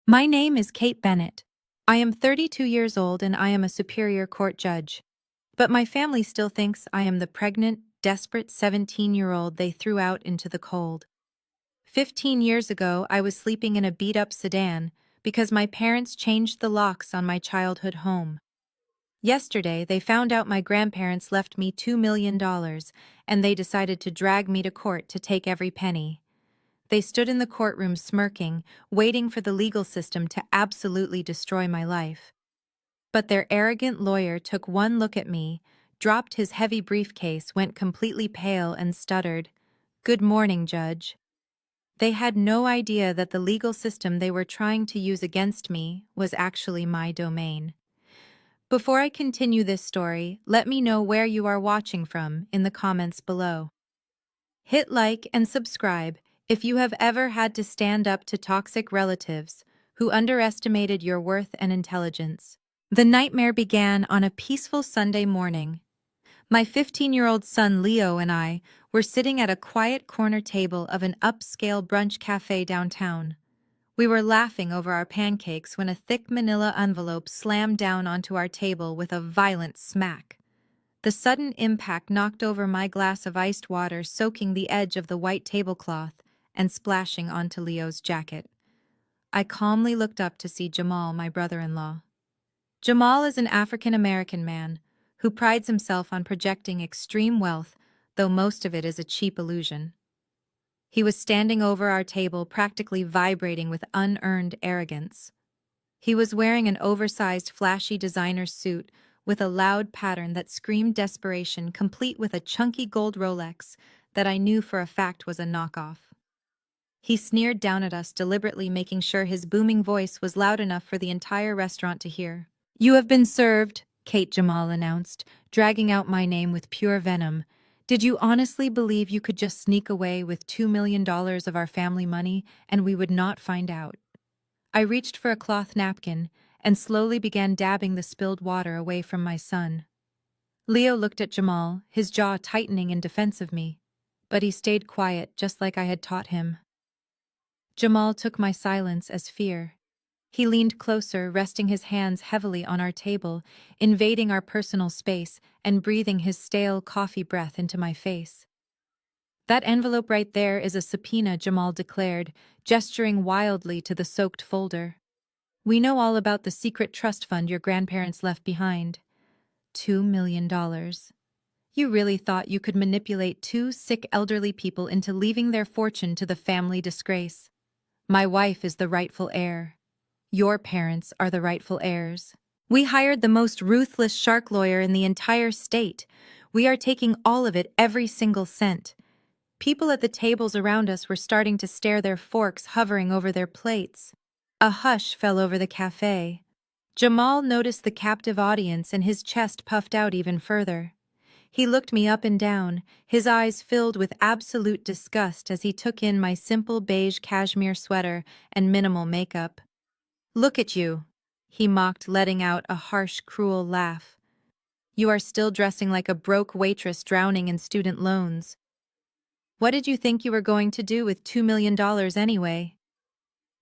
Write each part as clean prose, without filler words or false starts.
My name is Kate Bennett. I am 32 years old and I am a Superior Court judge. But my family still thinks I am the pregnant, desperate 17-year-old they threw out into the cold. 15 years ago, I was sleeping in a beat-up sedan because my parents changed the locks on my childhood home. Yesterday, they found out my grandparents left me $2 million, and they decided to drag me to court to take every penny. They stood in the courtroom smirking, waiting for the legal system to absolutely destroy my life. But their arrogant lawyer took one look at me, dropped his heavy briefcase, went completely pale, and stuttered, "Good morning, Judge." They had no idea that the legal system they were trying to use against me was actually my domain. Before I continue this story, let me know where you are watching from in the comments below. Hit like and subscribe if you have ever had to stand up to toxic relatives who underestimated your worth and intelligence. The nightmare began on a peaceful Sunday morning. My 15-year-old son Leo and I were sitting at a quiet corner table of an upscale brunch cafe downtown. We were laughing over our pancakes when a thick manila envelope slammed down onto our table with a violent smack. The sudden impact knocked over my glass of iced water, soaking the edge of the white tablecloth and splashing onto Leo's jacket. I calmly looked up to see Jamal, my brother-in-law. Jamal is an African-American man who prides himself on projecting extreme wealth, though most of it is a cheap illusion. He was standing over our table, practically vibrating with unearned arrogance. He was wearing an oversized, flashy designer suit with a loud pattern that screamed desperation, complete with a chunky gold Rolex that I knew for a fact was a knockoff. He sneered down at us, deliberately making sure his booming voice was loud enough for the entire restaurant to hear. "You have been served," Kate Jamal announced, dragging out my name with pure venom. "Did you honestly believe you could just sneak away with $2 million of our family money and we would not find out?" I reached for a cloth napkin and slowly began dabbing the spilled water away from my son. Leo looked at Jamal, his jaw tightening in defense of me, but he stayed quiet, just like I had taught him. Jamal took my silence as fear. He leaned closer, resting his hands heavily on our table, invading our personal space and breathing his stale coffee breath into my face. "That envelope right there is a subpoena," Jamal declared, gesturing wildly to the soaked folder. "We know all about the secret trust fund your grandparents left behind. $2 million. You really thought you could manipulate two sick elderly people into leaving their fortune to the family disgrace. My wife is the rightful heir. Your parents are the rightful heirs. We hired the most ruthless shark lawyer in the entire state. We are taking all of it, every single cent." People at the tables around us were starting to stare, their forks hovering over their plates. A hush fell over the cafe. Jamal noticed the captive audience and his chest puffed out even further. He looked me up and down, his eyes filled with absolute disgust as he took in my simple beige cashmere sweater and minimal makeup. "Look at you," he mocked, letting out a harsh, cruel laugh. "You are still dressing like a broke waitress drowning in student loans. What did you think you were going to do with $2 million anyway?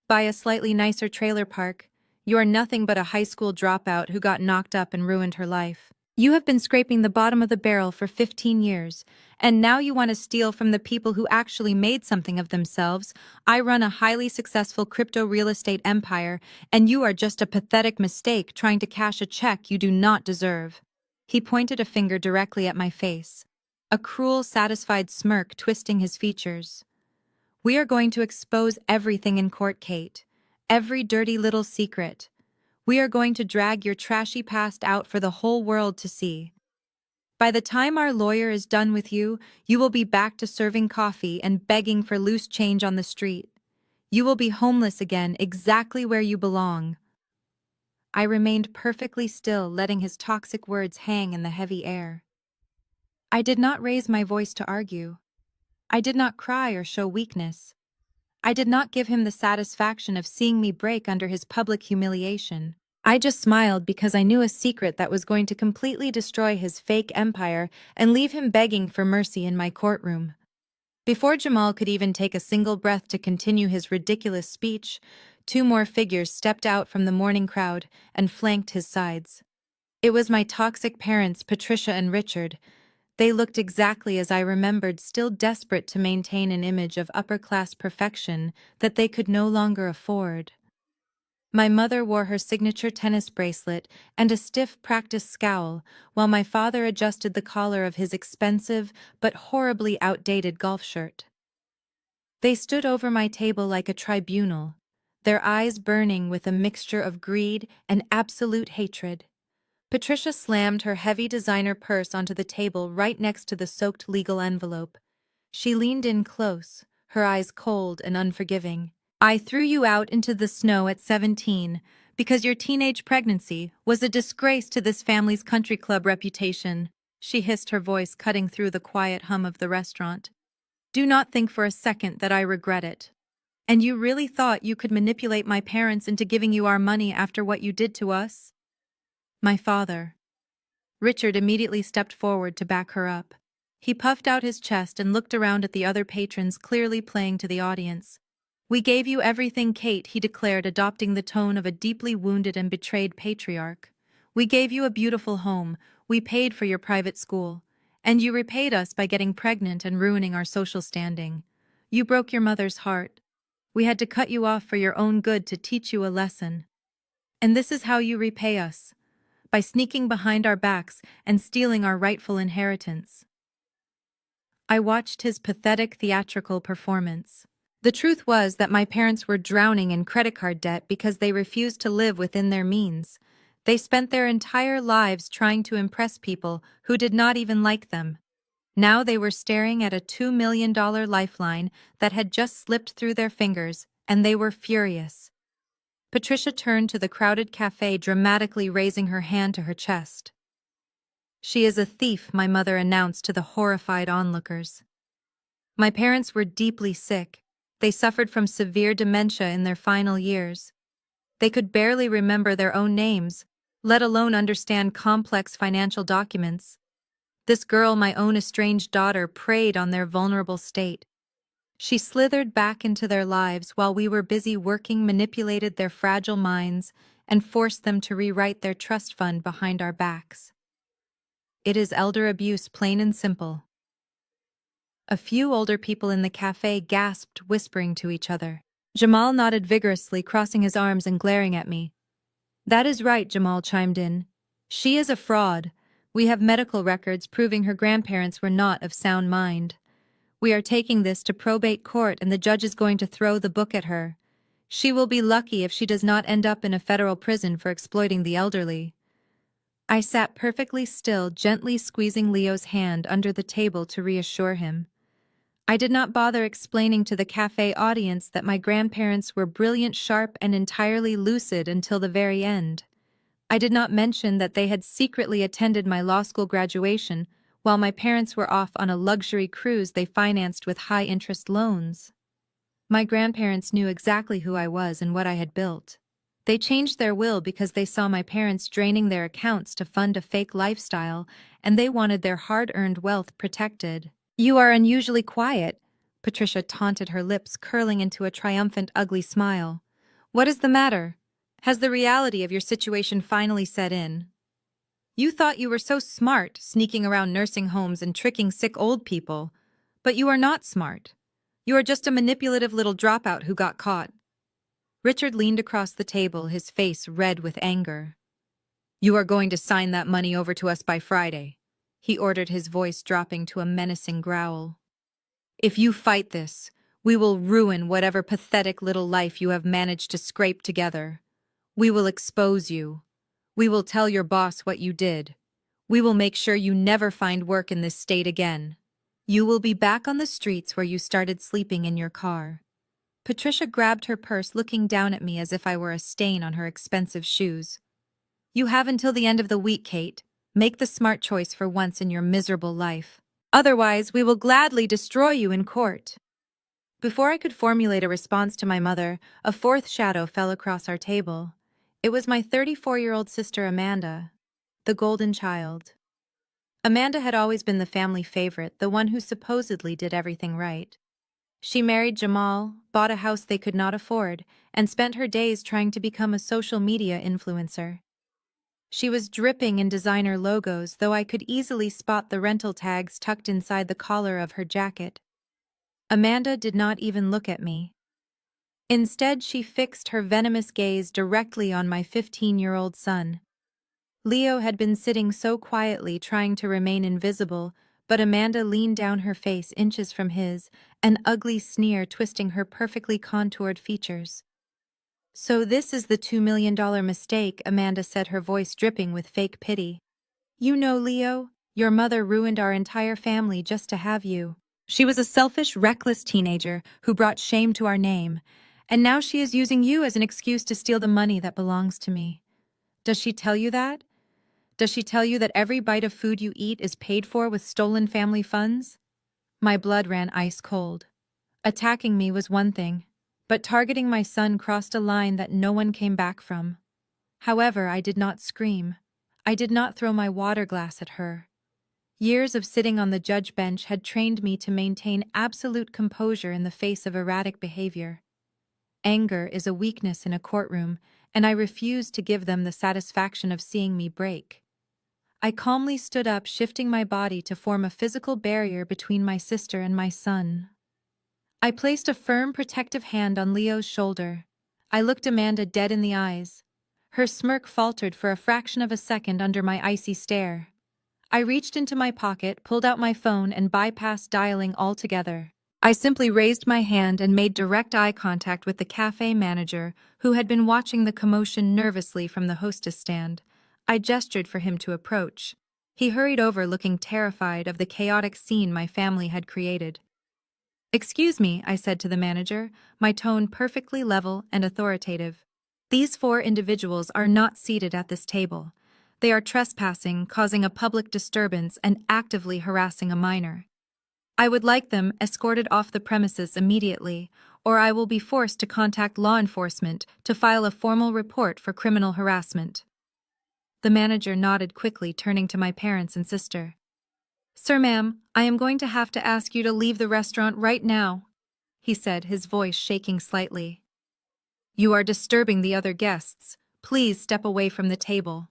Buy a slightly nicer trailer park? You are nothing but a high school dropout who got knocked up and ruined her life. You have been scraping the bottom of the barrel for 15 years, and now you want to steal from the people who actually made something of themselves. I run a highly successful crypto real estate empire, and you are just a pathetic mistake trying to cash a check you do not deserve." He pointed a finger directly at my face, a cruel, satisfied smirk twisting his features. "We are going to expose everything in court, Kate. Every dirty little secret. We are going to drag your trashy past out for the whole world to see. By the time our lawyer is done with you, you will be back to serving coffee and begging for loose change on the street. You will be homeless again, exactly where you belong." I remained perfectly still, letting his toxic words hang in the heavy air. I did not raise my voice to argue. I did not cry or show weakness. I did not give him the satisfaction of seeing me break under his public humiliation. I just smiled because I knew a secret that was going to completely destroy his fake empire and leave him begging for mercy in my courtroom. Before Jamal could even take a single breath to continue his ridiculous speech, two more figures stepped out from the morning crowd and flanked his sides. It was my toxic parents, Patricia and Richard. They looked exactly as I remembered, still desperate to maintain an image of upper-class perfection that they could no longer afford. My mother wore her signature tennis bracelet and a stiff practice scowl, while my father adjusted the collar of his expensive but horribly outdated golf shirt. They stood over my table like a tribunal, their eyes burning with a mixture of greed and absolute hatred. Patricia slammed her heavy designer purse onto the table right next to the soaked legal envelope. She leaned in close, her eyes cold and unforgiving. "I threw you out into the snow at 17 because your teenage pregnancy was a disgrace to this family's country club reputation," she hissed, her voice cutting through the quiet hum of the restaurant. "Do not think for a second that I regret it. And you really thought you could manipulate my parents into giving you our money after what you did to us?" My father. Richard immediately stepped forward to back her up. He puffed out his chest and looked around at the other patrons, clearly playing to the audience. "We gave you everything, Kate," he declared, adopting the tone of a deeply wounded and betrayed patriarch. "We gave you a beautiful home, we paid for your private school, and you repaid us by getting pregnant and ruining our social standing. You broke your mother's heart. We had to cut you off for your own good to teach you a lesson. And this is how you repay us, by sneaking behind our backs and stealing our rightful inheritance." I watched his pathetic theatrical performance. The truth was that my parents were drowning in credit card debt because they refused to live within their means. They spent their entire lives trying to impress people who did not even like them. Now they were staring at a $2 million lifeline that had just slipped through their fingers, and they were furious. Patricia turned to the crowded cafe, dramatically raising her hand to her chest. "She is a thief," my mother announced to the horrified onlookers. My parents were deeply sick. They suffered from severe dementia in their final years. They could barely remember their own names, let alone understand complex financial documents. This girl, my own estranged daughter, preyed on their vulnerable state. She slithered back into their lives while we were busy working, manipulated their fragile minds, and forced them to rewrite their trust fund behind our backs. It is elder abuse, plain and simple. A few older people in the cafe gasped, whispering to each other. Jamal nodded vigorously, crossing his arms and glaring at me. "That is right," Jamal chimed in. "She is a fraud. We have medical records proving her grandparents were not of sound mind. We are taking this to probate court and the judge is going to throw the book at her. She will be lucky if she does not end up in a federal prison for exploiting the elderly." I sat perfectly still, gently squeezing Leo's hand under the table to reassure him. I did not bother explaining to the cafe audience that my grandparents were brilliant, sharp, and entirely lucid until the very end. I did not mention that they had secretly attended my law school graduation while my parents were off on a luxury cruise they financed with high-interest loans. My grandparents knew exactly who I was and what I had built. They changed their will because they saw my parents draining their accounts to fund a fake lifestyle, and they wanted their hard-earned wealth protected. "You are unusually quiet," Patricia taunted, her lips curling into a triumphant, ugly smile. "What is the matter? Has the reality of your situation finally set in? You thought you were so smart, sneaking around nursing homes and tricking sick old people. But you are not smart. You are just a manipulative little dropout who got caught." Richard leaned across the table, his face red with anger. "You are going to sign that money over to us by Friday," he ordered, his voice dropping to a menacing growl. "If you fight this, we will ruin whatever pathetic little life you have managed to scrape together. We will expose you. We will tell your boss what you did. We will make sure you never find work in this state again. You will be back on the streets where you started sleeping in your car." Patricia grabbed her purse, looking down at me as if I were a stain on her expensive shoes. "You have until the end of the week, Kate. Make the smart choice for once in your miserable life. Otherwise, we will gladly destroy you in court." Before I could formulate a response to my mother, a fourth shadow fell across our table. It was my 34-year-old sister Amanda, the golden child. Amanda had always been the family favorite, the one who supposedly did everything right. She married Jamal, bought a house they could not afford, and spent her days trying to become a social media influencer. She was dripping in designer logos, though I could easily spot the rental tags tucked inside the collar of her jacket. Amanda did not even look at me. Instead, she fixed her venomous gaze directly on my 15-year-old son. Leo had been sitting so quietly, trying to remain invisible, but Amanda leaned down, her face inches from his, an ugly sneer twisting her perfectly contoured features. "So this is the $2 million mistake," Amanda said, her voice dripping with fake pity. "You know, Leo, your mother ruined our entire family just to have you. She was a selfish, reckless teenager who brought shame to our name, and now she is using you as an excuse to steal the money that belongs to me. Does she tell you that? Does she tell you that every bite of food you eat is paid for with stolen family funds?" My blood ran ice cold. Attacking me was one thing, but targeting my son crossed a line that no one came back from. However, I did not scream. I did not throw my water glass at her. Years of sitting on the judge bench had trained me to maintain absolute composure in the face of erratic behavior. Anger is a weakness in a courtroom, and I refused to give them the satisfaction of seeing me break. I calmly stood up, shifting my body to form a physical barrier between my sister and my son. I placed a firm, protective hand on Leo's shoulder. I looked Amanda dead in the eyes. Her smirk faltered for a fraction of a second under my icy stare. I reached into my pocket, pulled out my phone, and bypassed dialing altogether. I simply raised my hand and made direct eye contact with the cafe manager, who had been watching the commotion nervously from the hostess stand. I gestured for him to approach. He hurried over, looking terrified of the chaotic scene my family had created. "Excuse me," I said to the manager, my tone perfectly level and authoritative. "These 4 individuals are not seated at this table. They are trespassing, causing a public disturbance, and actively harassing a minor. I would like them escorted off the premises immediately, or I will be forced to contact law enforcement to file a formal report for criminal harassment." The manager nodded quickly, turning to my parents and sister. "Sir, ma'am, I am going to have to ask you to leave the restaurant right now," he said, his voice shaking slightly. "You are disturbing the other guests. Please step away from the table."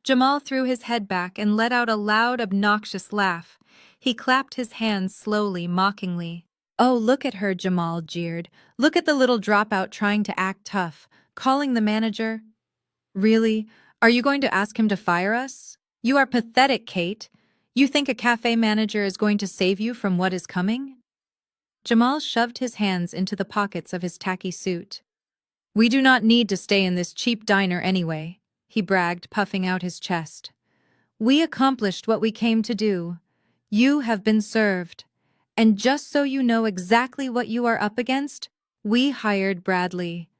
Jamal threw his head back and let out a loud, obnoxious laugh. He clapped his hands slowly, mockingly. "Oh, look at her," Jamal jeered. "Look at the little dropout trying to act tough, calling the manager." "Really? Are you going to ask him to fire us? You are pathetic, Kate. You think a cafe manager is going to save you from what is coming?" Jamal shoved his hands into the pockets of his tacky suit. "We do not need to stay in this cheap diner anyway," he bragged, puffing out his chest. "We accomplished what we came to do. You have been served. And just so you know exactly what you are up against, we hired Bradley.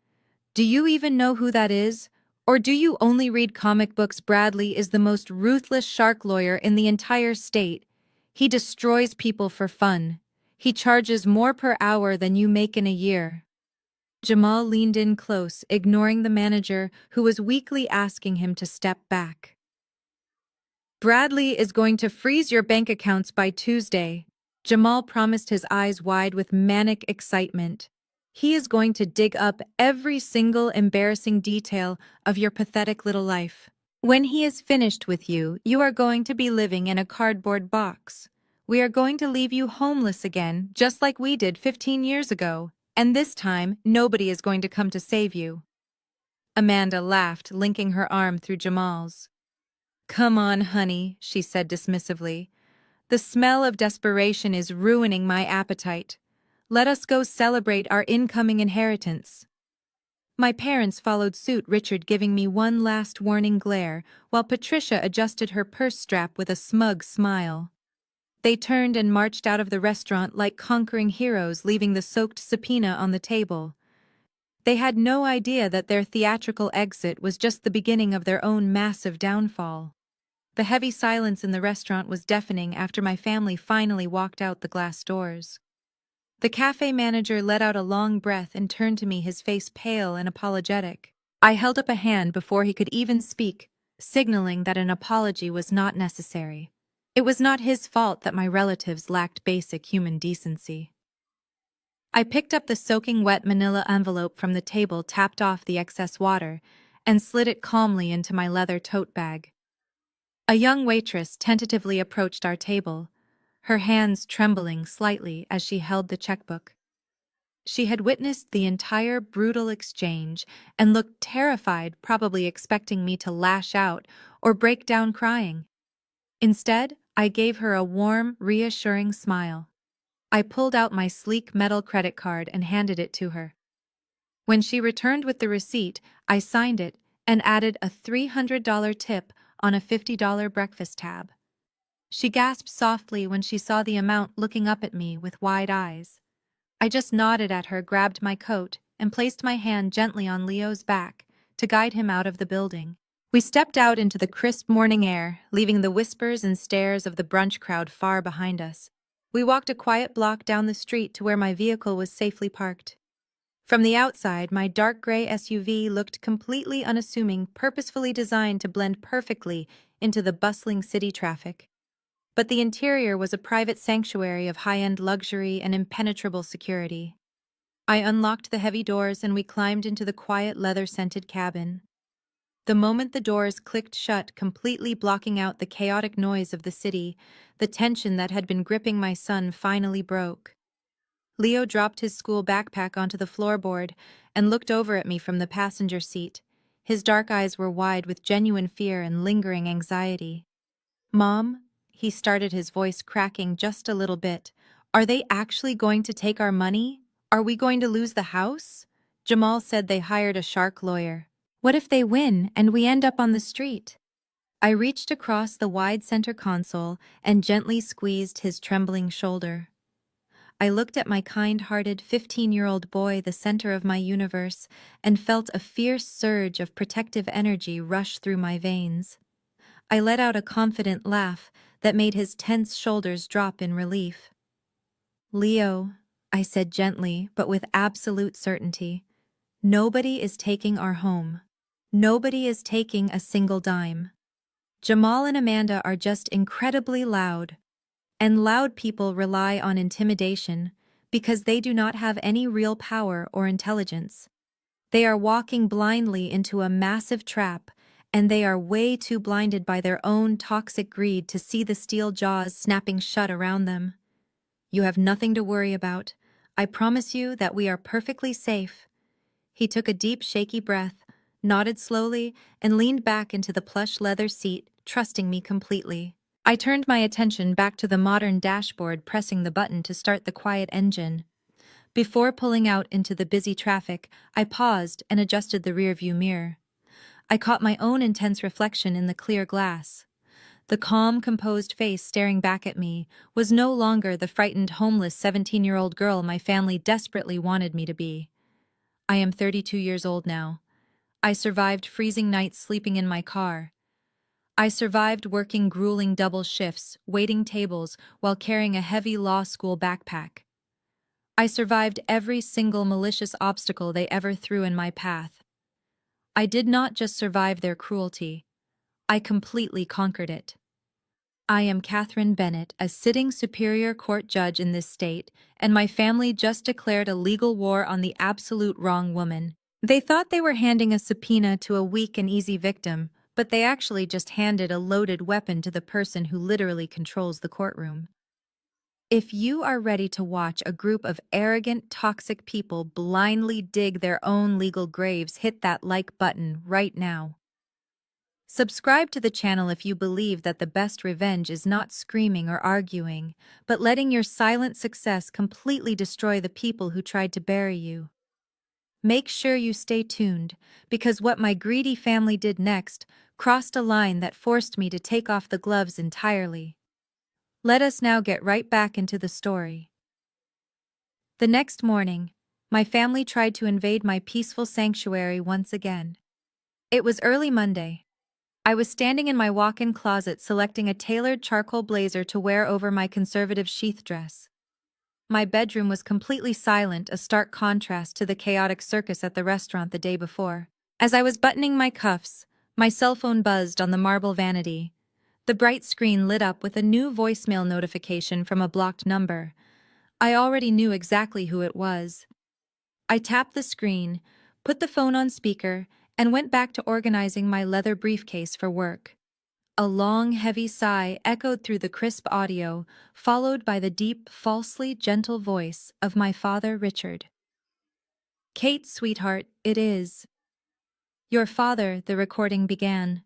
Do you even know who that is? Or do you only read comic books? Bradley is the most ruthless shark lawyer in the entire state. He destroys people for fun. He charges more per hour than you make in a year." Jamal leaned in close, ignoring the manager, who was weakly asking him to step back. "Bradley is going to freeze your bank accounts by Tuesday," Jamal promised, his eyes wide with manic excitement. "He is going to dig up every single embarrassing detail of your pathetic little life. When he is finished with you, you are going to be living in a cardboard box. We are going to leave you homeless again, just like we did 15 years ago, and this time, nobody is going to come to save you." Amanda laughed, linking her arm through Jamal's. "Come on, honey," she said dismissively. "The smell of desperation is ruining my appetite. Let us go celebrate our incoming inheritance." My parents followed suit, Richard giving me one last warning glare, while Patricia adjusted her purse strap with a smug smile. They turned and marched out of the restaurant like conquering heroes, leaving the soaked subpoena on the table. They had no idea that their theatrical exit was just the beginning of their own massive downfall. The heavy silence in the restaurant was deafening after my family finally walked out the glass doors. The cafe manager let out a long breath and turned to me, his face pale and apologetic. I held up a hand before he could even speak, signaling that an apology was not necessary. It was not his fault that my relatives lacked basic human decency. I picked up the soaking wet manila envelope from the table, tapped off the excess water, and slid it calmly into my leather tote bag. A young waitress tentatively approached our table, her hands trembling slightly as she held the checkbook. She had witnessed the entire brutal exchange and looked terrified, probably expecting me to lash out or break down crying. Instead, I gave her a warm, reassuring smile. I pulled out my sleek metal credit card and handed it to her. When she returned with the receipt, I signed it and added a $300 tip on a $50 breakfast tab. She gasped softly when she saw the amount, looking up at me with wide eyes. I just nodded at her, grabbed my coat, and placed my hand gently on Leo's back to guide him out of the building. We stepped out into the crisp morning air, leaving the whispers and stares of the brunch crowd far behind us. We walked a quiet block down the street to where my vehicle was safely parked. From the outside, my dark gray SUV looked completely unassuming, purposefully designed to blend perfectly into the bustling city traffic. But the interior was a private sanctuary of high-end luxury and impenetrable security. I unlocked the heavy doors and we climbed into the quiet leather-scented cabin. The moment the doors clicked shut, completely blocking out the chaotic noise of the city, the tension that had been gripping my son finally broke. Leo dropped his school backpack onto the floorboard and looked over at me from the passenger seat. His dark eyes were wide with genuine fear and lingering anxiety. "Mom," he started, his voice cracking just a little bit, "are they actually going to take our money? Are we going to lose the house?" Jamal said they hired a shark lawyer. "What if they win and we end up on the street?" I reached across the wide center console and gently squeezed his trembling shoulder. I looked at my kind-hearted 15-year-old boy, the center of my universe, and felt a fierce surge of protective energy rush through my veins. I let out a confident laugh that made his tense shoulders drop in relief. "Leo," I said gently but with absolute certainty, "nobody is taking our home. Nobody is taking a single dime. Jamal and Amanda are just incredibly loud. And loud people rely on intimidation because they do not have any real power or intelligence. They are walking blindly into a massive trap, and they are way too blinded by their own toxic greed to see the steel jaws snapping shut around them. You have nothing to worry about. I promise you that we are perfectly safe." He took a deep, shaky breath, nodded slowly, and leaned back into the plush leather seat, trusting me completely. I turned my attention back to the modern dashboard, pressing the button to start the quiet engine. Before pulling out into the busy traffic, I paused and adjusted the rearview mirror. I caught my own intense reflection in the clear glass. The calm, composed face staring back at me was no longer the frightened, homeless 17-year-old girl my family desperately wanted me to be. I am 32 years old now. I survived freezing nights sleeping in my car. I survived working grueling double shifts, waiting tables while carrying a heavy law school backpack. I survived every single malicious obstacle they ever threw in my path. I did not just survive their cruelty. I completely conquered it. I am Kate Bennett, a sitting Superior Court judge in this state, and my family just declared a legal war on the absolute wrong woman. They thought they were handing a subpoena to a weak and easy victim, but they actually just handed a loaded weapon to the person who literally controls the courtroom. If you are ready to watch a group of arrogant, toxic people blindly dig their own legal graves, hit that like button right now. Subscribe to the channel if you believe that the best revenge is not screaming or arguing, but letting your silent success completely destroy the people who tried to bury you. Make sure you stay tuned, because what my greedy family did next crossed a line that forced me to take off the gloves entirely. Let us now get right back into the story. The next morning, my family tried to invade my peaceful sanctuary once again. It was early Monday. I was standing in my walk-in closet selecting a tailored charcoal blazer to wear over my conservative sheath dress. My bedroom was completely silent, a stark contrast to the chaotic circus at the restaurant the day before. As I was buttoning my cuffs, my cell phone buzzed on the marble vanity. The bright screen lit up with a new voicemail notification from a blocked number. I already knew exactly who it was. I tapped the screen, put the phone on speaker, and went back to organizing my leather briefcase for work. A long, heavy sigh echoed through the crisp audio, followed by the deep, falsely gentle voice of my father, Richard. "Kate, sweetheart, it is your father," the recording began.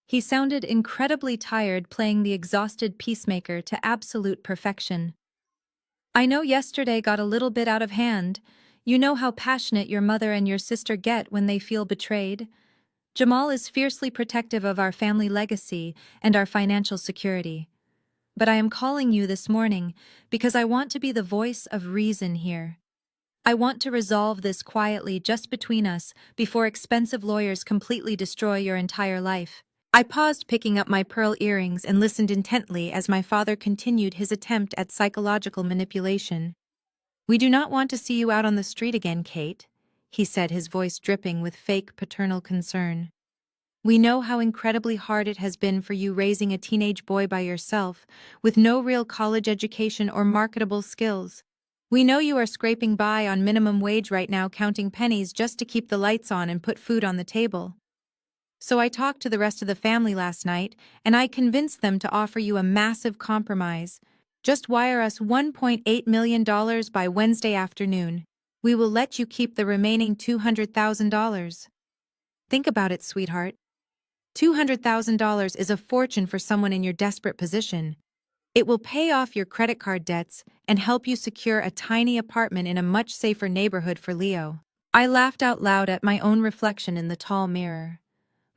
He sounded incredibly tired, playing the exhausted peacemaker to absolute perfection. "I know yesterday got a little bit out of hand. You know how passionate your mother and your sister get when they feel betrayed. Jamal is fiercely protective of our family legacy and our financial security. But I am calling you this morning because I want to be the voice of reason here. I want to resolve this quietly just between us before expensive lawyers completely destroy your entire life." I paused, picking up my pearl earrings, and listened intently as my father continued his attempt at psychological manipulation. "We do not want to see you out on the street again, Kate," he said, his voice dripping with fake paternal concern. "We know how incredibly hard it has been for you raising a teenage boy by yourself, with no real college education or marketable skills. We know you are scraping by on minimum wage right now, counting pennies just to keep the lights on and put food on the table. So I talked to the rest of the family last night, and I convinced them to offer you a massive compromise. Just wire us $1.8 million by Wednesday afternoon. We will let you keep the remaining $200,000. Think about it, sweetheart. $200,000 is a fortune for someone in your desperate position. It will pay off your credit card debts and help you secure a tiny apartment in a much safer neighborhood for Leo." I laughed out loud at my own reflection in the tall mirror.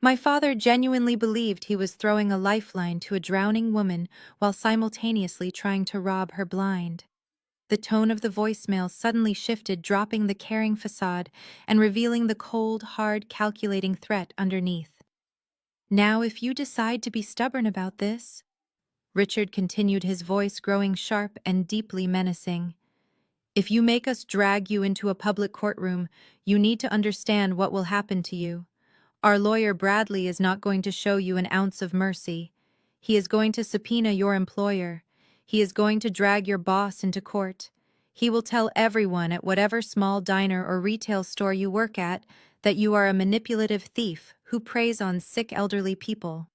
My father genuinely believed he was throwing a lifeline to a drowning woman while simultaneously trying to rob her blind. The tone of the voicemail suddenly shifted, dropping the caring facade and revealing the cold, hard, calculating threat underneath. "Now, if you decide to be stubborn about this," Richard continued, his voice growing sharp and deeply menacing, "if you make us drag you into a public courtroom, you need to understand what will happen to you. Our lawyer Bradley is not going to show you an ounce of mercy. He is going to subpoena your employer. He is going to drag your boss into court. He will tell everyone at whatever small diner or retail store you work at that you are a manipulative thief who preys on sick elderly people.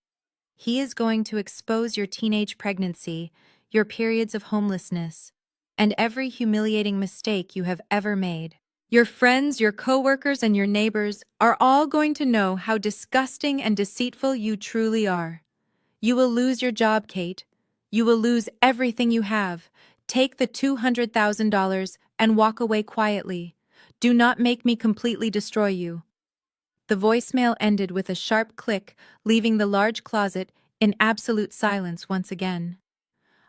He is going to expose your teenage pregnancy, your periods of homelessness, and every humiliating mistake you have ever made. Your friends, your coworkers, and your neighbors are all going to know how disgusting and deceitful you truly are. You will lose your job, Kate. You will lose everything you have. Take the $200,000 and walk away quietly. Do not make me completely destroy you." The voicemail ended with a sharp click, leaving the large closet in absolute silence once again.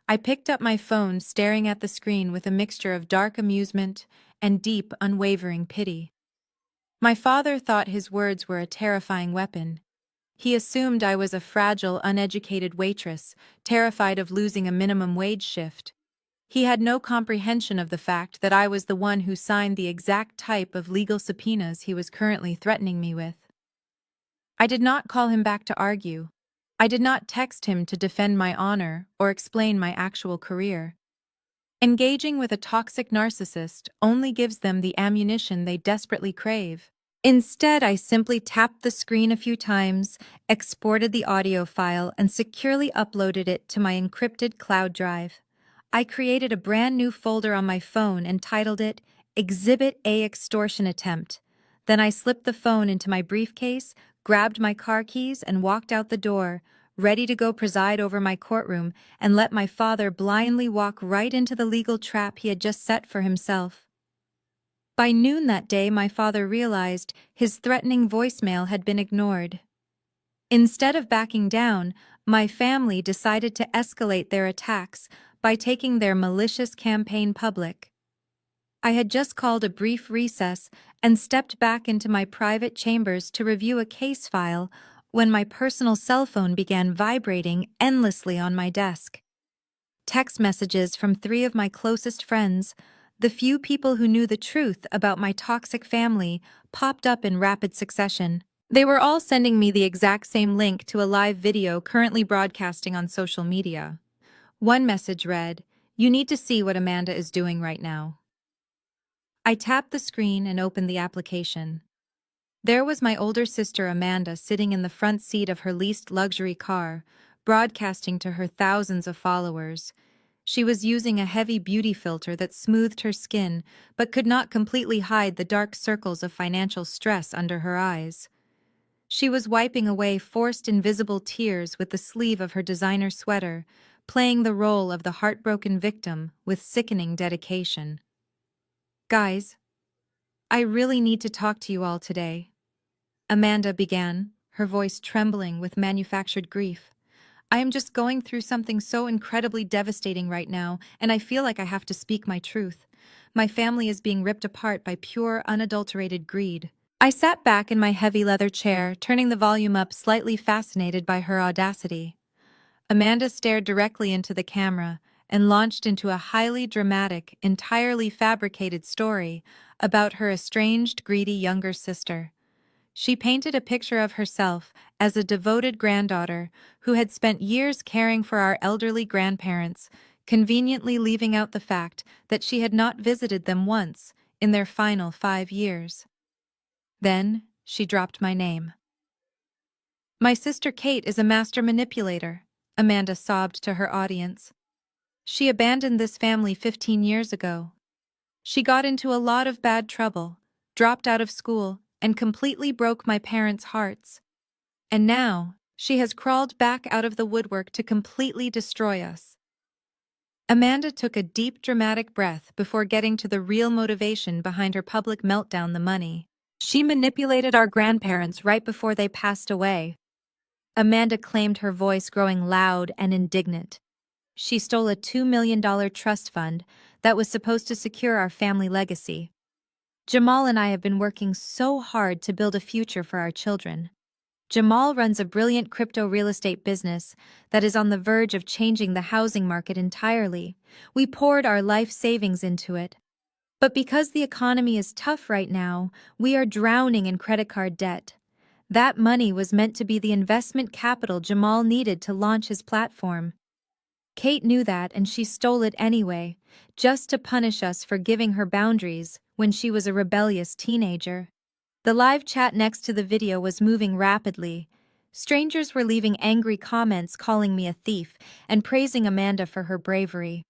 I picked up my phone, staring at the screen with a mixture of dark amusement and deep, unwavering pity. My father thought his words were a terrifying weapon. He assumed I was a fragile, uneducated waitress, terrified of losing a minimum wage shift. He had no comprehension of the fact that I was the one who signed the exact type of legal subpoenas he was currently threatening me with. I did not call him back to argue. I did not text him to defend my honor or explain my actual career. Engaging with a toxic narcissist only gives them the ammunition they desperately crave. Instead, I simply tapped the screen a few times, exported the audio file, and securely uploaded it to my encrypted cloud drive. I created a brand new folder on my phone and titled it Exhibit A Extortion Attempt. Then I slipped the phone into my briefcase, grabbed my car keys, and walked out the door, ready to go preside over my courtroom and let my father blindly walk right into the legal trap he had just set for himself. By noon that day, my father realized his threatening voicemail had been ignored. Instead of backing down, my family decided to escalate their attacks by taking their malicious campaign public. I had just called a brief recess and stepped back into my private chambers to review a case file when my personal cell phone began vibrating endlessly on my desk. Text messages from 3 of my closest friends, the few people who knew the truth about my toxic family, popped up in rapid succession. They were all sending me the exact same link to a live video currently broadcasting on social media. One message read, "You need to see what Amanda is doing right now." I tapped the screen and opened the application. There was my older sister Amanda sitting in the front seat of her leased luxury car, broadcasting to her thousands of followers. She was using a heavy beauty filter that smoothed her skin but could not completely hide the dark circles of financial stress under her eyes. She was wiping away forced invisible tears with the sleeve of her designer sweater, playing the role of the heartbroken victim with sickening dedication. "Guys, I really need to talk to you all today," Amanda began, her voice trembling with manufactured grief. "I am just going through something so incredibly devastating right now, and I feel like I have to speak my truth. My family is being ripped apart by pure, unadulterated greed." I sat back in my heavy leather chair, turning the volume up, slightly fascinated by her audacity. Amanda stared directly into the camera and launched into a highly dramatic, entirely fabricated story about her estranged, greedy younger sister. She painted a picture of herself as a devoted granddaughter who had spent years caring for our elderly grandparents, conveniently leaving out the fact that she had not visited them once in their final 5 years. Then she dropped my name. "My sister Kate is a master manipulator," Amanda sobbed to her audience. "She abandoned this family 15 years ago. She got into a lot of bad trouble, dropped out of school, and completely broke my parents' hearts. And now, she has crawled back out of the woodwork to completely destroy us." Amanda took a deep, dramatic breath before getting to the real motivation behind her public meltdown: the money. "She manipulated our grandparents right before they passed away," Amanda claimed, her voice growing loud and indignant. "She stole a $2 million trust fund that was supposed to secure our family legacy. Jamal and I have been working so hard to build a future for our children. Jamal runs a brilliant crypto real estate business that is on the verge of changing the housing market entirely. We poured our life savings into it. But because the economy is tough right now, we are drowning in credit card debt. That money was meant to be the investment capital Jamal needed to launch his platform. Kate knew that, and she stole it anyway, just to punish us for giving her boundaries when she was a rebellious teenager." The live chat next to the video was moving rapidly. Strangers were leaving angry comments calling me a thief and praising Amanda for her bravery.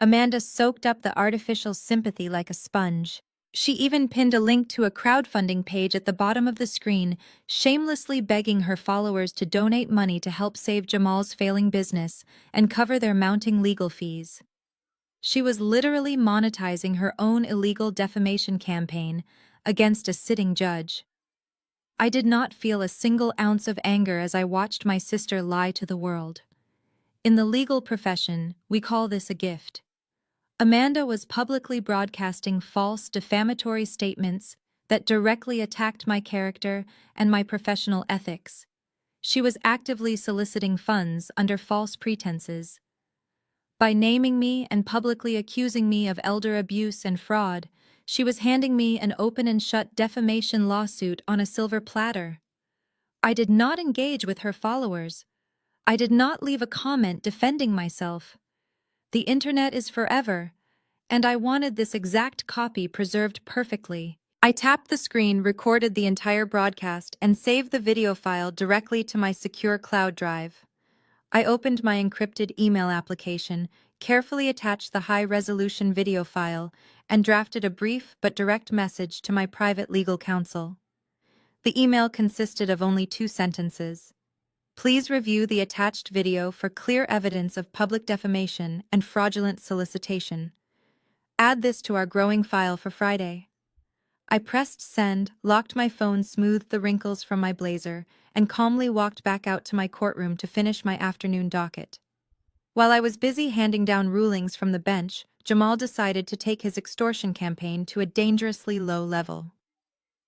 Amanda soaked up the artificial sympathy like a sponge. She even pinned a link to a crowdfunding page at the bottom of the screen, shamelessly begging her followers to donate money to help save Jamal's failing business and cover their mounting legal fees. She was literally monetizing her own illegal defamation campaign against a sitting judge. I did not feel a single ounce of anger as I watched my sister lie to the world. In the legal profession, we call this a gift. Amanda was publicly broadcasting false, defamatory statements that directly attacked my character and my professional ethics. She was actively soliciting funds under false pretenses. By naming me and publicly accusing me of elder abuse and fraud, she was handing me an open and shut defamation lawsuit on a silver platter. I did not engage with her followers. I did not leave a comment defending myself. The internet is forever, and I wanted this exact copy preserved perfectly. I tapped the screen, recorded the entire broadcast, and saved the video file directly to my secure cloud drive. I opened my encrypted email application, carefully attached the high-resolution video file, and drafted a brief but direct message to my private legal counsel. The email consisted of only 2 sentences. "Please review the attached video for clear evidence of public defamation and fraudulent solicitation. Add this to our growing file for Friday." I pressed send, locked my phone, smoothed the wrinkles from my blazer, and calmly walked back out to my courtroom to finish my afternoon docket. While I was busy handing down rulings from the bench, Jamal decided to take his extortion campaign to a dangerously low level.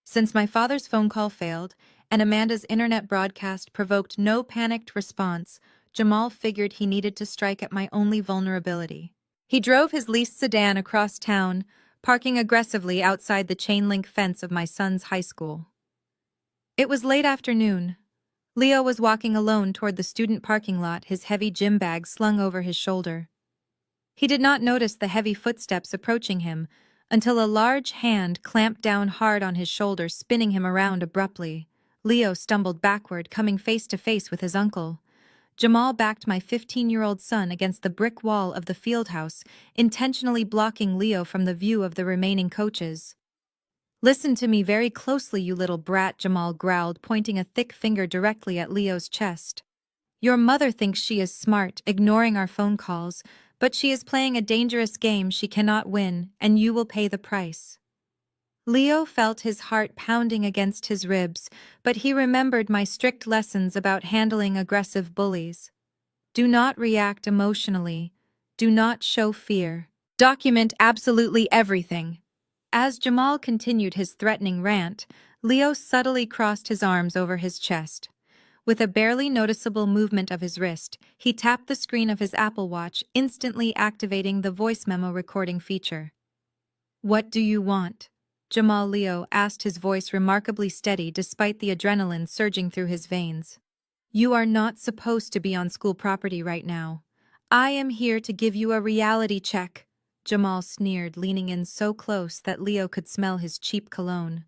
Since my father's phone call failed and Amanda's internet broadcast provoked no panicked response, Jamal figured he needed to strike at my only vulnerability. He drove his leased sedan across town, parking aggressively outside the chain-link fence of my son's high school. It was late afternoon. Leo was walking alone toward the student parking lot, his heavy gym bag slung over his shoulder. He did not notice the heavy footsteps approaching him until a large hand clamped down hard on his shoulder, spinning him around abruptly. Leo stumbled backward, coming face to face with his uncle. Jamal backed my 15-year-old son against the brick wall of the field house, intentionally blocking Leo from the view of the remaining coaches. "Listen to me very closely, you little brat," Jamal growled, pointing a thick finger directly at Leo's chest. "Your mother thinks she is smart, ignoring our phone calls, but she is playing a dangerous game she cannot win, and you will pay the price." Leo felt his heart pounding against his ribs, but he remembered my strict lessons about handling aggressive bullies. Do not react emotionally. Do not show fear. Document absolutely everything. As Jamal continued his threatening rant, Leo subtly crossed his arms over his chest. With a barely noticeable movement of his wrist, he tapped the screen of his Apple Watch, instantly activating the voice memo recording feature. "What do you want?" Jamal Leo asked, his voice remarkably steady despite the adrenaline surging through his veins. "You are not supposed to be on school property right now. I am here to give you a reality check," Jamal sneered, leaning in so close that Leo could smell his cheap cologne.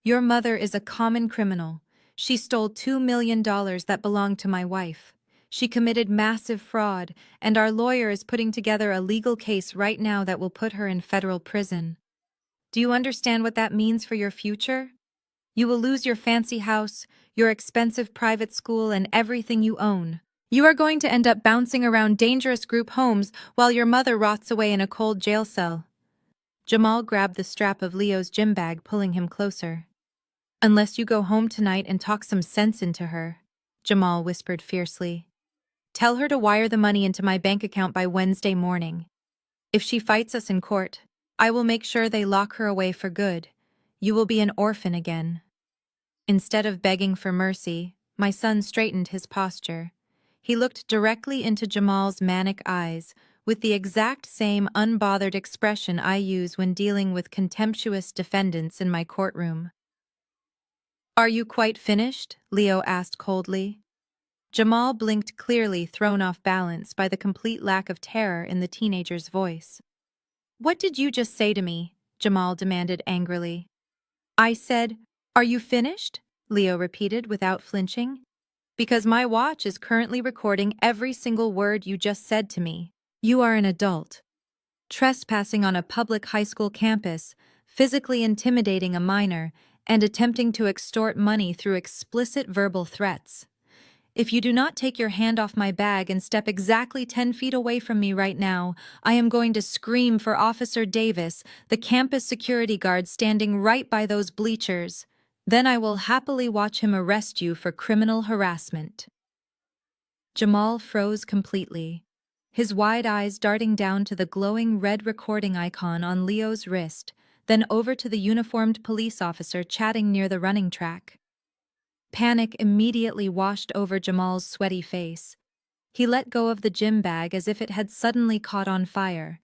"Your mother is a common criminal. She stole $2 million that belonged to my wife. She committed massive fraud, and our lawyer is putting together a legal case right now that will put her in federal prison. Do you understand what that means for your future? You will lose your fancy house, your expensive private school, and everything you own. You are going to end up bouncing around dangerous group homes while your mother rots away in a cold jail cell." Jamal grabbed the strap of Leo's gym bag, pulling him closer. "Unless you go home tonight and talk some sense into her," Jamal whispered fiercely. "Tell her to wire the money into my bank account by Wednesday morning. If she fights us in court, I will make sure they lock her away for good. You will be an orphan again." Instead of begging for mercy, my son straightened his posture. He looked directly into Jamal's manic eyes, with the exact same unbothered expression I use when dealing with contemptuous defendants in my courtroom. "Are you quite finished?" Leo asked coldly. Jamal blinked, clearly thrown off balance by the complete lack of terror in the teenager's voice. "What did you just say to me?" Jamal demanded angrily. "I said, 'Are you finished?'" Leo repeated without flinching. "Because my watch is currently recording every single word you just said to me. You are an adult. Trespassing on a public high school campus, physically intimidating a minor, and attempting to extort money through explicit verbal threats. If you do not take your hand off my bag and step exactly 10 feet away from me right now, I am going to scream for Officer Davis, the campus security guard standing right by those bleachers. Then I will happily watch him arrest you for criminal harassment." Jamal froze completely, his wide eyes darting down to the glowing red recording icon on Leo's wrist, then over to the uniformed police officer chatting near the running track. Panic immediately washed over Jamal's sweaty face. He let go of the gym bag as if it had suddenly caught on fire.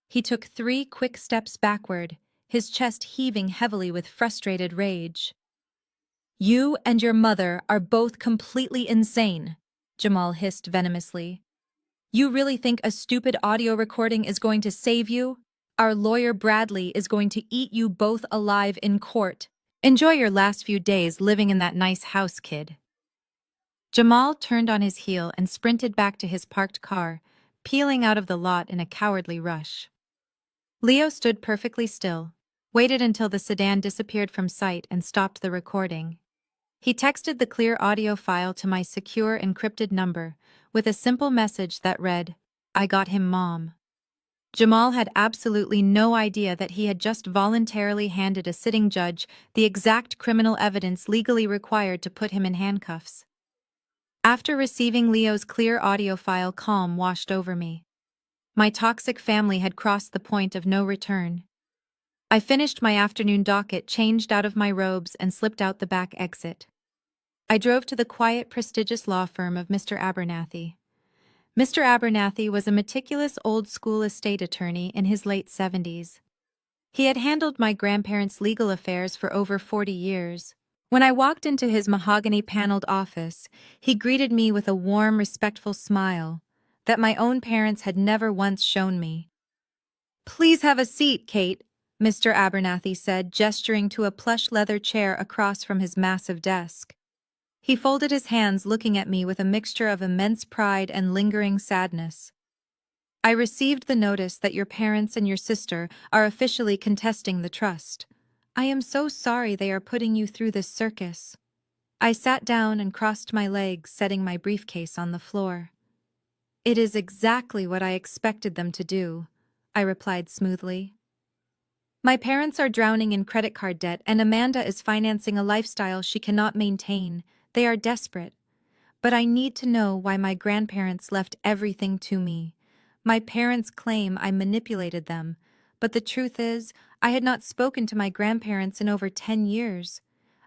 He took 3 quick steps backward, his chest heaving heavily with frustrated rage. "You and your mother are both completely insane," Jamal hissed venomously. "You really think a stupid audio recording is going to save you? Our lawyer Bradley is going to eat you both alive in court. Enjoy your last few days living in that nice house, kid." Jamal turned on his heel and sprinted back to his parked car, peeling out of the lot in a cowardly rush. Leo stood perfectly still, waited until the sedan disappeared from sight, and stopped the recording. He texted the clear audio file to my secure encrypted number with a simple message that read, "I got him, Mom." Jamal had absolutely no idea that he had just voluntarily handed a sitting judge the exact criminal evidence legally required to put him in handcuffs. After receiving Leo's clear audio file, calm washed over me. My toxic family had crossed the point of no return. I finished my afternoon docket, changed out of my robes, and slipped out the back exit. I drove to the quiet, prestigious law firm of Mr. Abernathy. Mr. Abernathy was a meticulous old-school estate attorney in his late 70s. He had handled my grandparents' legal affairs for over 40 years. When I walked into his mahogany-paneled office, he greeted me with a warm, respectful smile that my own parents had never once shown me. "Please have a seat, Kate," Mr. Abernathy said, gesturing to a plush leather chair across from his massive desk. He folded his hands, looking at me with a mixture of immense pride and lingering sadness. "I received the notice that your parents and your sister are officially contesting the trust. I am so sorry they are putting you through this circus." I sat down and crossed my legs, setting my briefcase on the floor. "It is exactly what I expected them to do," I replied smoothly. "My parents are drowning in credit card debt, and Amanda is financing a lifestyle she cannot maintain. They are desperate. But I need to know why my grandparents left everything to me. My parents claim I manipulated them, but the truth is, I had not spoken to my grandparents in over 10 years.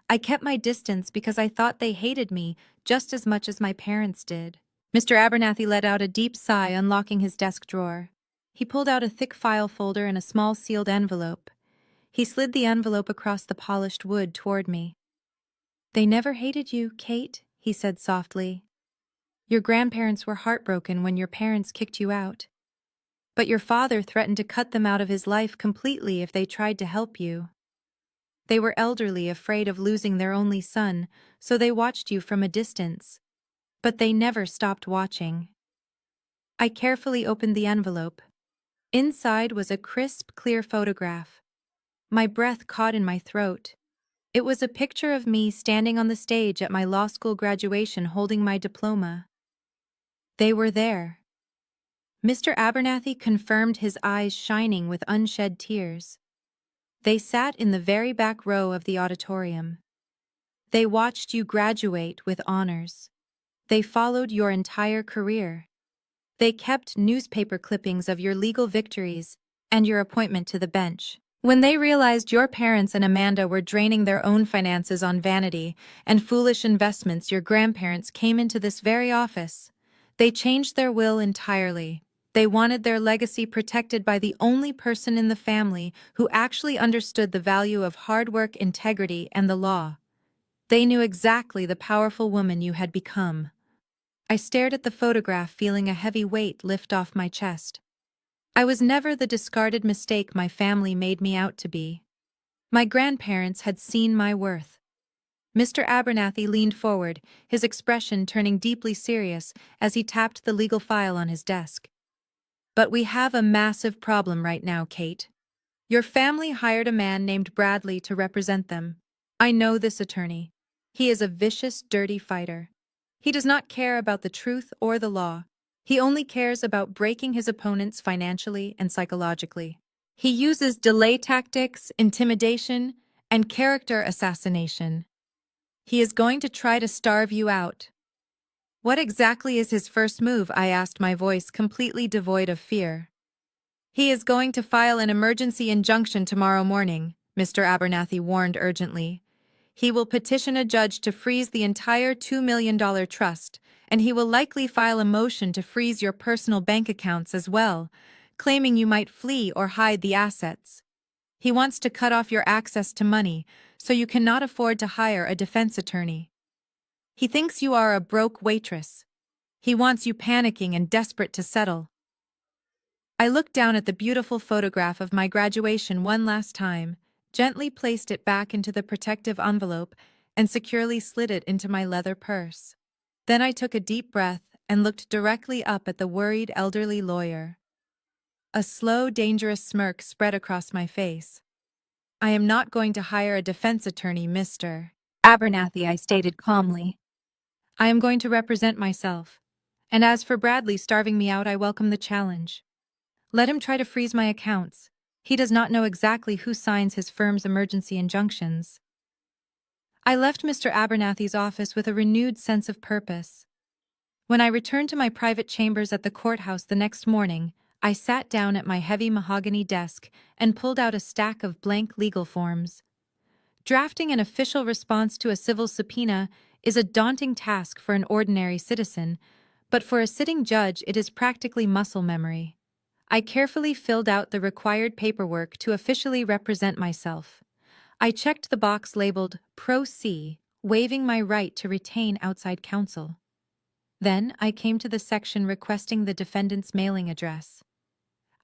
I kept my distance because I thought they hated me just as much as my parents did." Mr. Abernathy let out a deep sigh, unlocking his desk drawer. He pulled out a thick file folder and a small sealed envelope. He slid the envelope across the polished wood toward me. "They never hated you, Kate," he said softly. "Your grandparents were heartbroken when your parents kicked you out. But your father threatened to cut them out of his life completely if they tried to help you. They were elderly, afraid of losing their only son, so they watched you from a distance. But they never stopped watching." I carefully opened the envelope. Inside was a crisp, clear photograph. My breath caught in my throat. It was a picture of me standing on the stage at my law school graduation holding my diploma. They were there. Mr. Abernathy confirmed, his eyes shining with unshed tears. "They sat in the very back row of the auditorium. They watched you graduate with honors. They followed your entire career. They kept newspaper clippings of your legal victories and your appointment to the bench. When they realized your parents and Amanda were draining their own finances on vanity and foolish investments, your grandparents came into this very office. They changed their will entirely. They wanted their legacy protected by the only person in the family who actually understood the value of hard work, integrity, and the law. They knew exactly the powerful woman you had become." I stared at the photograph, feeling a heavy weight lift off my chest. I was never the discarded mistake my family made me out to be. My grandparents had seen my worth. Mr. Abernathy leaned forward, his expression turning deeply serious as he tapped the legal file on his desk. "But we have a massive problem right now, Kate. Your family hired a man named Bradley to represent them. I know this attorney. He is a vicious, dirty fighter. He does not care about the truth or the law. He only cares about breaking his opponents financially and psychologically. He uses delay tactics, intimidation, and character assassination. He is going to try to starve you out." "What exactly is his first move?" I asked, my voice completely devoid of fear. "He is going to file an emergency injunction tomorrow morning," Mr. Abernathy warned urgently. "He will petition a judge to freeze the entire $2 million trust, and he will likely file a motion to freeze your personal bank accounts as well, claiming you might flee or hide the assets. He wants to cut off your access to money, so you cannot afford to hire a defense attorney. He thinks you are a broke waitress. He wants you panicking and desperate to settle." I looked down at the beautiful photograph of my graduation one last time, gently placed it back into the protective envelope, and securely slid it into my leather purse. Then I took a deep breath and looked directly up at the worried elderly lawyer. A slow, dangerous smirk spread across my face. "I am not going to hire a defense attorney, Mr. Abernathy," I stated calmly. "I am going to represent myself. And as for Bradley starving me out, I welcome the challenge. Let him try to freeze my accounts. He does not know exactly who signs his firm's emergency injunctions." I left Mr. Abernathy's office with a renewed sense of purpose. When I returned to my private chambers at the courthouse the next morning, I sat down at my heavy mahogany desk and pulled out a stack of blank legal forms. Drafting an official response to a civil subpoena is a daunting task for an ordinary citizen, but for a sitting judge it is practically muscle memory. I carefully filled out the required paperwork to officially represent myself. I checked the box labeled Pro C, waiving my right to retain outside counsel. Then I came to the section requesting the defendant's mailing address.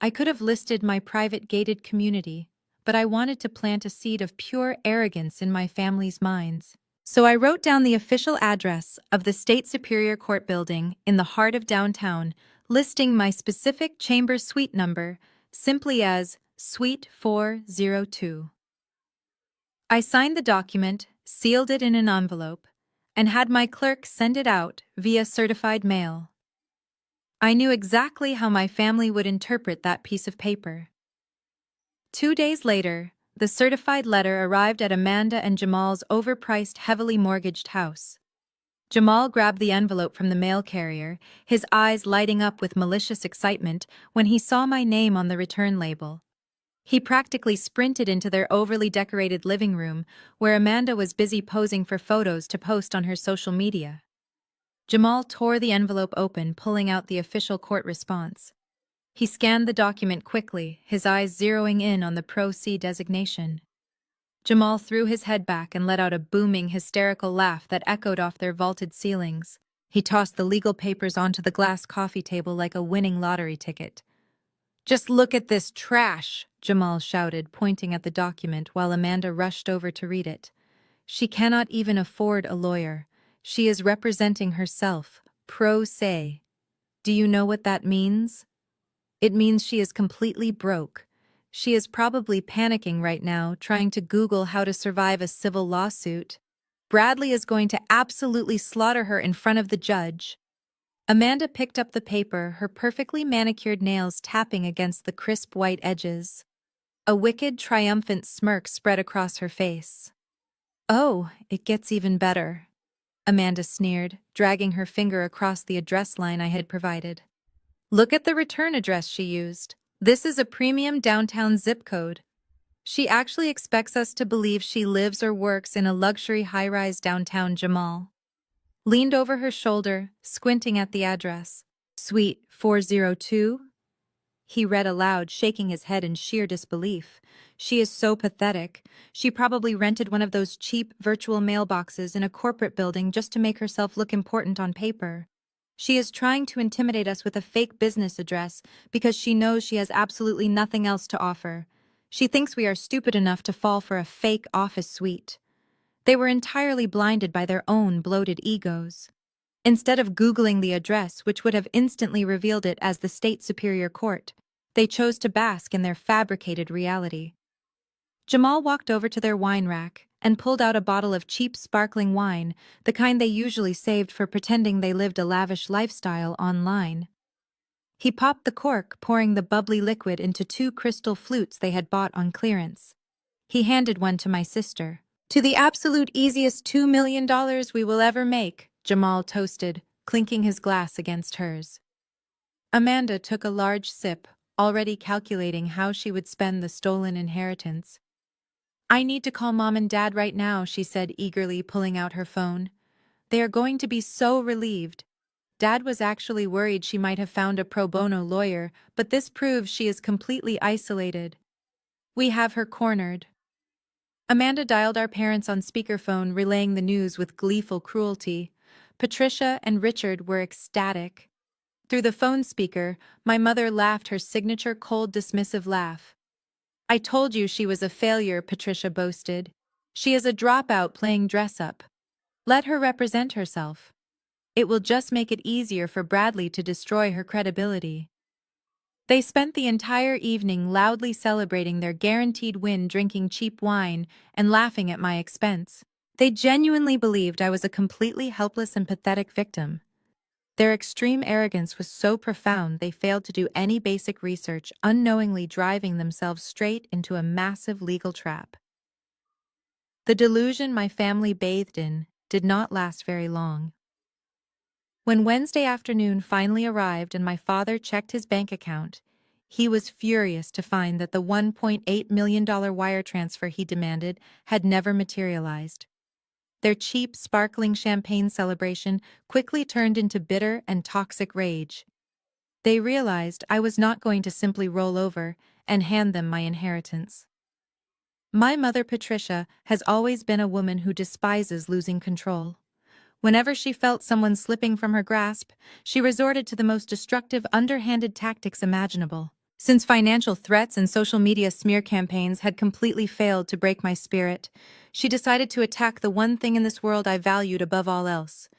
I could have listed my private gated community, but I wanted to plant a seed of pure arrogance in my family's minds. So I wrote down the official address of the State Superior Court building in the heart of downtown, listing my specific chamber suite number simply as Suite 402. I signed the document, sealed it in an envelope, and had my clerk send it out via certified mail. I knew exactly how my family would interpret that piece of paper. 2 days later, the certified letter arrived at Amanda and Jamal's overpriced, heavily mortgaged house. Jamal grabbed the envelope from the mail carrier, his eyes lighting up with malicious excitement when he saw my name on the return label. He practically sprinted into their overly decorated living room, where Amanda was busy posing for photos to post on her social media. Jamal tore the envelope open, pulling out the official court response. He scanned the document quickly, his eyes zeroing in on the Pro C designation. Jamal threw his head back and let out a booming, hysterical laugh that echoed off their vaulted ceilings. He tossed the legal papers onto the glass coffee table like a winning lottery ticket. "Just look at this trash," Jamal shouted, pointing at the document while Amanda rushed over to read it. "She cannot even afford a lawyer. She is representing herself, pro se. Do you know what that means? It means she is completely broke. She is probably panicking right now, trying to Google how to survive a civil lawsuit. Bradley is going to absolutely slaughter her in front of the judge." Amanda picked up the paper, her perfectly manicured nails tapping against the crisp white edges. A wicked, triumphant smirk spread across her face. "Oh, it gets even better," Amanda sneered, dragging her finger across the address line I had provided. "Look at the return address she used. This is a premium downtown zip code. She actually expects us to believe she lives or works in a luxury high-rise downtown." Jamal leaned over her shoulder, squinting at the address. "Suite 402? He read aloud, shaking his head in sheer disbelief. "She is so pathetic. She probably rented one of those cheap virtual mailboxes in a corporate building just to make herself look important on paper. She is trying to intimidate us with a fake business address because she knows she has absolutely nothing else to offer. She thinks we are stupid enough to fall for a fake office suite." They were entirely blinded by their own bloated egos. Instead of Googling the address, which would have instantly revealed it as the State Superior Court, they chose to bask in their fabricated reality. Jamal walked over to their wine rack and pulled out a bottle of cheap sparkling wine, the kind they usually saved for pretending they lived a lavish lifestyle online. He popped the cork, pouring the bubbly liquid into 2 crystal flutes they had bought on clearance. He handed one to my sister. "To the absolute easiest $2 million we will ever make," Jamal toasted, clinking his glass against hers. Amanda took a large sip, already calculating how she would spend the stolen inheritance. "I need to call Mom and Dad right now," she said eagerly, pulling out her phone. "They are going to be so relieved. Dad was actually worried she might have found a pro bono lawyer, but this proves she is completely isolated. We have her cornered." Amanda dialed our parents on speakerphone, relaying the news with gleeful cruelty. Patricia and Richard were ecstatic. Through the phone speaker, my mother laughed her signature cold, dismissive laugh. "I told you she was a failure," Patricia boasted. "She is a dropout playing dress-up. Let her represent herself. It will just make it easier for Bradley to destroy her credibility." They spent the entire evening loudly celebrating their guaranteed win, drinking cheap wine and laughing at my expense. They genuinely believed I was a completely helpless and pathetic victim. Their extreme arrogance was so profound they failed to do any basic research, unknowingly driving themselves straight into a massive legal trap. The delusion my family bathed in did not last very long. When Wednesday afternoon finally arrived and my father checked his bank account, he was furious to find that the $1.8 million wire transfer he demanded had never materialized. Their cheap, sparkling champagne celebration quickly turned into bitter and toxic rage. They realized I was not going to simply roll over and hand them my inheritance. My mother, Patricia, has always been a woman who despises losing control. Whenever she felt someone slipping from her grasp, she resorted to the most destructive, underhanded tactics imaginable. Since financial threats and social media smear campaigns had completely failed to break my spirit, she decided to attack the one thing in this world I valued above all else.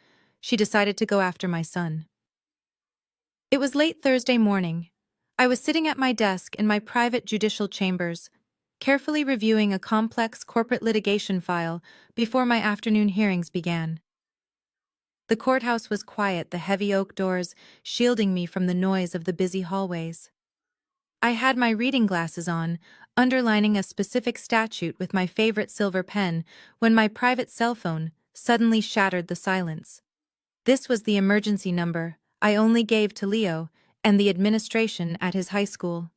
She decided to go after my son. It was late Thursday morning. I was sitting at my desk in my private judicial chambers, carefully reviewing a complex corporate litigation file before my afternoon hearings began. The courthouse was quiet, the heavy oak doors shielding me from the noise of the busy hallways. I had my reading glasses on, underlining a specific statute with my favorite silver pen, when my private cell phone suddenly shattered the silence. This was the emergency number I only gave to Leo and the administration at his high school.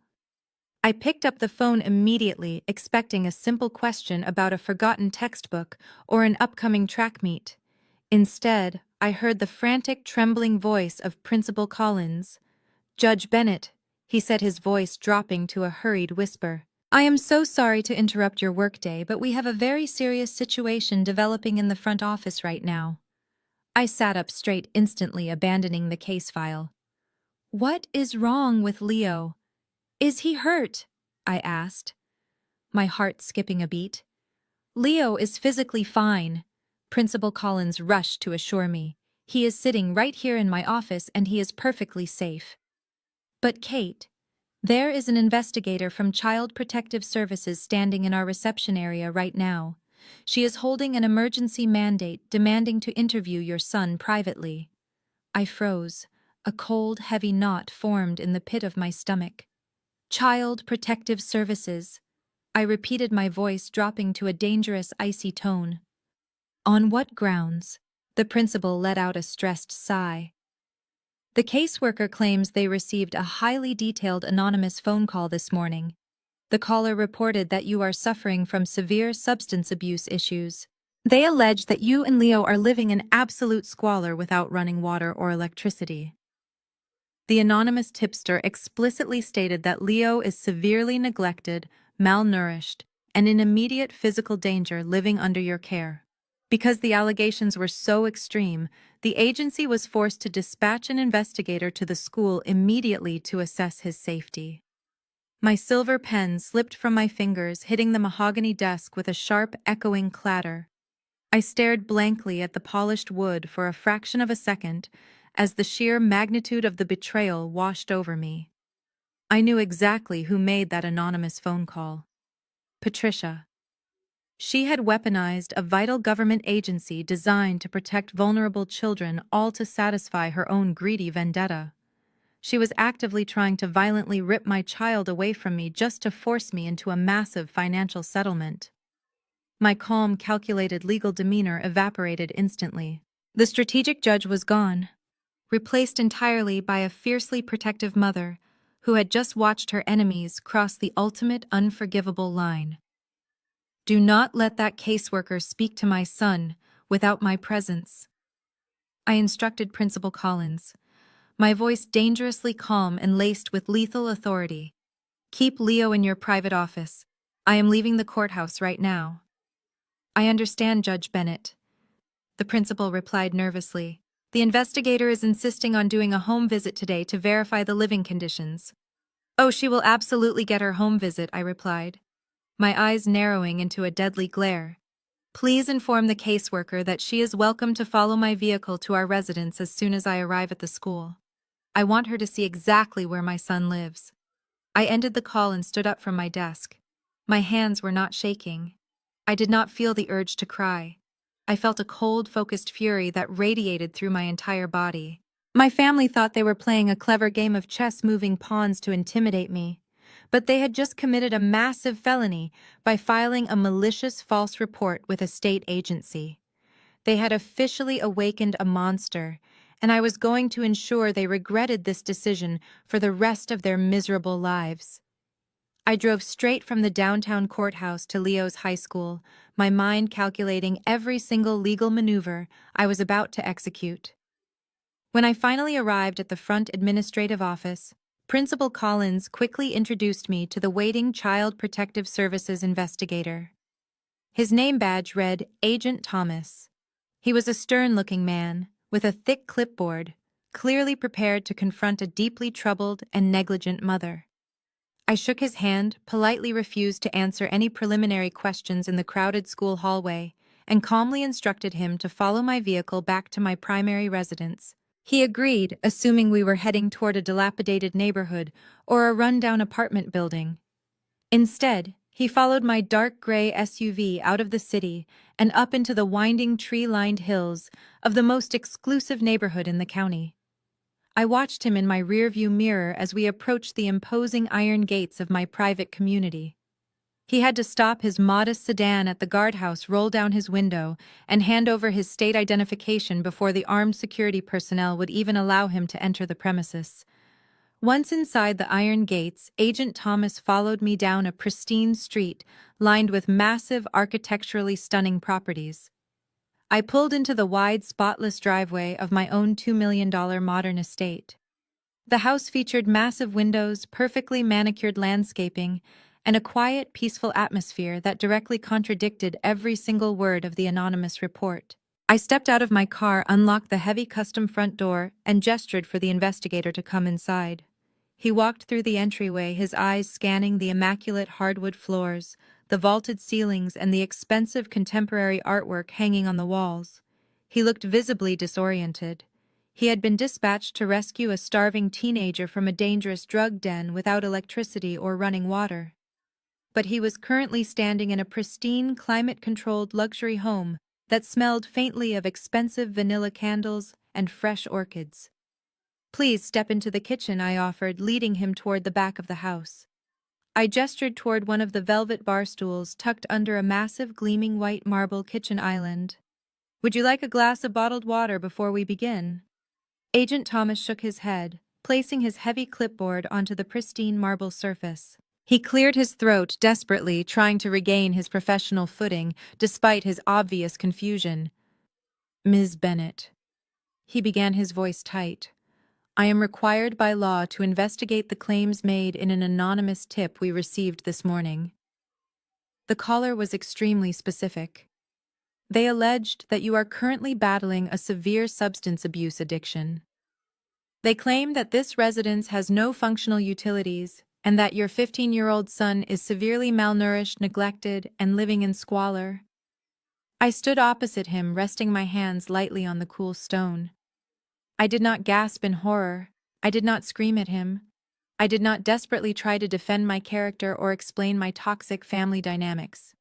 I picked up the phone immediately, expecting a simple question about a forgotten textbook or an upcoming track meet. Instead, I heard the frantic, trembling voice of Principal Collins. "Judge Bennett," he said, his voice dropping to a hurried whisper. "I am so sorry to interrupt your workday, but we have a very serious situation developing in the front office right now." I sat up straight instantly, abandoning the case file. "What is wrong with Leo? Is he hurt?" I asked, my heart skipping a beat. "Leo is physically fine," Principal Collins rushed to assure me. "He is sitting right here in my office and he is perfectly safe." "But Kate, there is an investigator from Child Protective Services standing in our reception area right now. She is holding an emergency mandate demanding to interview your son privately." I froze. A cold, heavy knot formed in the pit of my stomach. "Child Protective Services," I repeated, my voice dropping to a dangerous, icy tone. "On what grounds?" The principal let out a stressed sigh. "The caseworker claims they received a highly detailed anonymous phone call this morning. The caller reported that you are suffering from severe substance abuse issues. They allege that you and Leo are living in absolute squalor without running water or electricity." The anonymous tipster explicitly stated that Leo is severely neglected, malnourished, and in immediate physical danger living under your care. Because the allegations were so extreme, the agency was forced to dispatch an investigator to the school immediately to assess his safety. My silver pen slipped from my fingers, hitting the mahogany desk with a sharp, echoing clatter. I stared blankly at the polished wood for a fraction of a second as the sheer magnitude of the betrayal washed over me. I knew exactly who made that anonymous phone call. Patricia. She had weaponized a vital government agency designed to protect vulnerable children, all to satisfy her own greedy vendetta. She was actively trying to violently rip my child away from me just to force me into a massive financial settlement. My calm, calculated legal demeanor evaporated instantly. The strategic judge was gone, replaced entirely by a fiercely protective mother who had just watched her enemies cross the ultimate unforgivable line. "Do not let that caseworker speak to my son without my presence," I instructed Principal Collins, my voice dangerously calm and laced with lethal authority. "Keep Leo in your private office. I am leaving the courthouse right now." "I understand, Judge Bennett," the principal replied nervously. "The investigator is insisting on doing a home visit today to verify the living conditions." "Oh, she will absolutely get her home visit," I replied, my eyes narrowing into a deadly glare. "Please inform the caseworker that she is welcome to follow my vehicle to our residence as soon as I arrive at the school. I want her to see exactly where my son lives." I ended the call and stood up from my desk. My hands were not shaking. I did not feel the urge to cry. I felt a cold, focused fury that radiated through my entire body. My family thought they were playing a clever game of chess, moving pawns to intimidate me. But they had just committed a massive felony by filing a malicious false report with a state agency. They had officially awakened a monster, and I was going to ensure they regretted this decision for the rest of their miserable lives. I drove straight from the downtown courthouse to Leo's high school, my mind calculating every single legal maneuver I was about to execute. When I finally arrived at the front administrative office, Principal Collins quickly introduced me to the waiting Child Protective Services investigator. His name badge read Agent Thomas. He was a stern-looking man, with a thick clipboard, clearly prepared to confront a deeply troubled and negligent mother. I shook his hand, politely refused to answer any preliminary questions in the crowded school hallway, and calmly instructed him to follow my vehicle back to my primary residence. He agreed, assuming we were heading toward a dilapidated neighborhood or a run-down apartment building. Instead, he followed my dark gray SUV out of the city and up into the winding tree-lined hills of the most exclusive neighborhood in the county. I watched him in my rearview mirror as we approached the imposing iron gates of my private community. He had to stop his modest sedan at the guardhouse, roll down his window, and hand over his state identification before the armed security personnel would even allow him to enter the premises. Once inside the iron gates, Agent Thomas followed me down a pristine street lined with massive, architecturally stunning properties. I pulled into the wide, spotless driveway of my own $2 million modern estate. The house featured massive windows, perfectly manicured landscaping, and a quiet, peaceful atmosphere that directly contradicted every single word of the anonymous report. I stepped out of my car, unlocked the heavy custom front door, and gestured for the investigator to come inside. He walked through the entryway, his eyes scanning the immaculate hardwood floors, the vaulted ceilings, and the expensive contemporary artwork hanging on the walls. He looked visibly disoriented. He had been dispatched to rescue a starving teenager from a dangerous drug den without electricity or running water. But he was currently standing in a pristine, climate-controlled luxury home that smelled faintly of expensive vanilla candles and fresh orchids. "Please step into the kitchen," I offered, leading him toward the back of the house. I gestured toward one of the velvet bar stools tucked under a massive gleaming white marble kitchen island. "Would you like a glass of bottled water before we begin?" Agent Thomas shook his head, placing his heavy clipboard onto the pristine marble surface. He cleared his throat desperately, trying to regain his professional footing despite his obvious confusion. "Ms. Bennett," he began, his voice tight, "I am required by law to investigate the claims made in an anonymous tip we received this morning." The caller was extremely specific. "They alleged that you are currently battling a severe substance abuse addiction. They claim that this residence has no functional utilities and that your 15-year-old son is severely malnourished, neglected, and living in squalor." I stood opposite him, resting my hands lightly on the cool stone. I did not gasp in horror. I did not scream at him. I did not desperately try to defend my character or explain my toxic family dynamics.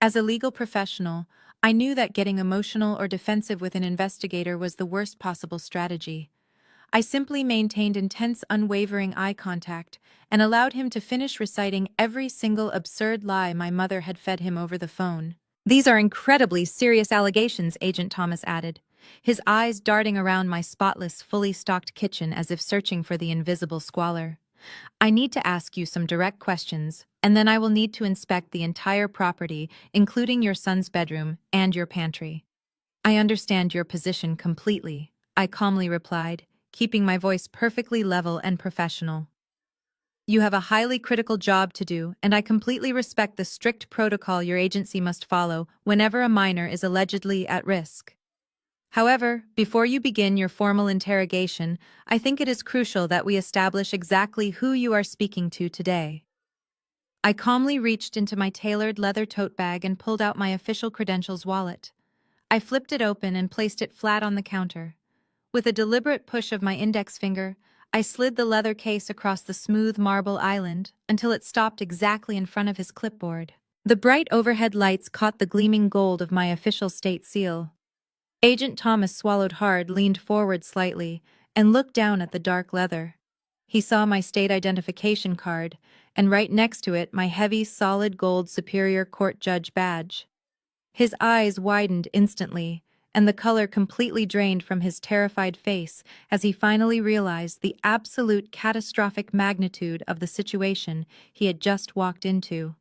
As a legal professional, I knew that getting emotional or defensive with an investigator was the worst possible strategy. I simply maintained intense, unwavering eye contact and allowed him to finish reciting every single absurd lie my mother had fed him over the phone. "These are incredibly serious allegations," Agent Thomas added, his eyes darting around my spotless, fully stocked kitchen as if searching for the invisible squalor. "I need to ask you some direct questions, and then I will need to inspect the entire property, including your son's bedroom and your pantry." "I understand your position completely," I calmly replied, keeping my voice perfectly level and professional. "You have a highly critical job to do, and I completely respect the strict protocol your agency must follow whenever a minor is allegedly at risk. However, before you begin your formal interrogation, I think it is crucial that we establish exactly who you are speaking to today." I calmly reached into my tailored leather tote bag and pulled out my official credentials wallet. I flipped it open and placed it flat on the counter. With a deliberate push of my index finger, I slid the leather case across the smooth marble island until it stopped exactly in front of his clipboard. The bright overhead lights caught the gleaming gold of my official state seal. Agent Thomas swallowed hard, leaned forward slightly, and looked down at the dark leather. He saw my state identification card, and right next to it my heavy, solid gold Superior Court Judge badge. His eyes widened instantly, and the color completely drained from his terrified face as he finally realized the absolute catastrophic magnitude of the situation he had just walked into.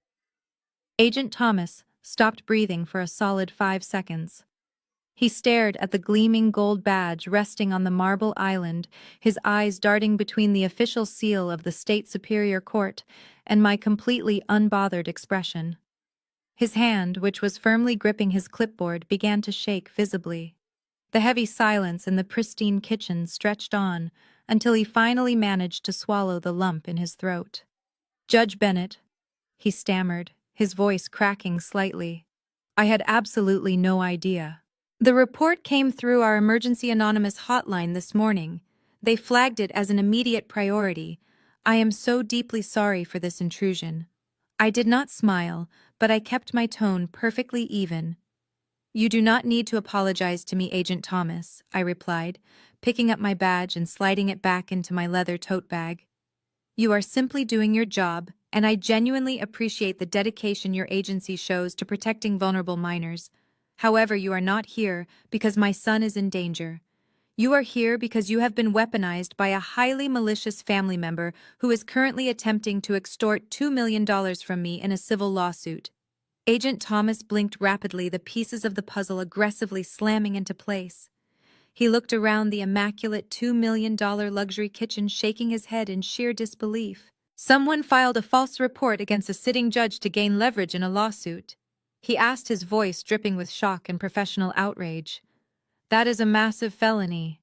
Agent Thomas stopped breathing for a solid 5 seconds. He stared at the gleaming gold badge resting on the marble island, his eyes darting between the official seal of the State Superior Court and my completely unbothered expression. His hand, which was firmly gripping his clipboard, began to shake visibly. The heavy silence in the pristine kitchen stretched on until he finally managed to swallow the lump in his throat. "Judge Bennett," he stammered, his voice cracking slightly. "I had absolutely no idea. The report came through our emergency anonymous hotline this morning. They flagged it as an immediate priority. I am so deeply sorry for this intrusion." I did not smile, but I kept my tone perfectly even. "You do not need to apologize to me, Agent Thomas," I replied, picking up my badge and sliding it back into my leather tote bag. "You are simply doing your job, and I genuinely appreciate the dedication your agency shows to protecting vulnerable minors. However, you are not here because my son is in danger. You are here because you have been weaponized by a highly malicious family member who is currently attempting to extort $2 million from me in a civil lawsuit." Agent Thomas blinked rapidly, the pieces of the puzzle aggressively slamming into place. He looked around the immaculate $2 million luxury kitchen, shaking his head in sheer disbelief. "Someone filed a false report against a sitting judge to gain leverage in a lawsuit?" he asked, his voice dripping with shock and professional outrage. "That is a massive felony."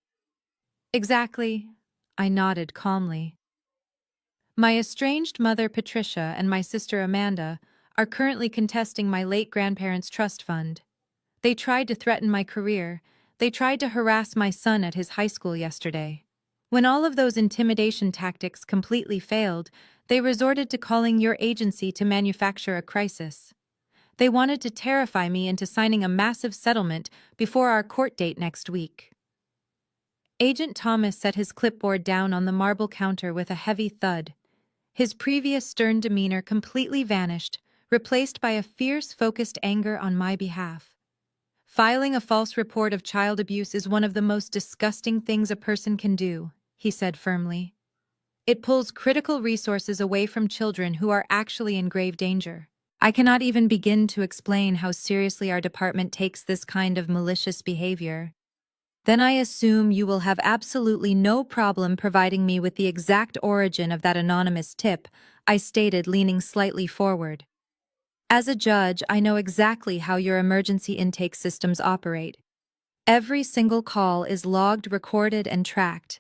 "Exactly," I nodded calmly. "My estranged mother, Patricia, and my sister, Amanda, are currently contesting my late grandparents' trust fund. They tried to threaten my career. They tried to harass my son at his high school yesterday. When all of those intimidation tactics completely failed, they resorted to calling your agency to manufacture a crisis. They wanted to terrify me into signing a massive settlement before our court date next week." Agent Thomas set his clipboard down on the marble counter with a heavy thud. His previous stern demeanor completely vanished, replaced by a fierce, focused anger on my behalf. "Filing a false report of child abuse is one of the most disgusting things a person can do," he said firmly. "It pulls critical resources away from children who are actually in grave danger. I cannot even begin to explain how seriously our department takes this kind of malicious behavior." "Then I assume you will have absolutely no problem providing me with the exact origin of that anonymous tip," I stated, leaning slightly forward. "As a judge, I know exactly how your emergency intake systems operate. Every single call is logged, recorded, and tracked.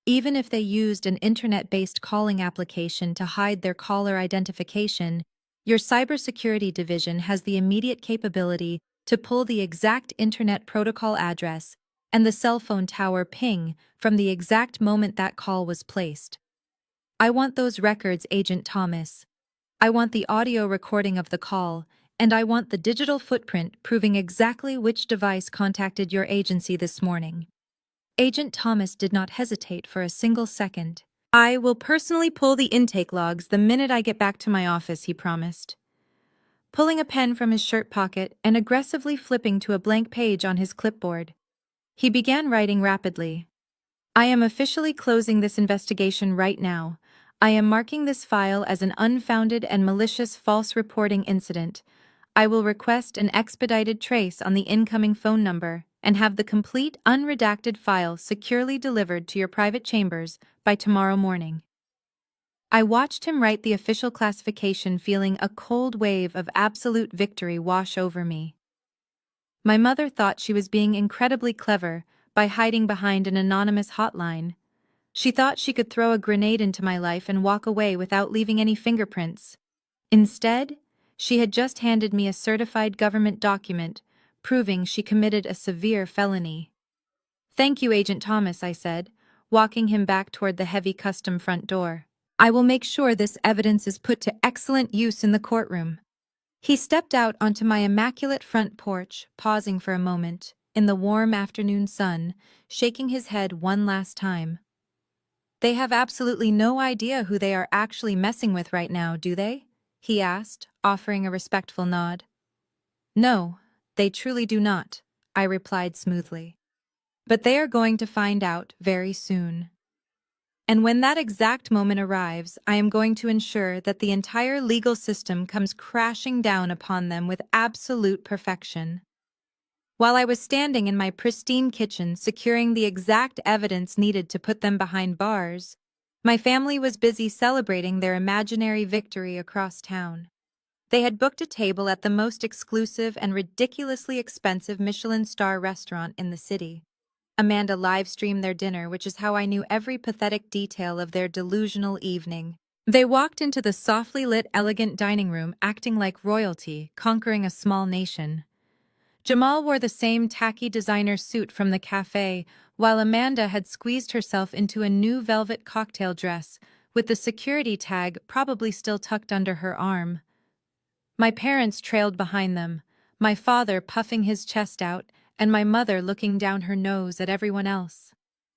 Even if they used an internet-based calling application to hide their caller identification, your cybersecurity division has the immediate capability to pull the exact internet protocol address and the cell phone tower ping from the exact moment that call was placed. I want those records, Agent Thomas. I want the audio recording of the call, and I want the digital footprint proving exactly which device contacted your agency this morning." Agent Thomas did not hesitate for a single second. "I will personally pull the intake logs the minute I get back to my office," he promised. Pulling a pen from his shirt pocket and aggressively flipping to a blank page on his clipboard, he began writing rapidly. "I am officially closing this investigation right now. I am marking this file as an unfounded and malicious false reporting incident. I will request an expedited trace on the incoming phone number and have the complete unredacted file securely delivered to your private chambers by tomorrow morning." I watched him write the official classification, feeling a cold wave of absolute victory wash over me. My mother thought she was being incredibly clever by hiding behind an anonymous hotline. She thought she could throw a grenade into my life and walk away without leaving any fingerprints. Instead, she had just handed me a certified government document proving she committed a severe felony. "Thank you, Agent Thomas," I said, walking him back toward the heavy custom front door. "I will make sure this evidence is put to excellent use in the courtroom." He stepped out onto my immaculate front porch, pausing for a moment, in the warm afternoon sun, shaking his head one last time. "They have absolutely no idea who they are actually messing with right now, do they?" he asked, offering a respectful nod. "No, they truly do not," I replied smoothly. "But they are going to find out very soon. And when that exact moment arrives, I am going to ensure that the entire legal system comes crashing down upon them with absolute perfection." While I was standing in my pristine kitchen securing the exact evidence needed to put them behind bars, my family was busy celebrating their imaginary victory across town. They had booked a table at the most exclusive and ridiculously expensive Michelin star restaurant in the city. Amanda live-streamed their dinner, which is how I knew every pathetic detail of their delusional evening. They walked into the softly lit, elegant dining room, acting like royalty, conquering a small nation. Jamal wore the same tacky designer suit from the cafe, while Amanda had squeezed herself into a new velvet cocktail dress, with the security tag probably still tucked under her arm. My parents trailed behind them, my father puffing his chest out, and my mother looking down her nose at everyone else.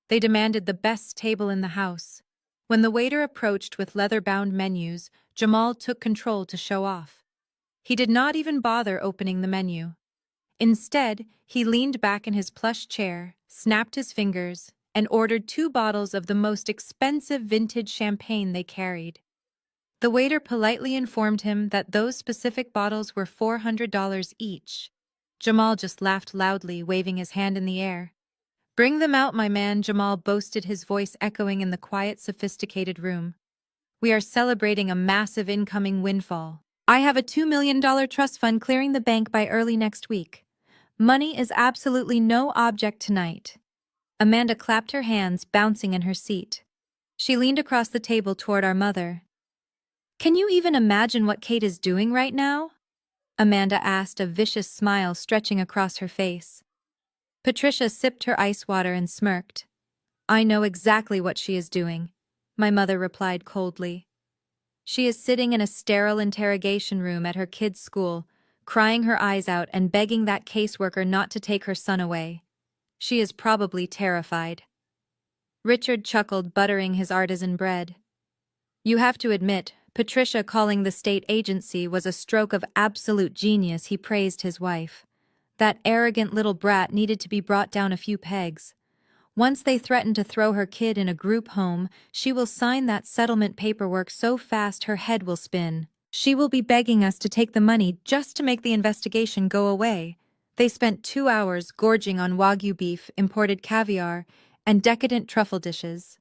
They demanded the best table in the house. When the waiter approached with leather-bound menus, Jamal took control to show off. He did not even bother opening the menu. Instead, he leaned back in his plush chair, snapped his fingers, and ordered 2 bottles of the most expensive vintage champagne they carried. The waiter politely informed him that those specific bottles were $400 each. Jamal just laughed loudly, waving his hand in the air. "Bring them out, my man," Jamal boasted, his voice echoing in the quiet, sophisticated room. "We are celebrating a massive incoming windfall. I have a $2 million trust fund clearing the bank by early next week. Money is absolutely no object tonight." Amanda clapped her hands, bouncing in her seat. She leaned across the table toward our mother. "Can you even imagine what Kate is doing right now?" Amanda asked, a vicious smile stretching across her face. Patricia sipped her ice water and smirked. "I know exactly what she is doing," my mother replied coldly. "She is sitting in a sterile interrogation room at her kid's school, crying her eyes out and begging that caseworker not to take her son away. She is probably terrified." Richard chuckled, buttering his artisan bread. "You have to admit, Patricia calling the state agency was a stroke of absolute genius," he praised his wife. "That arrogant little brat needed to be brought down a few pegs. Once they threaten to throw her kid in a group home, she will sign that settlement paperwork so fast her head will spin. She will be begging us to take the money just to make the investigation go away." They spent 2 hours gorging on Wagyu beef, imported caviar, and decadent truffle dishes.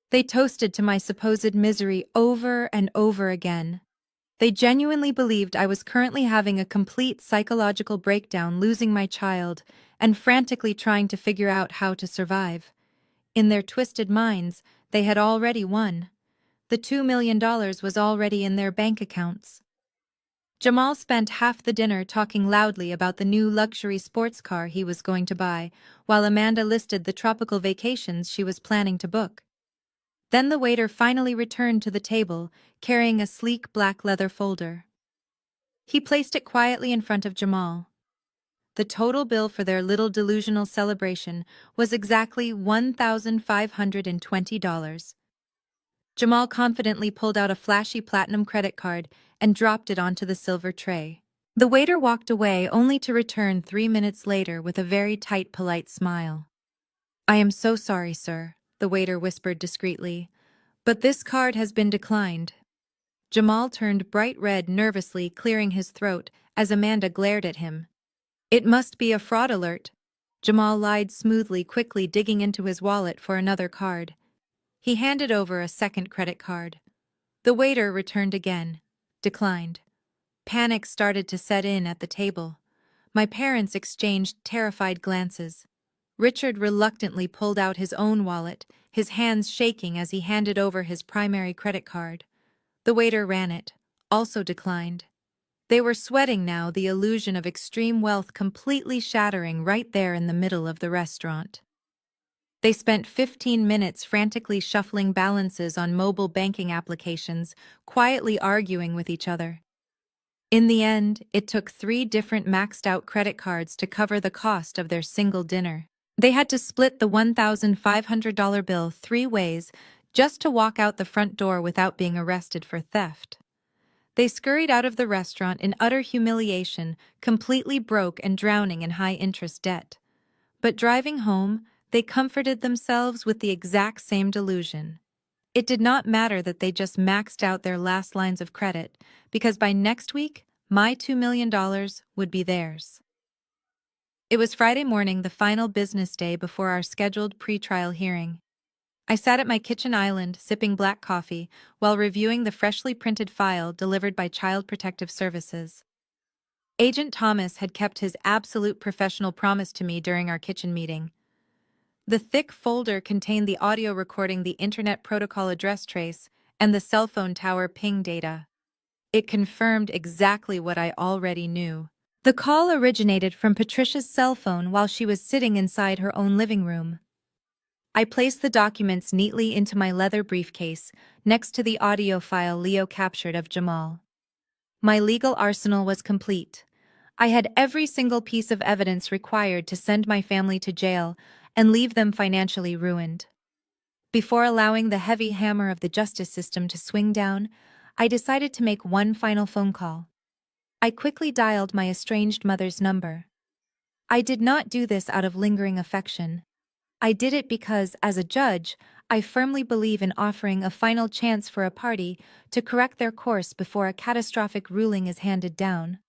They toasted to my supposed misery over and over again. They genuinely believed I was currently having a complete psychological breakdown, losing my child, and frantically trying to figure out how to survive. In their twisted minds, they had already won. The $2 million was already in their bank accounts. Jamal spent half the dinner talking loudly about the new luxury sports car he was going to buy, while Amanda listed the tropical vacations she was planning to book. Then the waiter finally returned to the table, carrying a sleek black leather folder. He placed it quietly in front of Jamal. The total bill for their little delusional celebration was exactly $1,520. Jamal confidently pulled out a flashy platinum credit card and dropped it onto the silver tray. The waiter walked away, only to return 3 minutes later with a very tight, polite smile. "I am so sorry, sir," the waiter whispered discreetly, "but this card has been declined." Jamal turned bright red, nervously clearing his throat as Amanda glared at him. "It must be a fraud alert." Jamal lied smoothly, quickly digging into his wallet for another card. He handed over a second credit card. The waiter returned again. Declined. Panic started to set in at the table. My parents exchanged terrified glances. Richard reluctantly pulled out his own wallet, his hands shaking as he handed over his primary credit card. The waiter ran it, also declined. They were sweating now, the illusion of extreme wealth completely shattering right there in the middle of the restaurant. They spent 15 minutes frantically shuffling balances on mobile banking applications, quietly arguing with each other. In the end, it took 3 different maxed-out credit cards to cover the cost of their single dinner. They had to split the $1,500 bill 3 ways just to walk out the front door without being arrested for theft. They scurried out of the restaurant in utter humiliation, completely broke and drowning in high-interest debt. But driving home, they comforted themselves with the exact same delusion. It did not matter that they just maxed out their last lines of credit, because by next week, my $2 million would be theirs. It was Friday morning, the final business day before our scheduled pre-trial hearing. I sat at my kitchen island, sipping black coffee, while reviewing the freshly printed file delivered by Child Protective Services. Agent Thomas had kept his absolute professional promise to me during our kitchen meeting. The thick folder contained the audio recording the Internet Protocol address trace and the cell phone tower ping data. It confirmed exactly what I already knew. The call originated from Patricia's cell phone while she was sitting inside her own living room. I placed the documents neatly into my leather briefcase, next to the audio file Leo captured of Jamal. My legal arsenal was complete. I had every single piece of evidence required to send my family to jail and leave them financially ruined. Before allowing the heavy hammer of the justice system to swing down, I decided to make one final phone call. I quickly dialed my estranged mother's number. I did not do this out of lingering affection. I did it because, as a judge, I firmly believe in offering a final chance for a party to correct their course before a catastrophic ruling is handed down.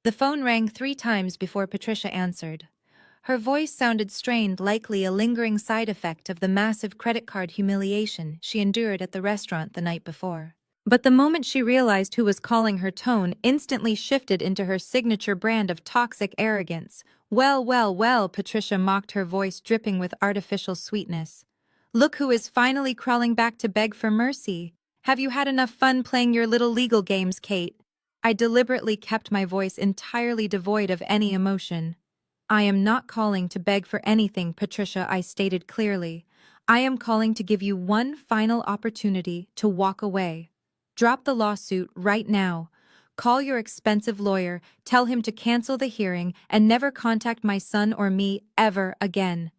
The phone rang 3 times before Patricia answered. Her voice sounded strained, likely a lingering side effect of the massive credit card humiliation she endured at the restaurant the night before. But the moment she realized who was calling, her tone instantly shifted into her signature brand of toxic arrogance. Well, well, well, Patricia mocked, her voice dripping with artificial sweetness. Look who is finally crawling back to beg for mercy. Have you had enough fun playing your little legal games, Kate? I deliberately kept my voice entirely devoid of any emotion. I am not calling to beg for anything, Patricia, I stated clearly. I am calling to give you one final opportunity to walk away. Drop the lawsuit right now. Call your expensive lawyer, tell him to cancel the hearing, and never contact my son or me ever again.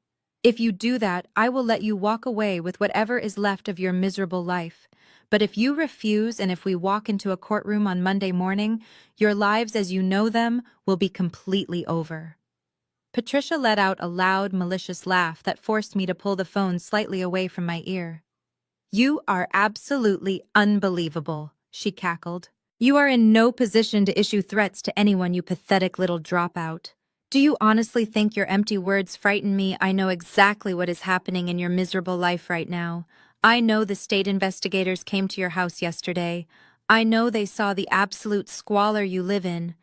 If you do that, I will let you walk away with whatever is left of your miserable life. But if you refuse, and if we walk into a courtroom on Monday morning, your lives as you know them will be completely over. Patricia let out a loud, malicious laugh that forced me to pull the phone slightly away from my ear. You are absolutely unbelievable, she cackled. You are in no position to issue threats to anyone, you pathetic little dropout. Do you honestly think your empty words frighten me? I know exactly what is happening in your miserable life right now. I know the state investigators came to your house yesterday. I know they saw the absolute squalor you live in.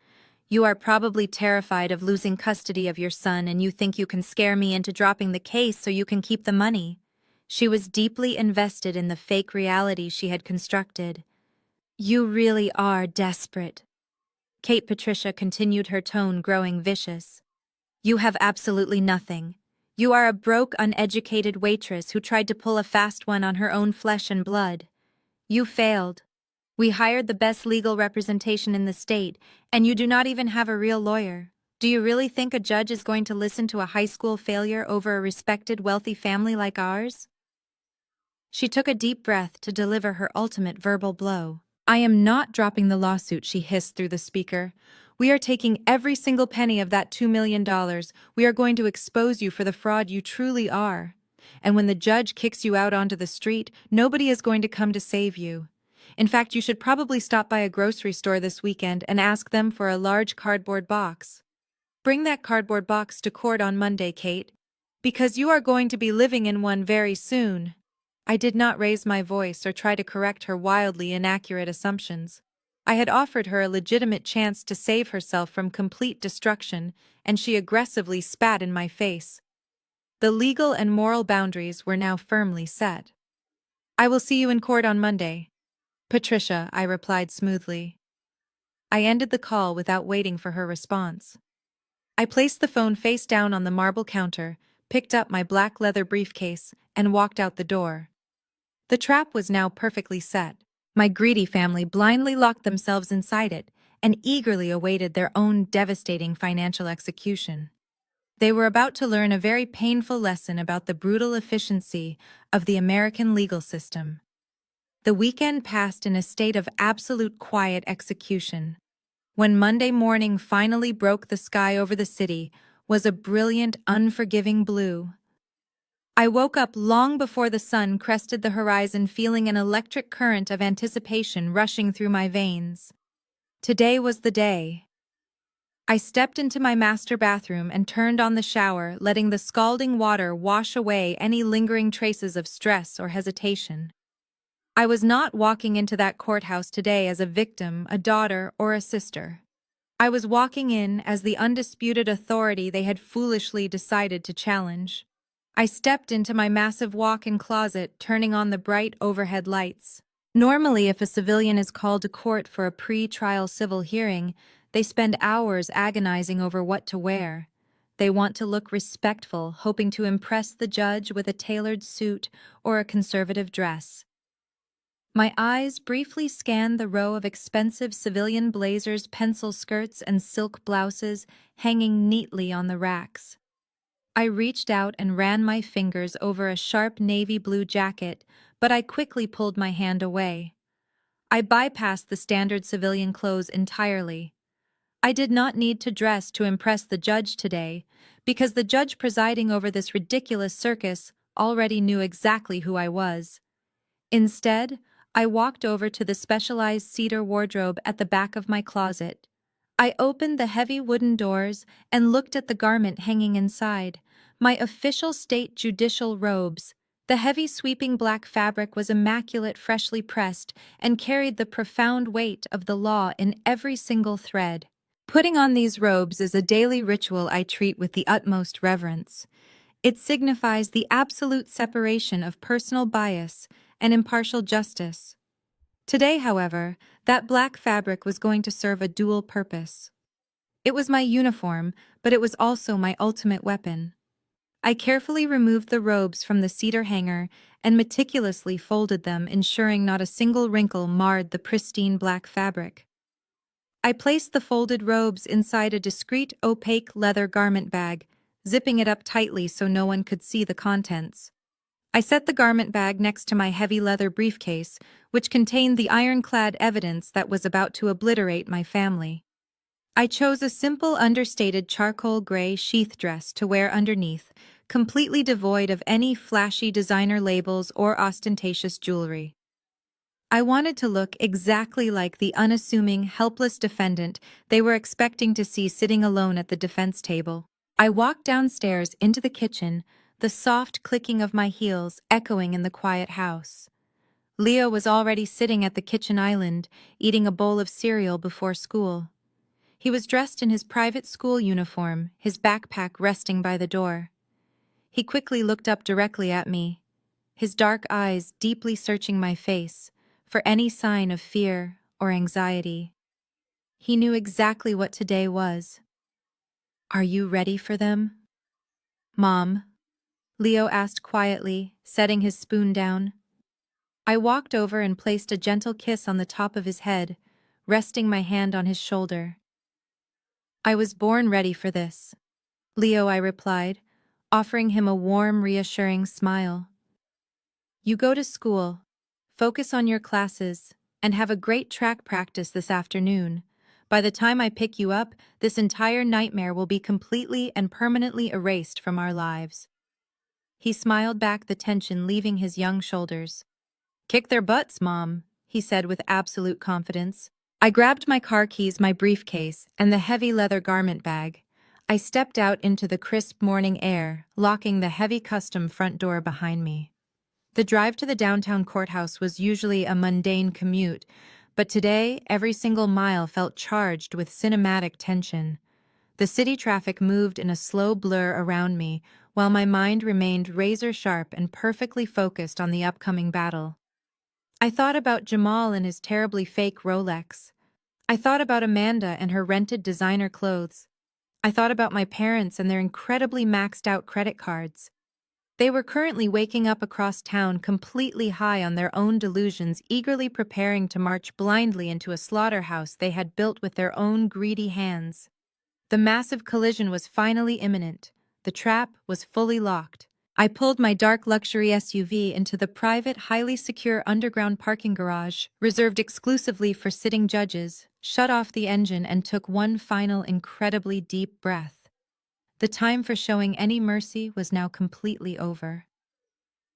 You are probably terrified of losing custody of your son, and you think you can scare me into dropping the case so you can keep the money. She was deeply invested in the fake reality she had constructed. You really are desperate. Kate Patricia continued, her tone growing vicious. You have absolutely nothing. You are a broke, uneducated waitress who tried to pull a fast one on her own flesh and blood. You failed. We hired the best legal representation in the state, and you do not even have a real lawyer. Do you really think a judge is going to listen to a high school failure over a respected, wealthy family like ours? She took a deep breath to deliver her ultimate verbal blow. I am not dropping the lawsuit, she hissed through the speaker. We are taking every single penny of that $2 million. We are going to expose you for the fraud you truly are. And when the judge kicks you out onto the street, nobody is going to come to save you. In fact, you should probably stop by a grocery store this weekend and ask them for a large cardboard box. Bring that cardboard box to court on Monday, Kate, because you are going to be living in one very soon. I did not raise my voice or try to correct her wildly inaccurate assumptions. I had offered her a legitimate chance to save herself from complete destruction, and she aggressively spat in my face. The legal and moral boundaries were now firmly set. I will see you in court on Monday. Patricia, I replied smoothly. I ended the call without waiting for her response. I placed the phone face down on the marble counter, picked up my black leather briefcase, and walked out the door. The trap was now perfectly set. My greedy family blindly locked themselves inside it and eagerly awaited their own devastating financial execution. They were about to learn a very painful lesson about the brutal efficiency of the American legal system. The weekend passed in a state of absolute quiet execution. When Monday morning finally broke, the sky over the city was a brilliant, unforgiving blue. I woke up long before the sun crested the horizon, feeling an electric current of anticipation rushing through my veins. Today was the day. I stepped into my master bathroom and turned on the shower, letting the scalding water wash away any lingering traces of stress or hesitation. I was not walking into that courthouse today as a victim, a daughter, or a sister. I was walking in as the undisputed authority they had foolishly decided to challenge. I stepped into my massive walk-in closet, turning on the bright overhead lights. Normally, if a civilian is called to court for a pre-trial civil hearing, they spend hours agonizing over what to wear. They want to look respectful, hoping to impress the judge with a tailored suit or a conservative dress. My eyes briefly scanned the row of expensive civilian blazers, pencil skirts, and silk blouses hanging neatly on the racks. I reached out and ran my fingers over a sharp navy blue jacket, but I quickly pulled my hand away. I bypassed the standard civilian clothes entirely. I did not need to dress to impress the judge today, because the judge presiding over this ridiculous circus already knew exactly who I was. Instead, I walked over to the specialized cedar wardrobe at the back of my closet. I opened the heavy wooden doors and looked at the garment hanging inside, my official state judicial robes. The heavy sweeping black fabric was immaculate, freshly pressed, and carried the profound weight of the law in every single thread. Putting on these robes is a daily ritual I treat with the utmost reverence. It signifies the absolute separation of personal bias and impartial justice. Today, however, that black fabric was going to serve a dual purpose. It was my uniform, but it was also my ultimate weapon. I carefully removed the robes from the cedar hanger and meticulously folded them, ensuring not a single wrinkle marred the pristine black fabric. I placed the folded robes inside a discreet, opaque leather garment bag, zipping it up tightly so no one could see the contents. I set the garment bag next to my heavy leather briefcase, which contained the ironclad evidence that was about to obliterate my family. I chose a simple, understated charcoal gray sheath dress to wear underneath, completely devoid of any flashy designer labels or ostentatious jewelry. I wanted to look exactly like the unassuming, helpless defendant they were expecting to see sitting alone at the defense table. I walked downstairs into the kitchen, the soft clicking of my heels echoing in the quiet house. Leo was already sitting at the kitchen island, eating a bowl of cereal before school. He was dressed in his private school uniform, his backpack resting by the door. He quickly looked up directly at me, his dark eyes deeply searching my face for any sign of fear or anxiety. He knew exactly what today was. "Are you ready for them?" "Mom," Leo asked quietly, setting his spoon down. I walked over and placed a gentle kiss on the top of his head, resting my hand on his shoulder. "I was born ready for this," Leo, I replied, offering him a warm, reassuring smile. "You go to school, focus on your classes, and have a great track practice this afternoon. By the time I pick you up, this entire nightmare will be completely and permanently erased from our lives." He smiled back, the tension leaving his young shoulders. "Kick their butts, Mom," he said with absolute confidence. I grabbed my car keys, my briefcase, and the heavy leather garment bag. I stepped out into the crisp morning air, locking the heavy custom front door behind me. The drive to the downtown courthouse was usually a mundane commute, but today every single mile felt charged with cinematic tension. The city traffic moved in a slow blur around me, while my mind remained razor-sharp and perfectly focused on the upcoming battle. I thought about Jamal and his terribly fake Rolex. I thought about Amanda and her rented designer clothes. I thought about my parents and their incredibly maxed-out credit cards. They were currently waking up across town completely high on their own delusions, eagerly preparing to march blindly into a slaughterhouse they had built with their own greedy hands. The massive collision was finally imminent. The trap was fully locked. I pulled my dark luxury SUV into the private, highly secure underground parking garage, reserved exclusively for sitting judges, shut off the engine, and took one final, incredibly deep breath. The time for showing any mercy was now completely over.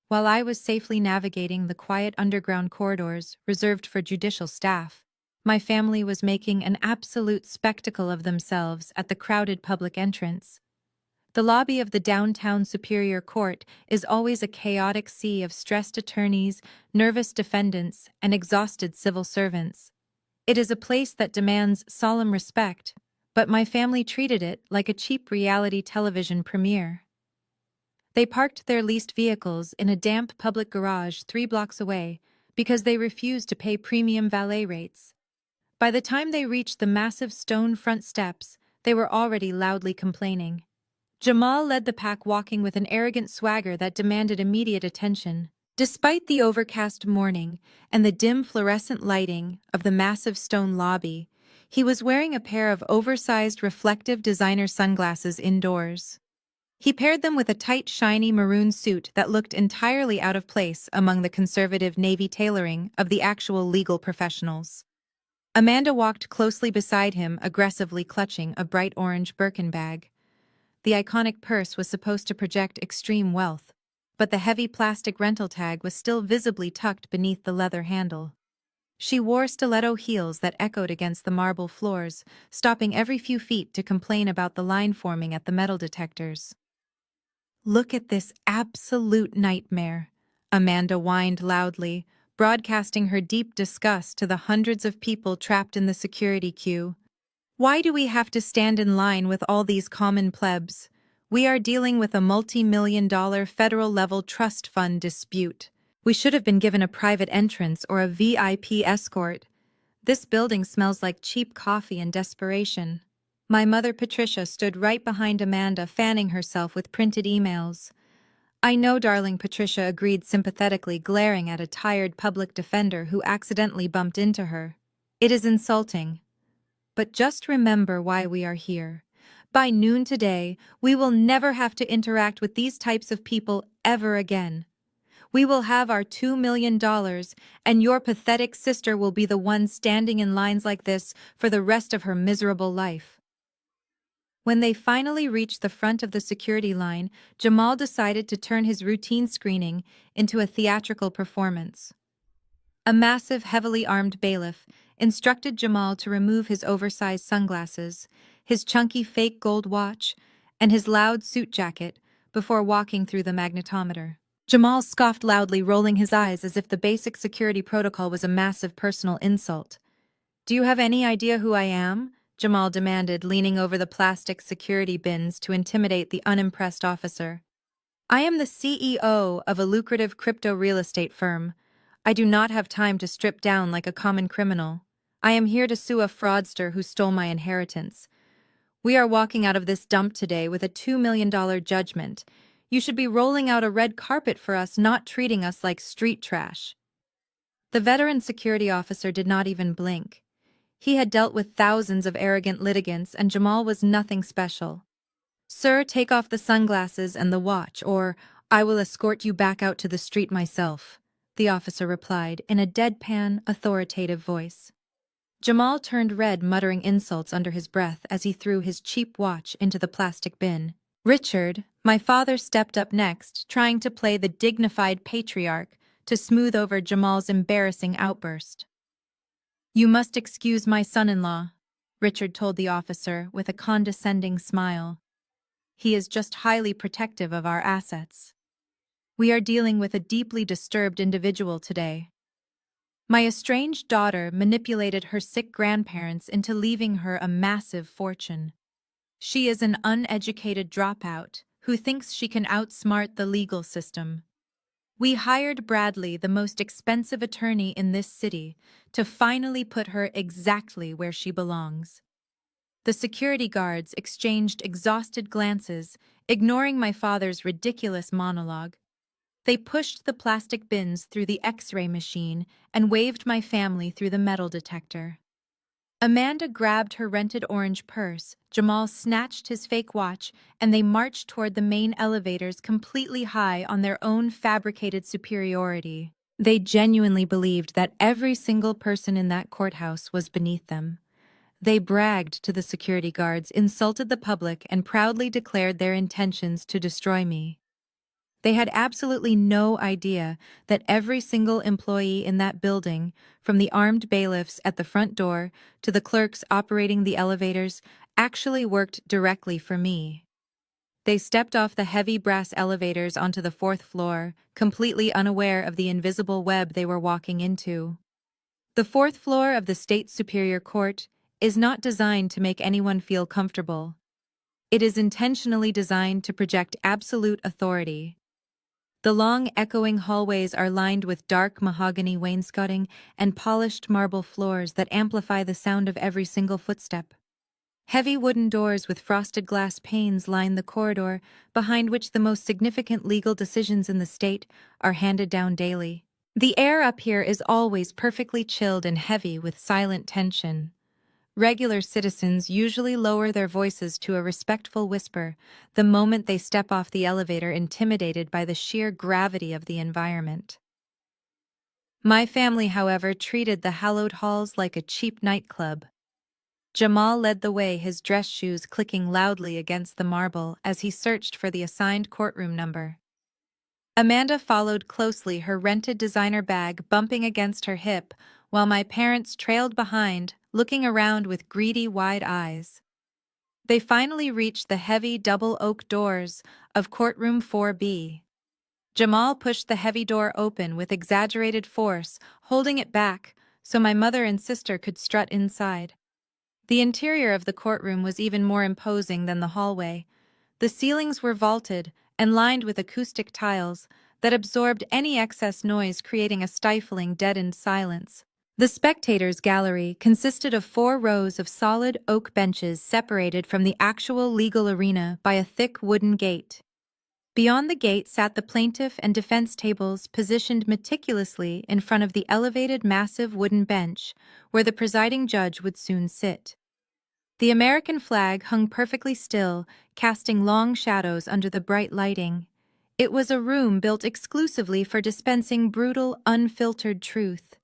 While I was safely navigating the quiet underground corridors reserved for judicial staff, My family was making an absolute spectacle of themselves at the crowded public entrance. The lobby of the downtown Superior Court is always a chaotic sea of stressed attorneys, nervous defendants, and exhausted civil servants. It is a place that demands solemn respect, but my family treated it like a cheap reality television premiere. They parked their leased vehicles in a damp public garage 3 blocks away because they refused to pay premium valet rates. By the time they reached the massive stone front steps, they were already loudly complaining. Jamal led the pack, walking with an arrogant swagger that demanded immediate attention. Despite the overcast morning and the dim fluorescent lighting of the massive stone lobby, he was wearing a pair of oversized reflective designer sunglasses indoors. He paired them with a tight, shiny maroon suit that looked entirely out of place among the conservative navy tailoring of the actual legal professionals. Amanda walked closely beside him, aggressively clutching a bright orange Birkin bag. The iconic purse was supposed to project extreme wealth, but the heavy plastic rental tag was still visibly tucked beneath the leather handle. She wore stiletto heels that echoed against the marble floors, stopping every few feet to complain about the line forming at the metal detectors. "Look at this absolute nightmare," Amanda whined loudly, broadcasting her deep disgust to the hundreds of people trapped in the security queue. "Why do we have to stand in line with all these common plebs? We are dealing with a multi-million-dollar federal-level trust fund dispute. We should have been given a private entrance or a VIP escort. This building smells like cheap coffee and desperation." My mother, Patricia, stood right behind Amanda, fanning herself with printed emails. "I know, darling," Patricia agreed sympathetically, glaring at a tired public defender who accidentally bumped into her. "It is insulting. But just remember why we are here. By noon today, we will never have to interact with these types of people ever again. We will have our $2 million, and your pathetic sister will be the one standing in lines like this for the rest of her miserable life." When they finally reached the front of the security line, Jamal decided to turn his routine screening into a theatrical performance. A massive, heavily armed bailiff instructed Jamal to remove his oversized sunglasses, his chunky fake gold watch, and his loud suit jacket before walking through the magnetometer. Jamal scoffed loudly, rolling his eyes as if the basic security protocol was a massive personal insult. "Do you have any idea who I am?" Jamal demanded, leaning over the plastic security bins to intimidate the unimpressed officer. "I am the CEO of a lucrative crypto real estate firm. I do not have time to strip down like a common criminal. I am here to sue a fraudster who stole my inheritance. We are walking out of this dump today with a $2 million judgment. You should be rolling out a red carpet for us, not treating us like street trash." The veteran security officer did not even blink. He had dealt with thousands of arrogant litigants, and Jamal was nothing special. "Sir, take off the sunglasses and the watch, or I will escort you back out to the street myself," the officer replied in a deadpan, authoritative voice. Jamal turned red, muttering insults under his breath as he threw his cheap watch into the plastic bin. Richard, my father, stepped up next, trying to play the dignified patriarch to smooth over Jamal's embarrassing outburst. "You must excuse my son-in-law," Richard told the officer with a condescending smile. "He is just highly protective of our assets. We are dealing with a deeply disturbed individual today. My estranged daughter manipulated her sick grandparents into leaving her a massive fortune. She is an uneducated dropout who thinks she can outsmart the legal system. We hired Bradley, the most expensive attorney in this city, to finally put her exactly where she belongs." The security guards exchanged exhausted glances, ignoring my father's ridiculous monologue. They pushed the plastic bins through the X-ray machine and waved my family through the metal detector. Amanda grabbed her rented orange purse, Jamal snatched his fake watch, and they marched toward the main elevators, completely high on their own fabricated superiority. They genuinely believed that every single person in that courthouse was beneath them. They bragged to the security guards, insulted the public, and proudly declared their intentions to destroy me. They had absolutely no idea that every single employee in that building, from the armed bailiffs at the front door to the clerks operating the elevators, actually worked directly for me. They stepped off the heavy brass elevators onto the fourth floor, completely unaware of the invisible web they were walking into. The fourth floor of the State Superior Court is not designed to make anyone feel comfortable. It is intentionally designed to project absolute authority. The long, echoing hallways are lined with dark mahogany wainscoting and polished marble floors that amplify the sound of every single footstep. Heavy wooden doors with frosted glass panes line the corridor, behind which the most significant legal decisions in the state are handed down daily. The air up here is always perfectly chilled and heavy with silent tension. Regular citizens usually lower their voices to a respectful whisper the moment they step off the elevator, intimidated by the sheer gravity of the environment. My family, however, treated the hallowed halls like a cheap nightclub. Jamal led the way, his dress shoes clicking loudly against the marble as he searched for the assigned courtroom number. Amanda followed closely, her rented designer bag bumping against her hip, while my parents trailed behind, looking around with greedy, wide eyes. They finally reached the heavy double oak doors of courtroom 4B. Jamal pushed the heavy door open with exaggerated force, holding it back so my mother and sister could strut inside. The interior of the courtroom was even more imposing than the hallway. The ceilings were vaulted and lined with acoustic tiles that absorbed any excess noise, creating a stifling, deadened silence. The spectators' gallery consisted of 4 rows of solid oak benches separated from the actual legal arena by a thick wooden gate. Beyond the gate sat the plaintiff and defense tables, positioned meticulously in front of the elevated, massive wooden bench where the presiding judge would soon sit. The American flag hung perfectly still, casting long shadows under the bright lighting. It was a room built exclusively for dispensing brutal, unfiltered truth.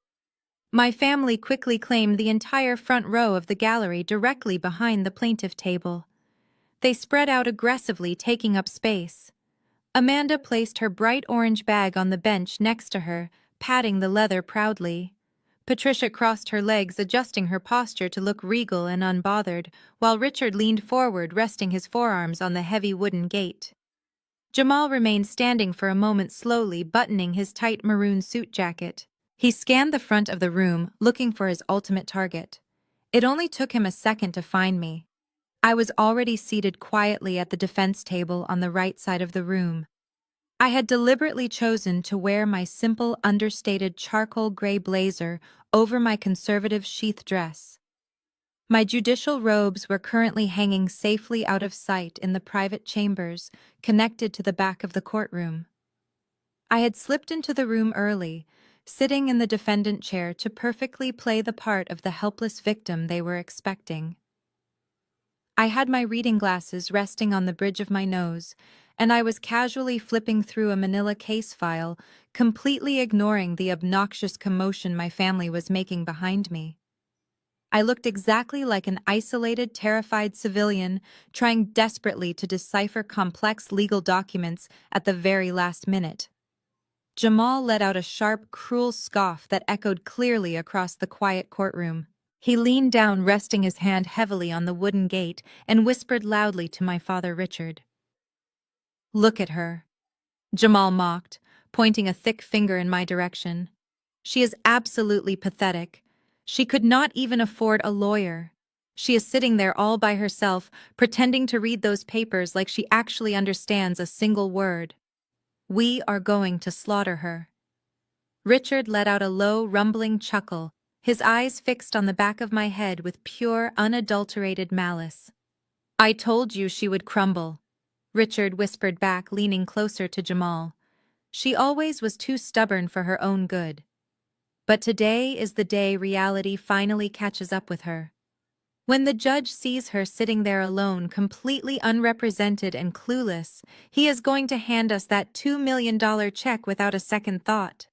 My family quickly claimed the entire front row of the gallery directly behind the plaintiff table. They spread out aggressively, taking up space. Amanda placed her bright orange bag on the bench next to her, patting the leather proudly. Patricia crossed her legs, adjusting her posture to look regal and unbothered, while Richard leaned forward, resting his forearms on the heavy wooden gate. Jamal remained standing for a moment, slowly buttoning his tight maroon suit jacket. He scanned the front of the room, looking for his ultimate target. It only took him a second to find me. I was already seated quietly at the defense table on the right side of the room. I had deliberately chosen to wear my simple, understated charcoal gray blazer over my conservative sheath dress. My judicial robes were currently hanging safely out of sight in the private chambers connected to the back of the courtroom. I had slipped into the room early, sitting in the defendant chair to perfectly play the part of the helpless victim they were expecting. I had my reading glasses resting on the bridge of my nose, and I was casually flipping through a manila case file, completely ignoring the obnoxious commotion my family was making behind me. I looked exactly like an isolated, terrified civilian trying desperately to decipher complex legal documents at the very last minute. Jamal let out a sharp, cruel scoff that echoed clearly across the quiet courtroom. He leaned down, resting his hand heavily on the wooden gate, and whispered loudly to my father Richard. "Look at her," Jamal mocked, pointing a thick finger in my direction. "She is absolutely pathetic. She could not even afford a lawyer. She is sitting there all by herself, pretending to read those papers like she actually understands a single word. We are going to slaughter her." Richard let out a low, rumbling chuckle, his eyes fixed on the back of my head with pure, unadulterated malice. "I told you she would crumble," Richard whispered back, leaning closer to Jamal. "She always was too stubborn for her own good. But today is the day reality finally catches up with her. When the judge sees her sitting there alone, completely unrepresented and clueless, he is going to hand us that $2 million check without a second thought."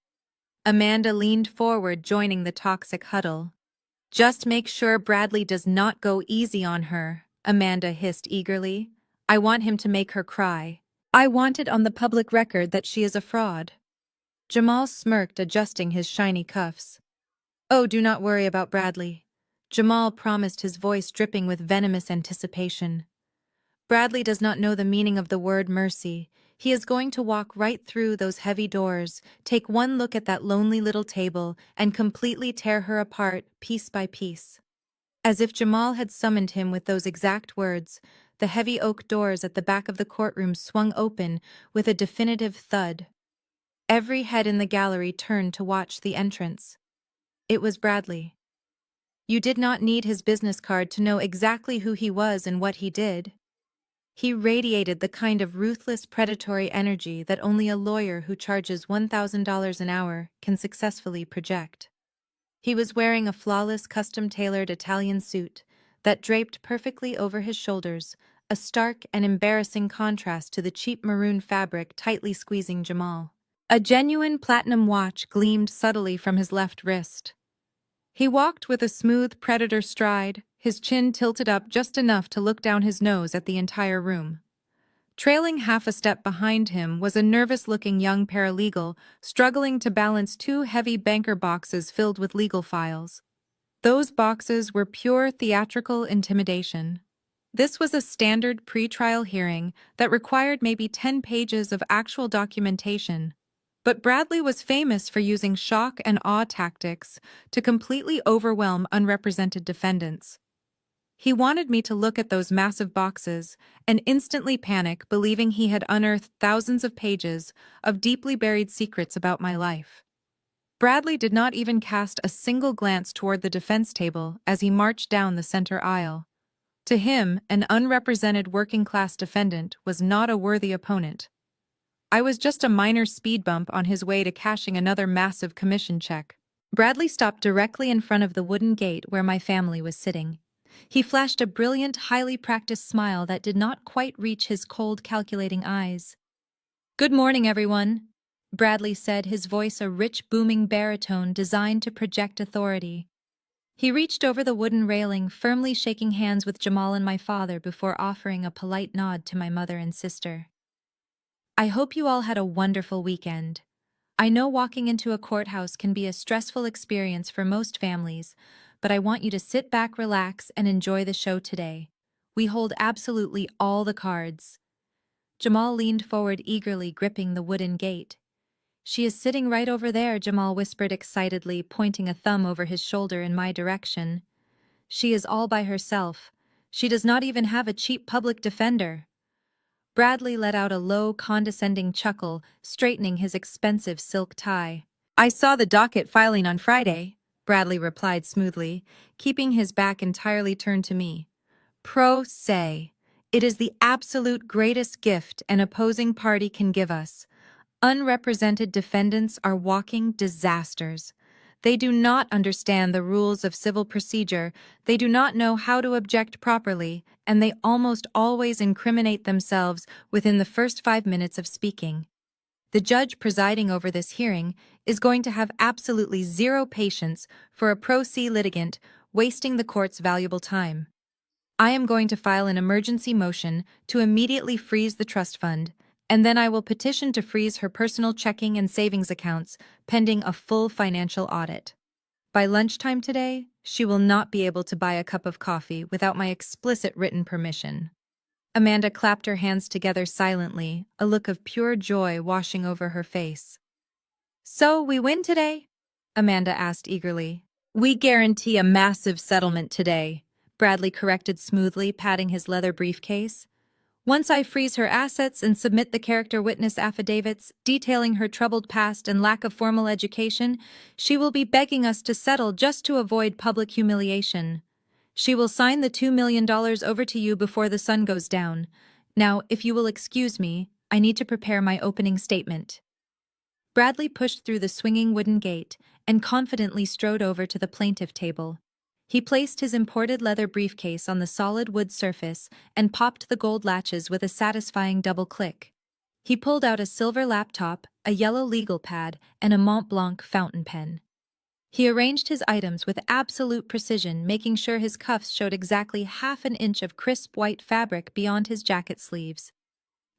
Amanda leaned forward, joining the toxic huddle. "Just make sure Bradley does not go easy on her," Amanda hissed eagerly. "I want him to make her cry." I want it on the public record that she is a fraud. Jamal smirked, adjusting his shiny cuffs. Oh, do not worry about Bradley. Jamal promised, his voice dripping with venomous anticipation. Bradley does not know the meaning of the word mercy. He is going to walk right through those heavy doors, take one look at that lonely little table, and completely tear her apart, piece by piece. As if Jamal had summoned him with those exact words, the heavy oak doors at the back of the courtroom swung open with a definitive thud. Every head in the gallery turned to watch the entrance. It was Bradley. You did not need his business card to know exactly who he was and what he did. He radiated the kind of ruthless, predatory energy that only a lawyer who charges $1,000 an hour can successfully project. He was wearing a flawless, custom-tailored Italian suit that draped perfectly over his shoulders, a stark and embarrassing contrast to the cheap maroon fabric tightly squeezing Jamal. A genuine platinum watch gleamed subtly from his left wrist. He walked with a smooth predator stride, his chin tilted up just enough to look down his nose at the entire room. Trailing half a step behind him was a nervous-looking young paralegal struggling to balance two heavy banker boxes filled with legal files. Those boxes were pure theatrical intimidation. This was a standard pretrial hearing that required maybe 10 pages of actual documentation. But Bradley was famous for using shock and awe tactics to completely overwhelm unrepresented defendants. He wanted me to look at those massive boxes and instantly panic, believing he had unearthed thousands of pages of deeply buried secrets about my life. Bradley did not even cast a single glance toward the defense table as he marched down the center aisle. To him, an unrepresented working-class defendant was not a worthy opponent. I was just a minor speed bump on his way to cashing another massive commission check. Bradley stopped directly in front of the wooden gate where my family was sitting. He flashed a brilliant, highly practiced smile that did not quite reach his cold, calculating eyes. "Good morning, everyone," Bradley said, his voice a rich, booming baritone designed to project authority. He reached over the wooden railing, firmly shaking hands with Jamal and my father before offering a polite nod to my mother and sister. "I hope you all had a wonderful weekend. I know walking into a courthouse can be a stressful experience for most families, but I want you to sit back, relax, and enjoy the show today. We hold absolutely all the cards." Jamal leaned forward eagerly, gripping the wooden gate. "She is sitting right over there," Jamal whispered excitedly, pointing a thumb over his shoulder in my direction. "She is all by herself. She does not even have a cheap public defender." Bradley let out a low, condescending chuckle, straightening his expensive silk tie. "I saw the docket filing on Friday," Bradley replied smoothly, keeping his back entirely turned to me. "Pro se. It is the absolute greatest gift an opposing party can give us. Unrepresented defendants are walking disasters. They do not understand the rules of civil procedure, they do not know how to object properly, and they almost always incriminate themselves within the first 5 minutes of speaking. The judge presiding over this hearing is going to have absolutely zero patience for a pro se litigant wasting the court's valuable time. I am going to file an emergency motion to immediately freeze the trust fund, and then I will petition to freeze her personal checking and savings accounts pending a full financial audit. By lunchtime today, she will not be able to buy a cup of coffee without my explicit written permission." Amanda clapped her hands together silently, a look of pure joy washing over her face. "So, we win today?" Amanda asked eagerly. "We guarantee a massive settlement today," Bradley corrected smoothly, patting his leather briefcase. "Once I freeze her assets and submit the character witness affidavits detailing her troubled past and lack of formal education, she will be begging us to settle just to avoid public humiliation. She will sign the $2 million over to you before the sun goes down. Now, if you will excuse me, I need to prepare my opening statement." Bradley pushed through the swinging wooden gate and confidently strode over to the plaintiff table. He placed his imported leather briefcase on the solid wood surface and popped the gold latches with a satisfying double click. He pulled out a silver laptop, a yellow legal pad, and a Mont Blanc fountain pen. He arranged his items with absolute precision, making sure his cuffs showed exactly half an inch of crisp white fabric beyond his jacket sleeves.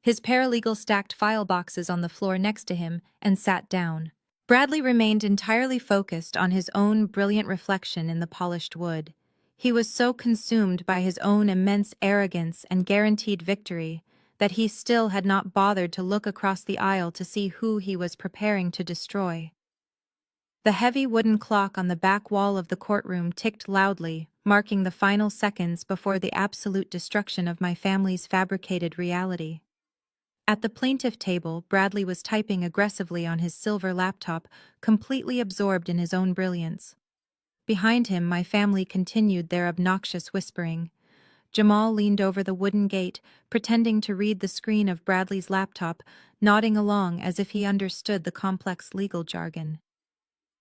His paralegal stacked file boxes on the floor next to him and sat down. Bradley remained entirely focused on his own brilliant reflection in the polished wood. He was so consumed by his own immense arrogance and guaranteed victory that he still had not bothered to look across the aisle to see who he was preparing to destroy. The heavy wooden clock on the back wall of the courtroom ticked loudly, marking the final seconds before the absolute destruction of my family's fabricated reality. At the plaintiff table, Bradley was typing aggressively on his silver laptop, completely absorbed in his own brilliance. Behind him, my family continued their obnoxious whispering. Jamal leaned over the wooden gate, pretending to read the screen of Bradley's laptop, nodding along as if he understood the complex legal jargon.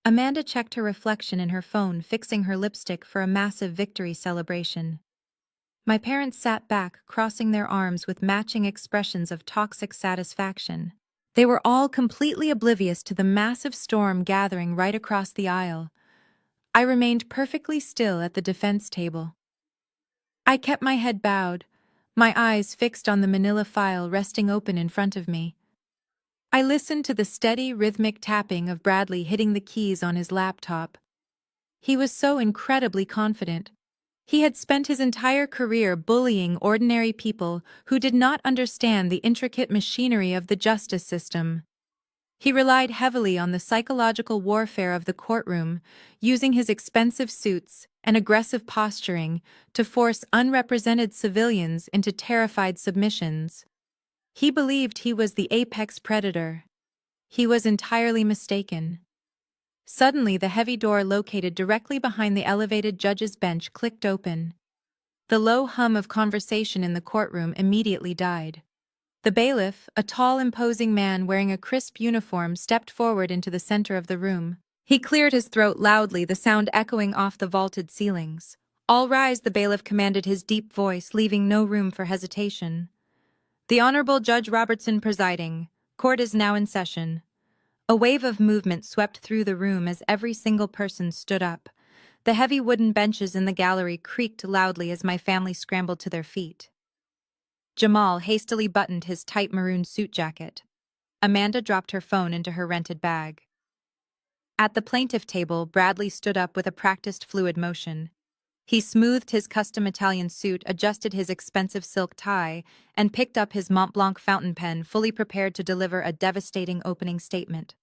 Amanda checked her reflection in her phone, fixing her lipstick for a massive victory celebration. My parents sat back, crossing their arms with matching expressions of toxic satisfaction. They were all completely oblivious to the massive storm gathering right across the aisle. I remained perfectly still at the defense table. I kept my head bowed, my eyes fixed on the manila file resting open in front of me. I listened to the steady, rhythmic tapping of Bradley hitting the keys on his laptop. He was so incredibly confident. He had spent his entire career bullying ordinary people who did not understand the intricate machinery of the justice system. He relied heavily on the psychological warfare of the courtroom, using his expensive suits and aggressive posturing to force unrepresented civilians into terrified submissions. He believed he was the apex predator. He was entirely mistaken. Suddenly, the heavy door located directly behind the elevated judge's bench clicked open. The low hum of conversation in the courtroom immediately died. The bailiff, a tall, imposing man wearing a crisp uniform, stepped forward into the center of the room. He cleared his throat loudly, the sound echoing off the vaulted ceilings. "All rise," the bailiff commanded, his deep voice leaving no room for hesitation. "The Honorable Judge Robertson presiding. Court is now in session." A wave of movement swept through the room as every single person stood up. The heavy wooden benches in the gallery creaked loudly as my family scrambled to their feet. Jamal hastily buttoned his tight maroon suit jacket. Amanda dropped her phone into her rented bag. At the plaintiff table, Bradley stood up with a practiced fluid motion. He smoothed his custom Italian suit, adjusted his expensive silk tie, and picked up his Mont Blanc fountain pen, fully prepared to deliver a devastating opening statement.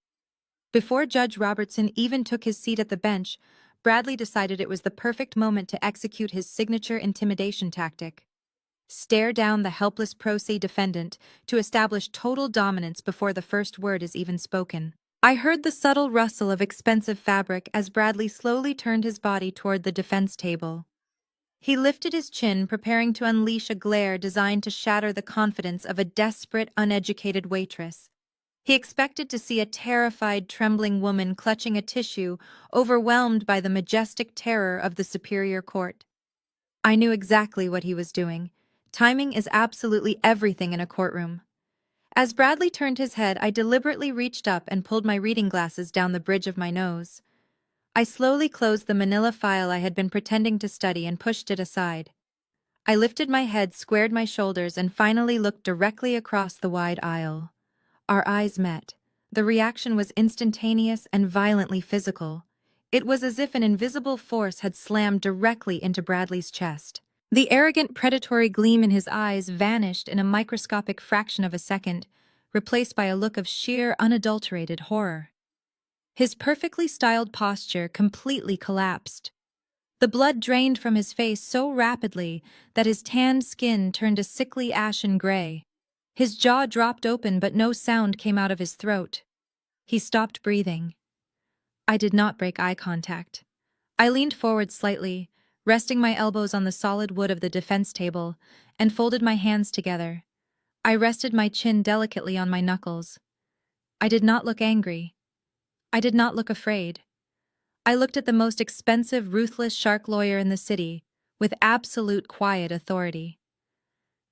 Before Judge Robertson even took his seat at the bench, Bradley decided it was the perfect moment to execute his signature intimidation tactic. Stare down the helpless pro se defendant to establish total dominance before the first word is even spoken. I heard the subtle rustle of expensive fabric as Bradley slowly turned his body toward the defense table. He lifted his chin, preparing to unleash a glare designed to shatter the confidence of a desperate, uneducated waitress. He expected to see a terrified, trembling woman clutching a tissue, overwhelmed by the majestic terror of the superior court. I knew exactly what he was doing. Timing is absolutely everything in a courtroom. As Bradley turned his head, I deliberately reached up and pulled my reading glasses down the bridge of my nose. I slowly closed the manila file I had been pretending to study and pushed it aside. I lifted my head, squared my shoulders, and finally looked directly across the wide aisle. Our eyes met. The reaction was instantaneous and violently physical. It was as if an invisible force had slammed directly into Bradley's chest. The arrogant, predatory gleam in his eyes vanished in a microscopic fraction of a second, replaced by a look of sheer, unadulterated horror. His perfectly styled posture completely collapsed. The blood drained from his face so rapidly that his tanned skin turned a sickly ashen gray. His jaw dropped open, but no sound came out of his throat. He stopped breathing. I did not break eye contact. I leaned forward slightly, resting my elbows on the solid wood of the defense table, and folded my hands together. I rested my chin delicately on my knuckles. I did not look angry. I did not look afraid. I looked at the most expensive, ruthless shark lawyer in the city, with absolute quiet authority.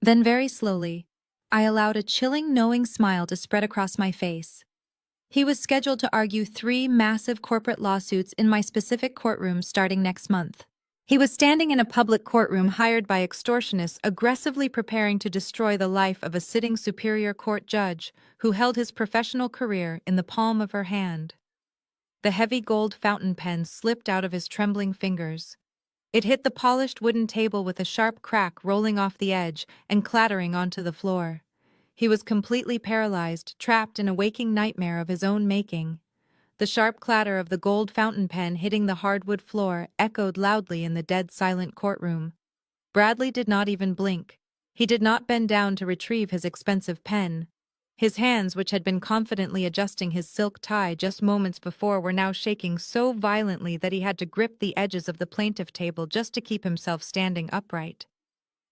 Then very slowly, I allowed a chilling, knowing smile to spread across my face. He was scheduled to argue 3 massive corporate lawsuits in my specific courtroom starting next month. He was standing in a public courtroom hired by extortionists aggressively preparing to destroy the life of a sitting superior court judge who held his professional career in the palm of her hand. The heavy gold fountain pen slipped out of his trembling fingers. It hit the polished wooden table with a sharp crack rolling off the edge and clattering onto the floor. He was completely paralyzed, trapped in a waking nightmare of his own making. The sharp clatter of the gold fountain pen hitting the hardwood floor echoed loudly in the dead-silent courtroom. Bradley did not even blink. He did not bend down to retrieve his expensive pen. His hands, which had been confidently adjusting his silk tie just moments before, were now shaking so violently that he had to grip the edges of the plaintiff table just to keep himself standing upright.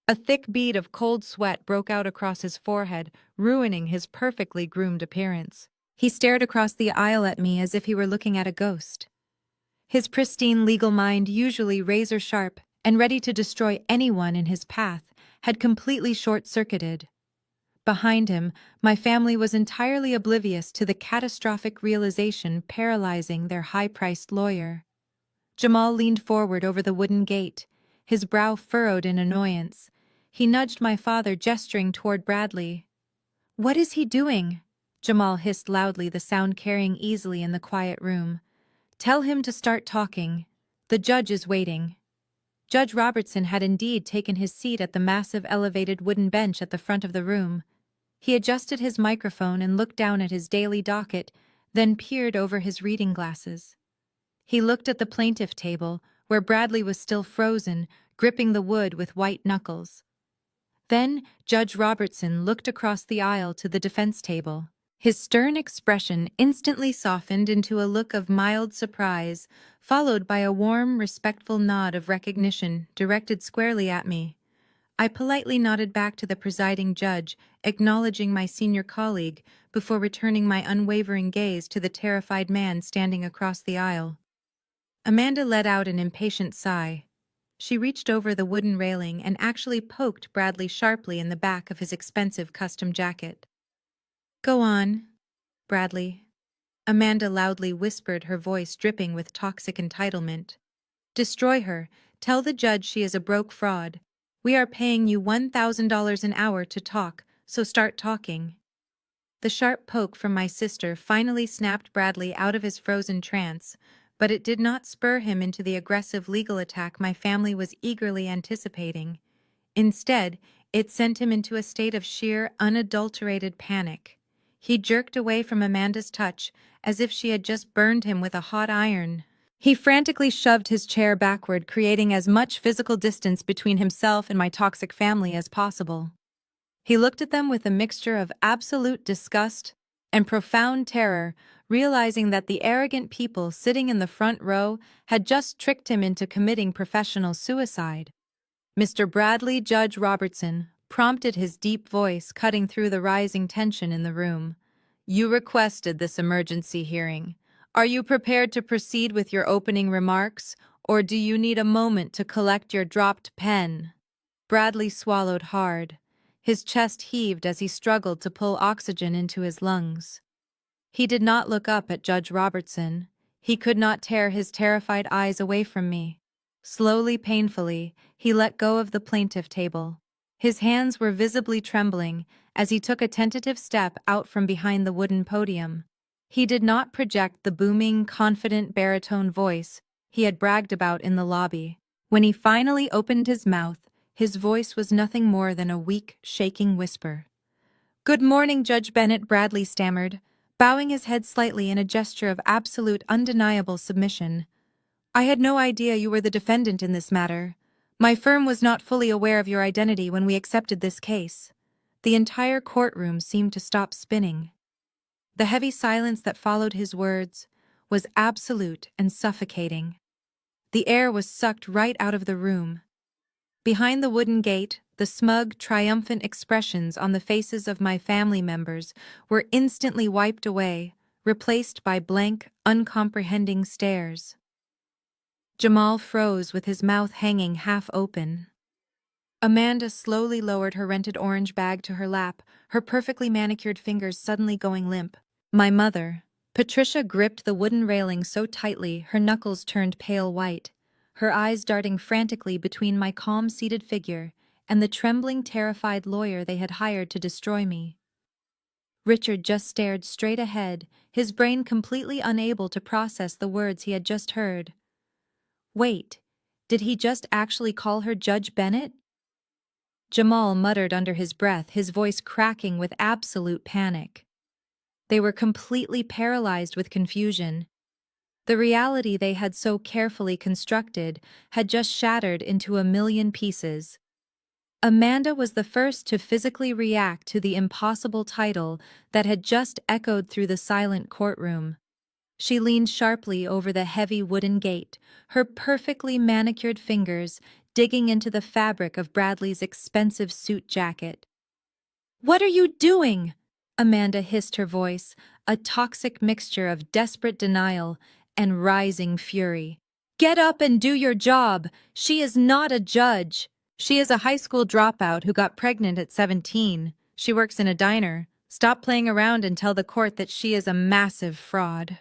A thick bead of cold sweat broke out across his forehead, ruining his perfectly groomed appearance. He stared across the aisle at me as if he were looking at a ghost. His pristine legal mind, usually razor-sharp and ready to destroy anyone in his path, had completely short-circuited. Behind him, my family was entirely oblivious to the catastrophic realization paralyzing their high-priced lawyer. Jamal leaned forward over the wooden gate, his brow furrowed in annoyance. He nudged my father, gesturing toward Bradley. "What is he doing?" Jamal hissed loudly, the sound carrying easily in the quiet room. "Tell him to start talking. The judge is waiting." Judge Robertson had indeed taken his seat at the massive elevated wooden bench at the front of the room. He adjusted his microphone and looked down at his daily docket, then peered over his reading glasses. He looked at the plaintiff table, where Bradley was still frozen, gripping the wood with white knuckles. Then Judge Robertson looked across the aisle to the defense table. His stern expression instantly softened into a look of mild surprise, followed by a warm, respectful nod of recognition directed squarely at me. I politely nodded back to the presiding judge, acknowledging my senior colleague, before returning my unwavering gaze to the terrified man standing across the aisle. Amanda let out an impatient sigh. She reached over the wooden railing and actually poked Bradley sharply in the back of his expensive custom jacket. "Go on, Bradley," Amanda loudly whispered, her voice dripping with toxic entitlement. "Destroy her. Tell the judge she is a broke fraud. We are paying you $1,000 an hour to talk, so start talking." The sharp poke from my sister finally snapped Bradley out of his frozen trance, but it did not spur him into the aggressive legal attack my family was eagerly anticipating. Instead, it sent him into a state of sheer, unadulterated panic. He jerked away from Amanda's touch, as if she had just burned him with a hot iron. He frantically shoved his chair backward, creating as much physical distance between himself and my toxic family as possible. He looked at them with a mixture of absolute disgust and profound terror, realizing that the arrogant people sitting in the front row had just tricked him into committing professional suicide. "Mr. Bradley, Judge Robertson," prompted his deep voice, cutting through the rising tension in the room. "You requested this emergency hearing. Are you prepared to proceed with your opening remarks, or do you need a moment to collect your dropped pen?" Bradley swallowed hard. His chest heaved as he struggled to pull oxygen into his lungs. He did not look up at Judge Robertson. He could not tear his terrified eyes away from me. Slowly, painfully, he let go of the plaintiff table. His hands were visibly trembling as he took a tentative step out from behind the wooden podium. He did not project the booming, confident baritone voice he had bragged about in the lobby. When he finally opened his mouth, his voice was nothing more than a weak, shaking whisper. "Good morning, Judge Bennett," Bradley stammered, bowing his head slightly in a gesture of absolute, undeniable submission. "I had no idea you were the defendant in this matter. My firm was not fully aware of your identity when we accepted this case." The entire courtroom seemed to stop spinning. The heavy silence that followed his words was absolute and suffocating. The air was sucked right out of the room. Behind the wooden gate, the smug, triumphant expressions on the faces of my family members were instantly wiped away, replaced by blank, uncomprehending stares. Jamal froze with his mouth hanging half open. Amanda slowly lowered her rented orange bag to her lap, her perfectly manicured fingers suddenly going limp. My mother, Patricia, gripped the wooden railing so tightly her knuckles turned pale white. her eyes darting frantically between my calm-seated figure and the trembling, terrified lawyer they had hired to destroy me. Richard just stared straight ahead, his brain completely unable to process the words he had just heard. Wait, did he just actually call her Judge Bennett? Jamal muttered under his breath, his voice cracking with absolute panic. They were completely paralyzed with confusion. The reality they had so carefully constructed had just shattered into a million pieces. Amanda was the first to physically react to the impossible title that had just echoed through the silent courtroom. She leaned sharply over the heavy wooden gate, her perfectly manicured fingers digging into the fabric of Bradley's expensive suit jacket. "What are you doing?" Amanda hissed, her voice, a toxic mixture of desperate denial and rising fury. "Get up and do your job! She is not a judge! She is a high school dropout who got pregnant at 17. She works in a diner. Stop playing around and tell the court that she is a massive fraud."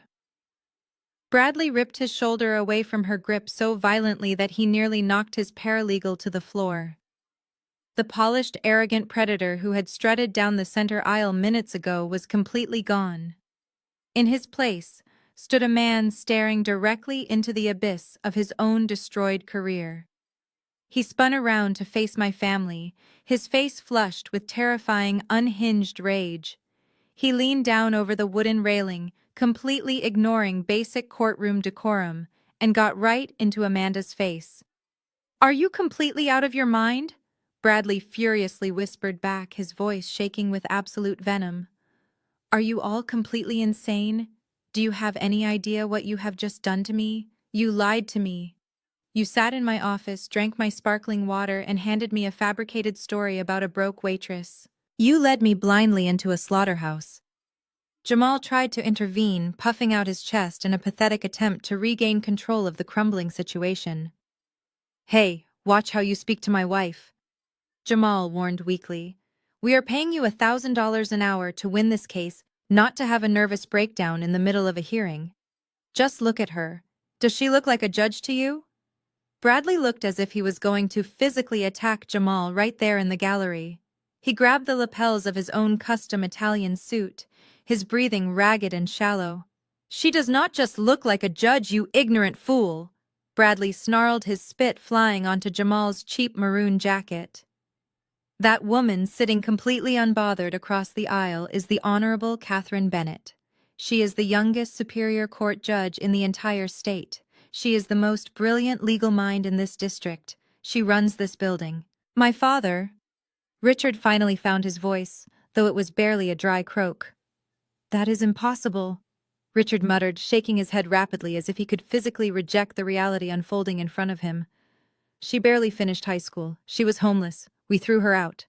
Bradley ripped his shoulder away from her grip so violently that he nearly knocked his paralegal to the floor. The polished, arrogant predator who had strutted down the center aisle minutes ago was completely gone. In his place stood a man staring directly into the abyss of his own destroyed career. He spun around to face my family, his face flushed with terrifying, unhinged rage. He leaned down over the wooden railing, completely ignoring basic courtroom decorum, and got right into Amanda's face. "Are you completely out of your mind?" Bradley furiously whispered back, his voice shaking with absolute venom. "Are you all completely insane? Do you have any idea what you have just done to me? You lied to me. You sat in my office, drank my sparkling water, and handed me a fabricated story about a broke waitress. You led me blindly into a slaughterhouse." Jamal tried to intervene, puffing out his chest in a pathetic attempt to regain control of the crumbling situation. "Hey, watch how you speak to my wife," Jamal warned weakly. "We are paying you $1,000 an hour to win this case, not to have a nervous breakdown in the middle of a hearing. Just look at her. Does she look like a judge to you?" Bradley looked as if he was going to physically attack Jamal right there in the gallery. He grabbed the lapels of his own custom Italian suit, his breathing ragged and shallow. "She does not just look like a judge, you ignorant fool!" Bradley snarled, his spit flying onto Jamal's cheap maroon jacket. "That woman sitting completely unbothered across the aisle is the Honorable Kate Bennett. She is the youngest Superior Court judge in the entire state. She is the most brilliant legal mind in this district. She runs this building. My father—" Richard finally found his voice, though it was barely a dry croak. "That is impossible," Richard muttered, shaking his head rapidly as if he could physically reject the reality unfolding in front of him. "She barely finished high school. She was homeless. We threw her out.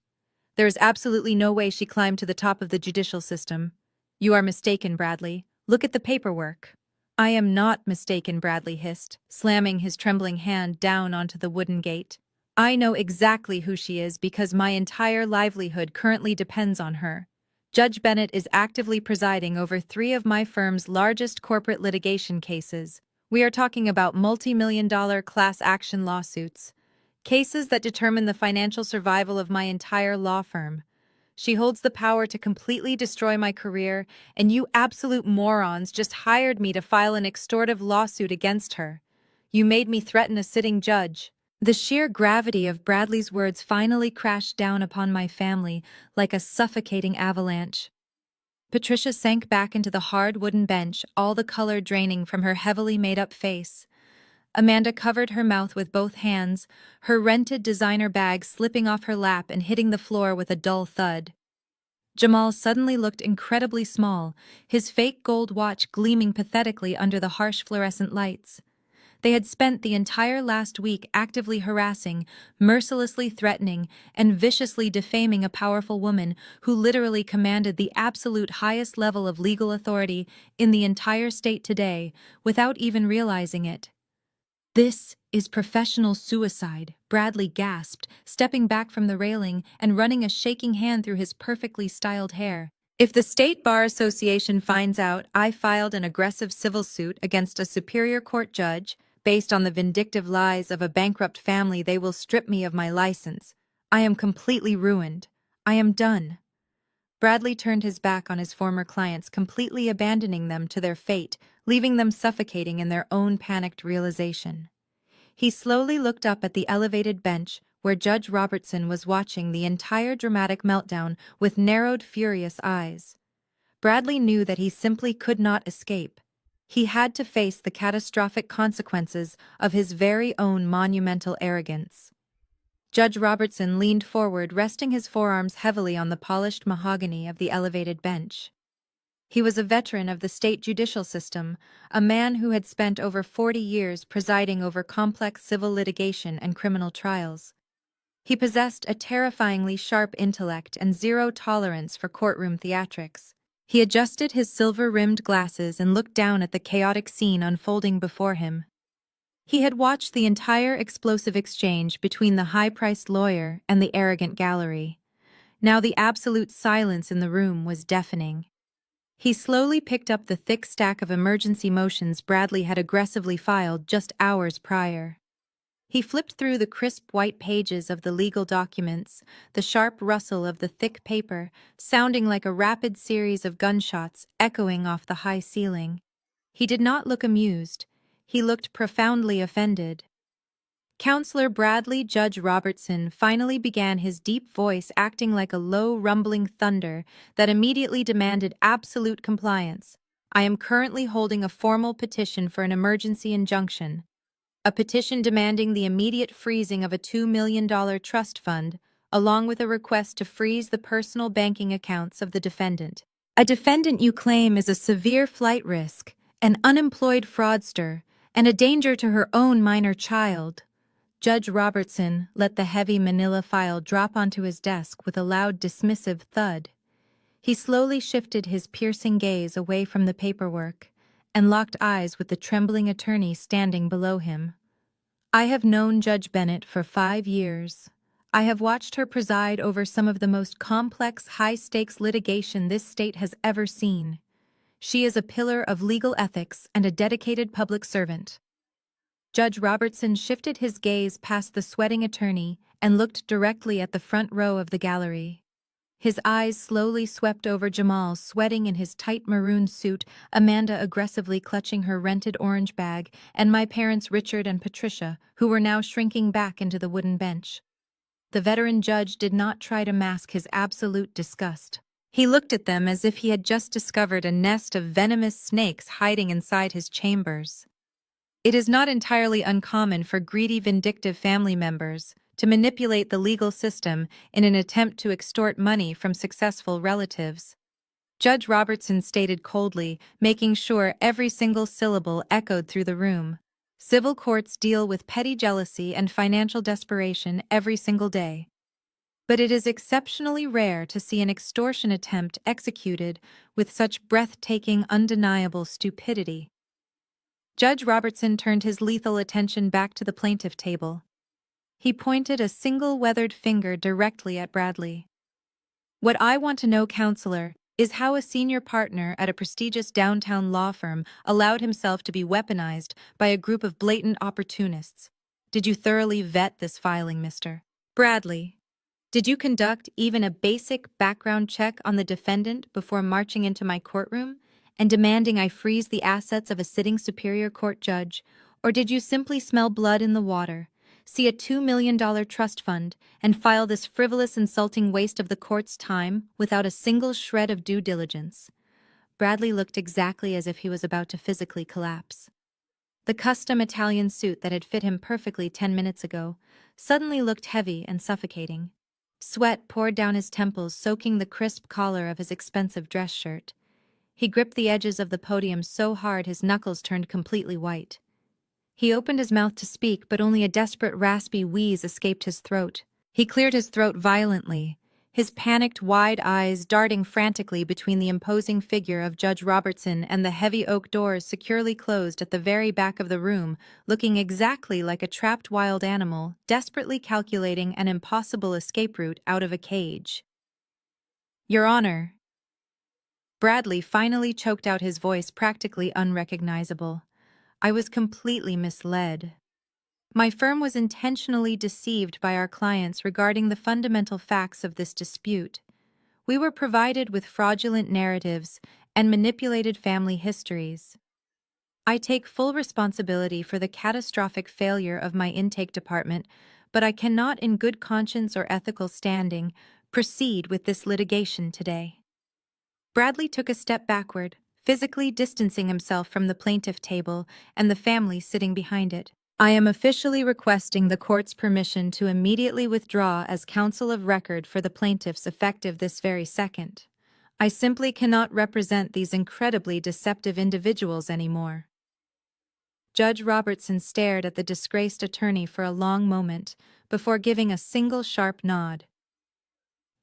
There is absolutely no way she climbed to the top of the judicial system." "You are mistaken, Bradley. Look at the paperwork." "I am not mistaken," Bradley hissed, slamming his trembling hand down onto the wooden gate. "I know exactly who she is because my entire livelihood currently depends on her. Judge Bennett is actively presiding over 3 of my firm's largest corporate litigation cases. We are talking about multi-million-dollar class action lawsuits. Cases that determine the financial survival of my entire law firm. She holds the power to completely destroy my career, and you absolute morons just hired me to file an extortive lawsuit against her. You made me threaten a sitting judge." The sheer gravity of Bradley's words finally crashed down upon my family like a suffocating avalanche. Patricia sank back into the hard wooden bench, all the color draining from her heavily made-up face. Amanda covered her mouth with both hands, her rented designer bag slipping off her lap and hitting the floor with a dull thud. Jamal suddenly looked incredibly small, his fake gold watch gleaming pathetically under the harsh fluorescent lights. They had spent the entire last week actively harassing, mercilessly threatening, and viciously defaming a powerful woman who literally commanded the absolute highest level of legal authority in the entire state today, without even realizing it. "This is professional suicide," Bradley gasped, stepping back from the railing and running a shaking hand through his perfectly styled hair. "If the State Bar Association finds out I filed an aggressive civil suit against a Superior Court judge, Based on the vindictive lies of a bankrupt family, they will strip me of my license. I am completely ruined. I am done. Bradley turned his back on his former clients, completely abandoning them to their fate, leaving them suffocating in their own panicked realization. He slowly looked up at the elevated bench where Judge Robertson was watching the entire dramatic meltdown with narrowed, furious eyes. Bradley knew that he simply could not escape. He had to face the catastrophic consequences of his very own monumental arrogance. Judge Robertson leaned forward, resting his forearms heavily on the polished mahogany of the elevated bench. He was a veteran of the state judicial system, a man who had spent over 40 years presiding over complex civil litigation and criminal trials. He possessed a terrifyingly sharp intellect and zero tolerance for courtroom theatrics. He adjusted his silver-rimmed glasses and looked down at the chaotic scene unfolding before him. He had watched the entire explosive exchange between the high-priced lawyer and the arrogant gallery. Now the absolute silence in the room was deafening. He slowly picked up the thick stack of emergency motions Bradley had aggressively filed just hours prior. He flipped through the crisp white pages of the legal documents, the sharp rustle of the thick paper sounding like a rapid series of gunshots echoing off the high ceiling. He did not look amused. He looked profoundly offended. Counselor Bradley Judge Robertson finally began, his deep voice acting like a low, rumbling thunder that immediately demanded absolute compliance. I am currently holding a formal petition for an emergency injunction. A petition demanding the immediate freezing of a $2 million trust fund, along with a request to freeze the personal banking accounts of the defendant. A defendant you claim is a severe flight risk, an unemployed fraudster, and a danger to her own minor child. Judge Robertson let the heavy manila file drop onto his desk with a loud, dismissive thud. He slowly shifted his piercing gaze away from the paperwork and locked eyes with the trembling attorney standing below him. I have known Judge Bennett for 5 years. I have watched her preside over some of the most complex, high-stakes litigation this state has ever seen. She is a pillar of legal ethics and a dedicated public servant. Judge Robertson shifted his gaze past the sweating attorney and looked directly at the front row of the gallery. His eyes slowly swept over Jamal, sweating in his tight maroon suit, Amanda aggressively clutching her rented orange bag, and my parents Richard and Patricia, who were now shrinking back into the wooden bench. The veteran judge did not try to mask his absolute disgust. He looked at them as if he had just discovered a nest of venomous snakes hiding inside his chambers. It is not entirely uncommon for greedy, vindictive family members to manipulate the legal system in an attempt to extort money from successful relatives. Judge Robertson stated coldly, making sure every single syllable echoed through the room. Civil courts deal with petty jealousy and financial desperation every single day. But it is exceptionally rare to see an extortion attempt executed with such breathtaking, undeniable stupidity. Judge Robertson turned his lethal attention back to the plaintiff table. He pointed a single weathered finger directly at Bradley. What I want to know, counselor, is how a senior partner at a prestigious downtown law firm allowed himself to be weaponized by a group of blatant opportunists. Did you thoroughly vet this filing, Mr. Bradley? Did you conduct even a basic background check on the defendant before marching into my courtroom and demanding I freeze the assets of a sitting superior court judge, or did you simply smell blood in the water, see a $2 million trust fund, and file this frivolous, insulting waste of the court's time without a single shred of due diligence? Bradley looked exactly as if he was about to physically collapse. The custom Italian suit that had fit him perfectly 10 minutes ago suddenly looked heavy and suffocating. Sweat poured down his temples, soaking the crisp collar of his expensive dress shirt. He gripped the edges of the podium so hard his knuckles turned completely white. He opened his mouth to speak, but only a desperate, raspy wheeze escaped his throat. He cleared his throat violently, his panicked, wide eyes darting frantically between the imposing figure of Judge Robertson and the heavy oak doors securely closed at the very back of the room, looking exactly like a trapped wild animal, desperately calculating an impossible escape route out of a cage. Your Honor. Bradley finally choked out, his voice practically unrecognizable. I was completely misled. My firm was intentionally deceived by our clients regarding the fundamental facts of this dispute. We were provided with fraudulent narratives and manipulated family histories. I take full responsibility for the catastrophic failure of my intake department, but I cannot, in good conscience or ethical standing, proceed with this litigation today. Bradley took a step backward, physically distancing himself from the plaintiff table and the family sitting behind it. I am officially requesting the court's permission to immediately withdraw as counsel of record for the plaintiffs effective this very second. I simply cannot represent these incredibly deceptive individuals anymore. Judge Robertson stared at the disgraced attorney for a long moment before giving a single sharp nod.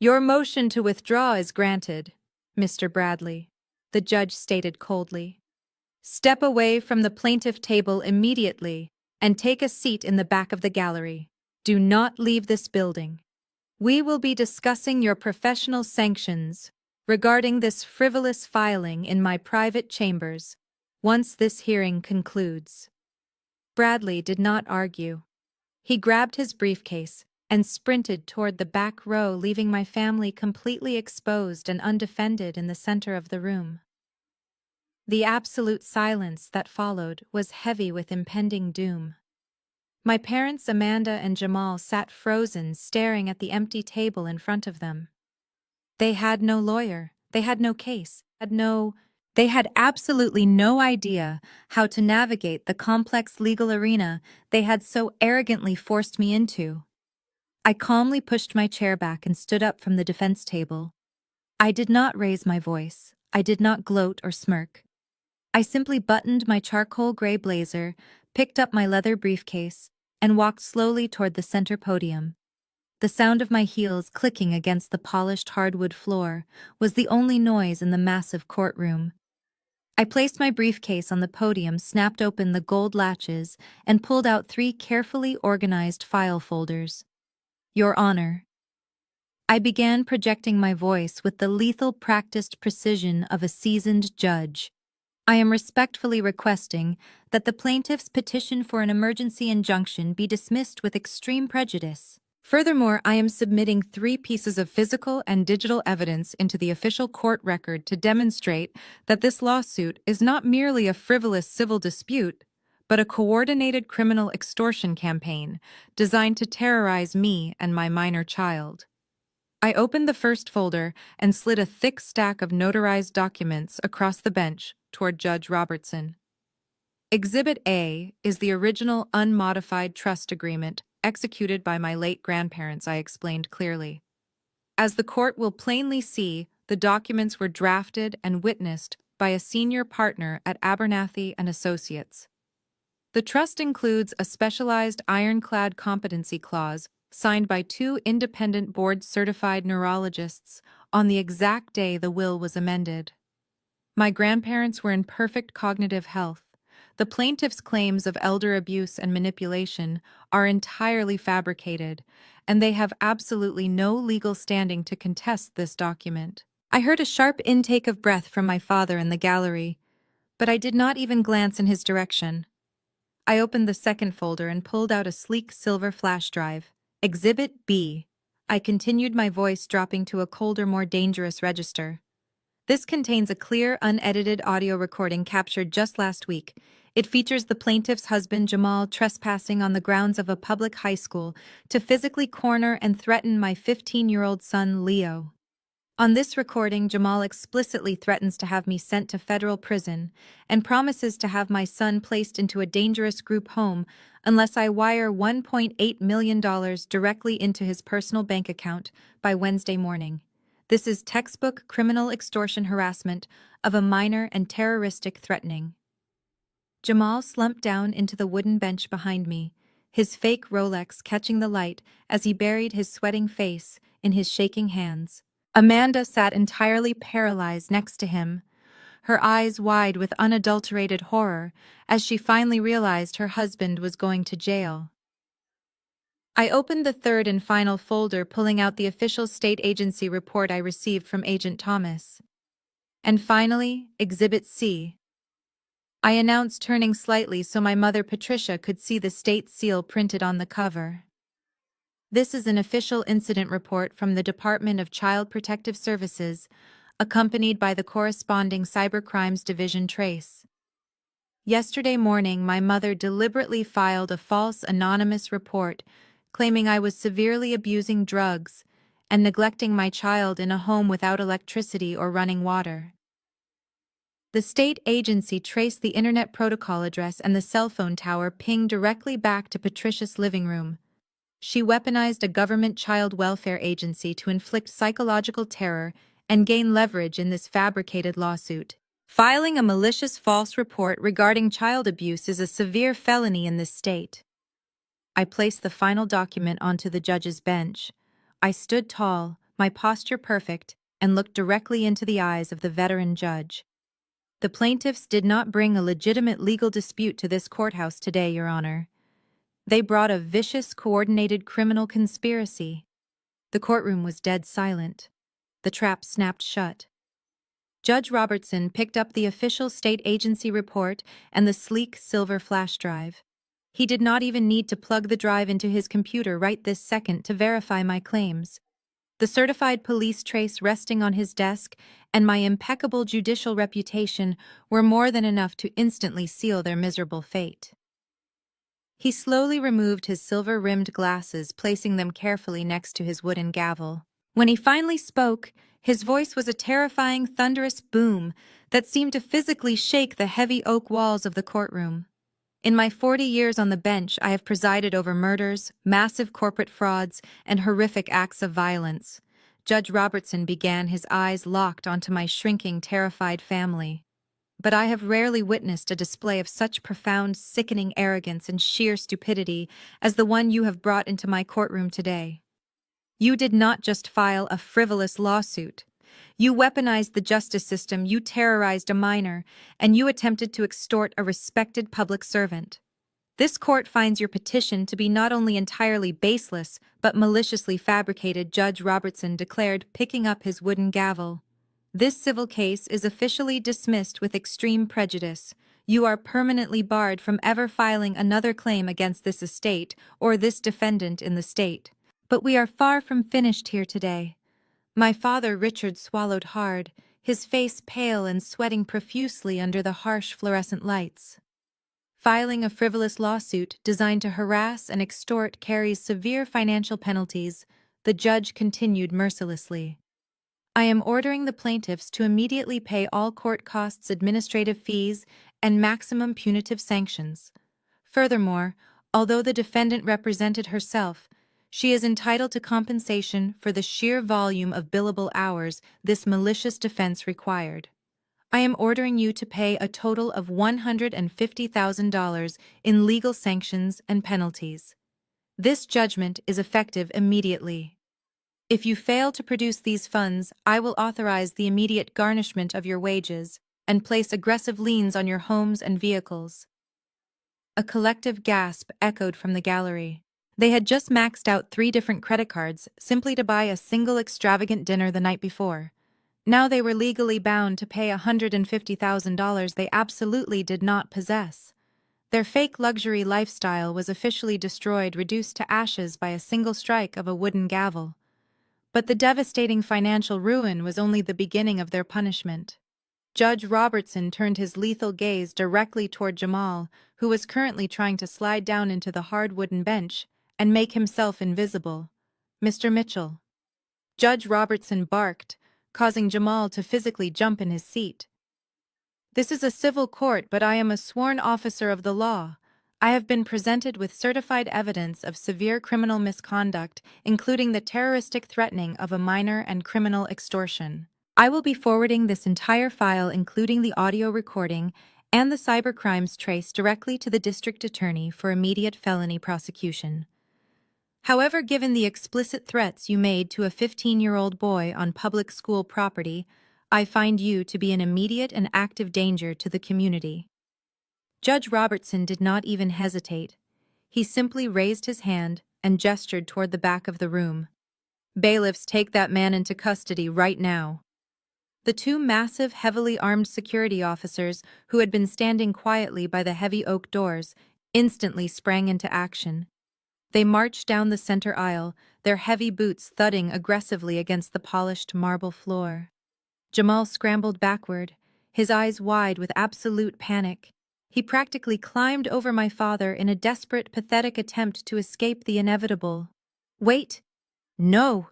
"Your motion to withdraw is granted, Mr. Bradley," the judge stated coldly. "Step away from the plaintiff table immediately and take a seat in the back of the gallery. Do not leave this building. We will be discussing your professional sanctions regarding this frivolous filing in my private chambers once this hearing concludes." Bradley did not argue. He grabbed his briefcase and sprinted toward the back row, leaving my family completely exposed and undefended in the center of the room. The absolute silence that followed was heavy with impending doom. My parents, Amanda and Jamal, sat frozen, staring at the empty table in front of them. They had no lawyer, they had no case, they had absolutely no idea how to navigate the complex legal arena they had so arrogantly forced me into. I calmly pushed my chair back and stood up from the defense table. I did not raise my voice. I did not gloat or smirk. I simply buttoned my charcoal gray blazer, picked up my leather briefcase, and walked slowly toward the center podium. The sound of my heels clicking against the polished hardwood floor was the only noise in the massive courtroom. I placed my briefcase on the podium, snapped open the gold latches, and pulled out 3 carefully organized file folders. "Your Honor." I began projecting my voice with the lethal practiced precision of a seasoned judge. "I am respectfully requesting that the plaintiff's petition for an emergency injunction be dismissed with extreme prejudice. Furthermore, I am submitting 3 pieces of physical and digital evidence into the official court record to demonstrate that this lawsuit is not merely a frivolous civil dispute, but a coordinated criminal extortion campaign designed to terrorize me and my minor child." I opened the first folder and slid a thick stack of notarized documents across the bench toward Judge Robertson. Exhibit A is the original unmodified trust agreement executed by my late grandparents, I explained clearly. As the court will plainly see, the documents were drafted and witnessed by a senior partner at Abernathy and Associates. The trust includes a specialized ironclad competency clause signed by 2 independent board-certified neurologists on the exact day the will was amended. My grandparents were in perfect cognitive health. The plaintiff's claims of elder abuse and manipulation are entirely fabricated, and they have absolutely no legal standing to contest this document. I heard a sharp intake of breath from my father in the gallery, but I did not even glance in his direction. I opened the second folder and pulled out a sleek silver flash drive. Exhibit B. I continued, my voice dropping to a colder, more dangerous register. This contains a clear, unedited audio recording captured just last week. It features the plaintiff's husband, Jamal, trespassing on the grounds of a public high school to physically corner and threaten my 15-year-old son, Leo. On this recording, Jamal explicitly threatens to have me sent to federal prison and promises to have my son placed into a dangerous group home unless I wire $1.8 million directly into his personal bank account by Wednesday morning. This is textbook criminal extortion harassment of a minor and terroristic threatening. Jamal slumped down into the wooden bench behind me, his fake Rolex catching the light as he buried his sweating face in his shaking hands. Amanda sat entirely paralyzed next to him, her eyes wide with unadulterated horror as she finally realized her husband was going to jail. I opened the third and final folder, pulling out the official state agency report I received from Agent Thomas. And finally, Exhibit C. I announced, turning slightly so my mother Patricia could see the state seal printed on the cover. This is an official incident report from the Department of Child Protective Services, accompanied by the corresponding Cybercrimes Division trace. Yesterday morning, my mother deliberately filed a false anonymous report claiming I was severely abusing drugs and neglecting my child in a home without electricity or running water. The state agency traced the internet protocol address and the cell phone tower pinged directly back to Patricia's living room. She weaponized a government child welfare agency to inflict psychological terror and gain leverage in this fabricated lawsuit. Filing a malicious false report regarding child abuse is a severe felony in this state. I placed the final document onto the judge's bench. I stood tall, my posture perfect, and looked directly into the eyes of the veteran judge. The plaintiffs did not bring a legitimate legal dispute to this courthouse today, Your Honor. They brought a vicious, coordinated criminal conspiracy. The courtroom was dead silent. The trap snapped shut. Judge Robertson picked up the official state agency report and the sleek silver flash drive. He did not even need to plug the drive into his computer right this second to verify my claims. The certified police trace resting on his desk and my impeccable judicial reputation were more than enough to instantly seal their miserable fate. He slowly removed his silver-rimmed glasses, placing them carefully next to his wooden gavel. When he finally spoke, his voice was a terrifying, thunderous boom that seemed to physically shake the heavy oak walls of the courtroom. In my 40 years on the bench, I have presided over murders, massive corporate frauds, and horrific acts of violence. Judge Robertson began, his eyes locked onto my shrinking, terrified family. But I have rarely witnessed a display of such profound, sickening arrogance and sheer stupidity as the one you have brought into my courtroom today. You did not just file a frivolous lawsuit. You weaponized the justice system, you terrorized a minor, and you attempted to extort a respected public servant. This court finds your petition to be not only entirely baseless, but maliciously fabricated, Judge Robertson declared, picking up his wooden gavel. This civil case is officially dismissed with extreme prejudice. You are permanently barred from ever filing another claim against this estate or this defendant in the state. But we are far from finished here today. My father, Richard, swallowed hard, his face pale and sweating profusely under the harsh fluorescent lights. Filing a frivolous lawsuit designed to harass and extort carries severe financial penalties, the judge continued mercilessly. I am ordering the plaintiffs to immediately pay all court costs, administrative fees, and maximum punitive sanctions. Furthermore, although the defendant represented herself, she is entitled to compensation for the sheer volume of billable hours this malicious defense required. I am ordering you to pay a total of $150,000 in legal sanctions and penalties. This judgment is effective immediately. If you fail to produce these funds, I will authorize the immediate garnishment of your wages and place aggressive liens on your homes and vehicles. A collective gasp echoed from the gallery. They had just maxed out 3 different credit cards simply to buy a single extravagant dinner the night before. Now they were legally bound to pay $150,000 they absolutely did not possess. Their fake luxury lifestyle was officially destroyed, reduced to ashes by a single strike of a wooden gavel. But the devastating financial ruin was only the beginning of their punishment. Judge Robertson turned his lethal gaze directly toward Jamal, who was currently trying to slide down into the hard wooden bench and make himself invisible. "Mr. Mitchell." Judge Robertson barked, causing Jamal to physically jump in his seat. "This is a civil court, but I am a sworn officer of the law. I have been presented with certified evidence of severe criminal misconduct, including the terroristic threatening of a minor and criminal extortion. I will be forwarding this entire file, including the audio recording and the cybercrimes trace, directly to the district attorney for immediate felony prosecution. However, given the explicit threats you made to a 15-year-old boy on public school property, I find you to be an immediate and active danger to the community." Judge Robertson did not even hesitate. He simply raised his hand and gestured toward the back of the room. "Bailiffs, take that man into custody right now." The two massive, heavily armed security officers, who had been standing quietly by the heavy oak doors, instantly sprang into action. They marched down the center aisle, their heavy boots thudding aggressively against the polished marble floor. Jamal scrambled backward, his eyes wide with absolute panic. He practically climbed over my father in a desperate, pathetic attempt to escape the inevitable. "Wait! No!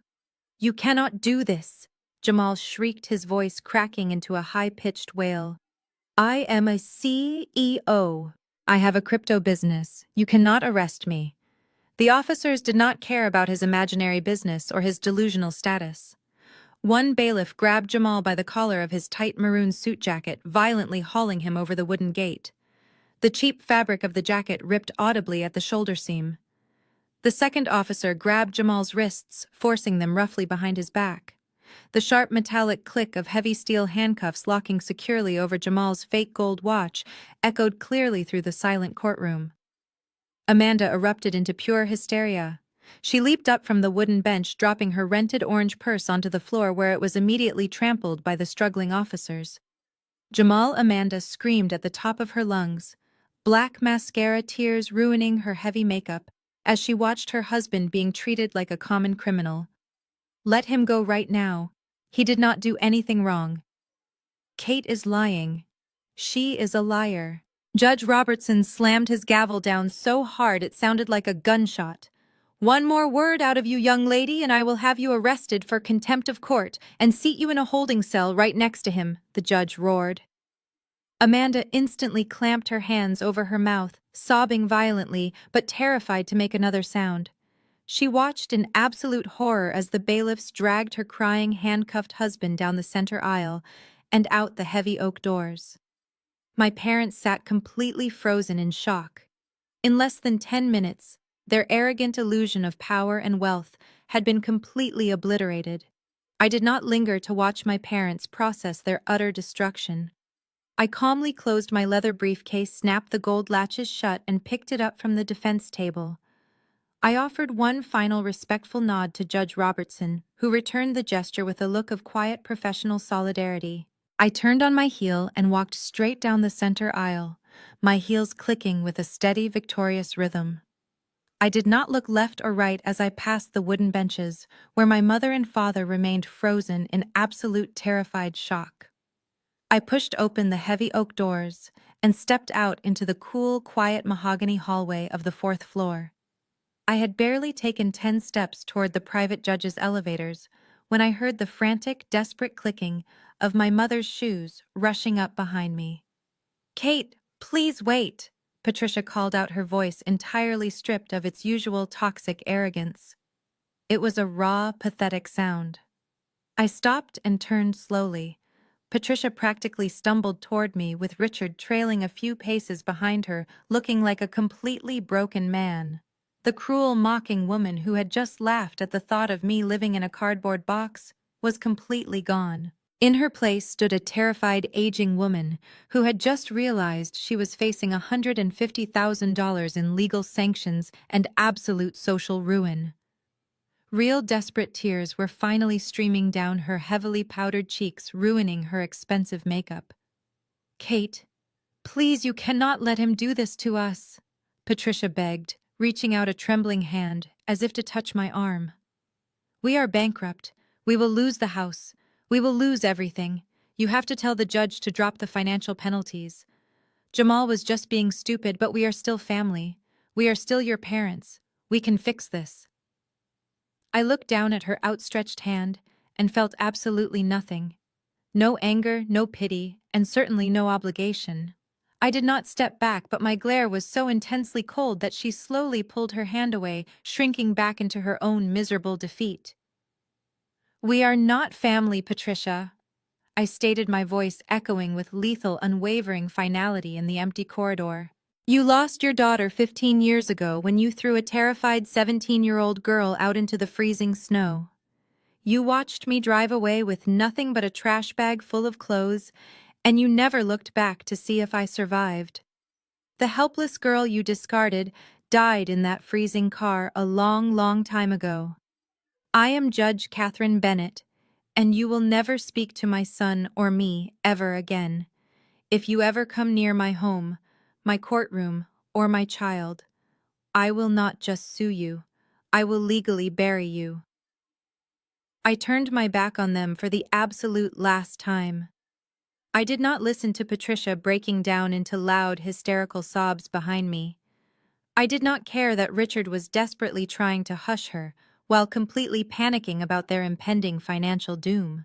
You cannot do this!" Jamal shrieked, his voice cracking into a high-pitched wail. "I am a CEO. I have a crypto business. You cannot arrest me." The officers did not care about his imaginary business or his delusional status. One bailiff grabbed Jamal by the collar of his tight maroon suit jacket, violently hauling him over the wooden gate. The cheap fabric of the jacket ripped audibly at the shoulder seam. The second officer grabbed Jamal's wrists, forcing them roughly behind his back. The sharp metallic click of heavy steel handcuffs locking securely over Jamal's fake gold watch echoed clearly through the silent courtroom. Amanda erupted into pure hysteria. She leaped up from the wooden bench, dropping her rented orange purse onto the floor where it was immediately trampled by the struggling officers. Amanda screamed at the top of her lungs, black mascara tears ruining her heavy makeup, as she watched her husband being treated like a common criminal. "Let him go right now. He did not do anything wrong. Kate is lying. She is a liar." Judge Robertson slammed his gavel down so hard it sounded like a gunshot. "One more word out of you, young lady, and I will have you arrested for contempt of court and seat you in a holding cell right next to him," the judge roared. Amanda instantly clamped her hands over her mouth, sobbing violently, but terrified to make another sound. She watched in absolute horror as the bailiffs dragged her crying, handcuffed husband down the center aisle and out the heavy oak doors. My parents sat completely frozen in shock. In less than 10 minutes, their arrogant illusion of power and wealth had been completely obliterated. I did not linger to watch my parents process their utter destruction. I calmly closed my leather briefcase, snapped the gold latches shut, and picked it up from the defense table. I offered one final respectful nod to Judge Robertson, who returned the gesture with a look of quiet professional solidarity. I turned on my heel and walked straight down the center aisle, my heels clicking with a steady, victorious rhythm. I did not look left or right as I passed the wooden benches, where my mother and father remained frozen in absolute terrified shock. I pushed open the heavy oak doors and stepped out into the cool, quiet mahogany hallway of the 4th floor. I had barely taken 10 steps toward the private judge's elevators when I heard the frantic, desperate clicking of my mother's shoes rushing up behind me. "Kate, please wait," Patricia called out, her voice entirely stripped of its usual toxic arrogance. It was a raw, pathetic sound. I stopped and turned slowly. Patricia practically stumbled toward me, with Richard trailing a few paces behind her, looking like a completely broken man. The cruel, mocking woman who had just laughed at the thought of me living in a cardboard box was completely gone. In her place stood a terrified, aging woman who had just realized she was facing $150,000 in legal sanctions and absolute social ruin. Real desperate tears were finally streaming down her heavily powdered cheeks, ruining her expensive makeup. "Kate, please, you cannot let him do this to us," Patricia begged, reaching out a trembling hand as if to touch my arm. "We are bankrupt. We will lose the house. We will lose everything. You have to tell the judge to drop the financial penalties. Jamal was just being stupid, but we are still family. We are still your parents. We can fix this." I looked down at her outstretched hand and felt absolutely nothing. No anger, no pity, and certainly no obligation. I did not step back, but my glare was so intensely cold that she slowly pulled her hand away, shrinking back into her own miserable defeat. "We are not family, Patricia," I stated, my voice echoing with lethal, unwavering finality in the empty corridor. "You lost your daughter 15 years ago when you threw a terrified 17-year-old girl out into the freezing snow. You watched me drive away with nothing but a trash bag full of clothes, and you never looked back to see if I survived. The helpless girl you discarded died in that freezing car a long, long time ago. I am Judge Catherine Bennett, And you will never speak to my son or me ever again. If you ever come near my home, my courtroom, or my child, I will not just sue you. I will legally bury you. I turned my back on them for the absolute last time. I did not listen to Patricia breaking down into loud, hysterical sobs behind me. I did not care that Richard was desperately trying to hush her while completely panicking about their impending financial doom.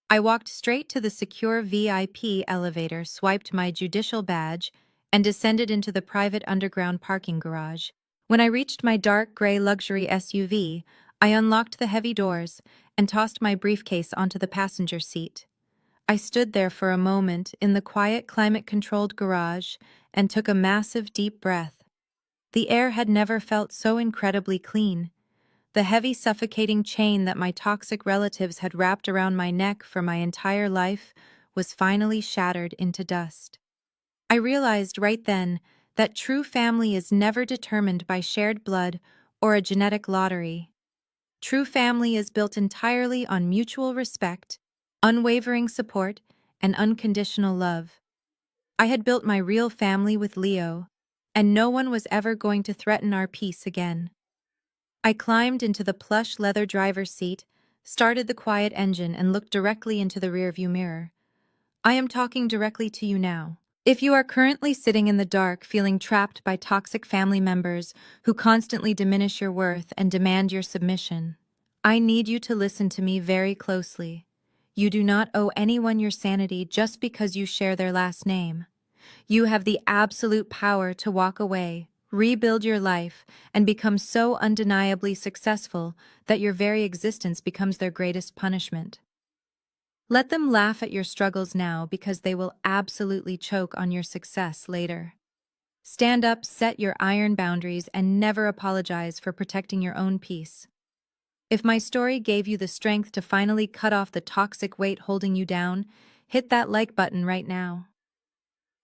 I walked straight to the secure VIP elevator, swiped my judicial badge, and descended into the private underground parking garage. When I reached my dark gray luxury SUV, I unlocked the heavy doors and tossed my briefcase onto the passenger seat. I stood there for a moment in the quiet, climate-controlled garage and took a massive, deep breath. The air had never felt so incredibly clean. The heavy, suffocating chain that my toxic relatives had wrapped around my neck for my entire life was finally shattered into dust. I realized right then that true family is never determined by shared blood or a genetic lottery. True family is built entirely on mutual respect, unwavering support, and unconditional love. I had built my real family with Leo, and no one was ever going to threaten our peace again. I climbed into the plush leather driver's seat, started the quiet engine, and looked directly into the rearview mirror. I am talking directly to you now. If you are currently sitting in the dark, feeling trapped by toxic family members who constantly diminish your worth and demand your submission, I need you to listen to me very closely. You do not owe anyone your sanity just because you share their last name. You have the absolute power to walk away, rebuild your life, and become so undeniably successful that your very existence becomes their greatest punishment. Let them laugh at your struggles now because they will absolutely choke on your success later. Stand up, set your iron boundaries, and never apologize for protecting your own peace. If my story gave you the strength to finally cut off the toxic weight holding you down, hit that like button right now.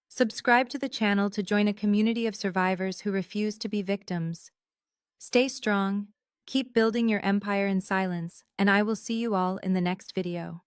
Subscribe to the channel to join a community of survivors who refuse to be victims. Stay strong, keep building your empire in silence, and I will see you all in the next video.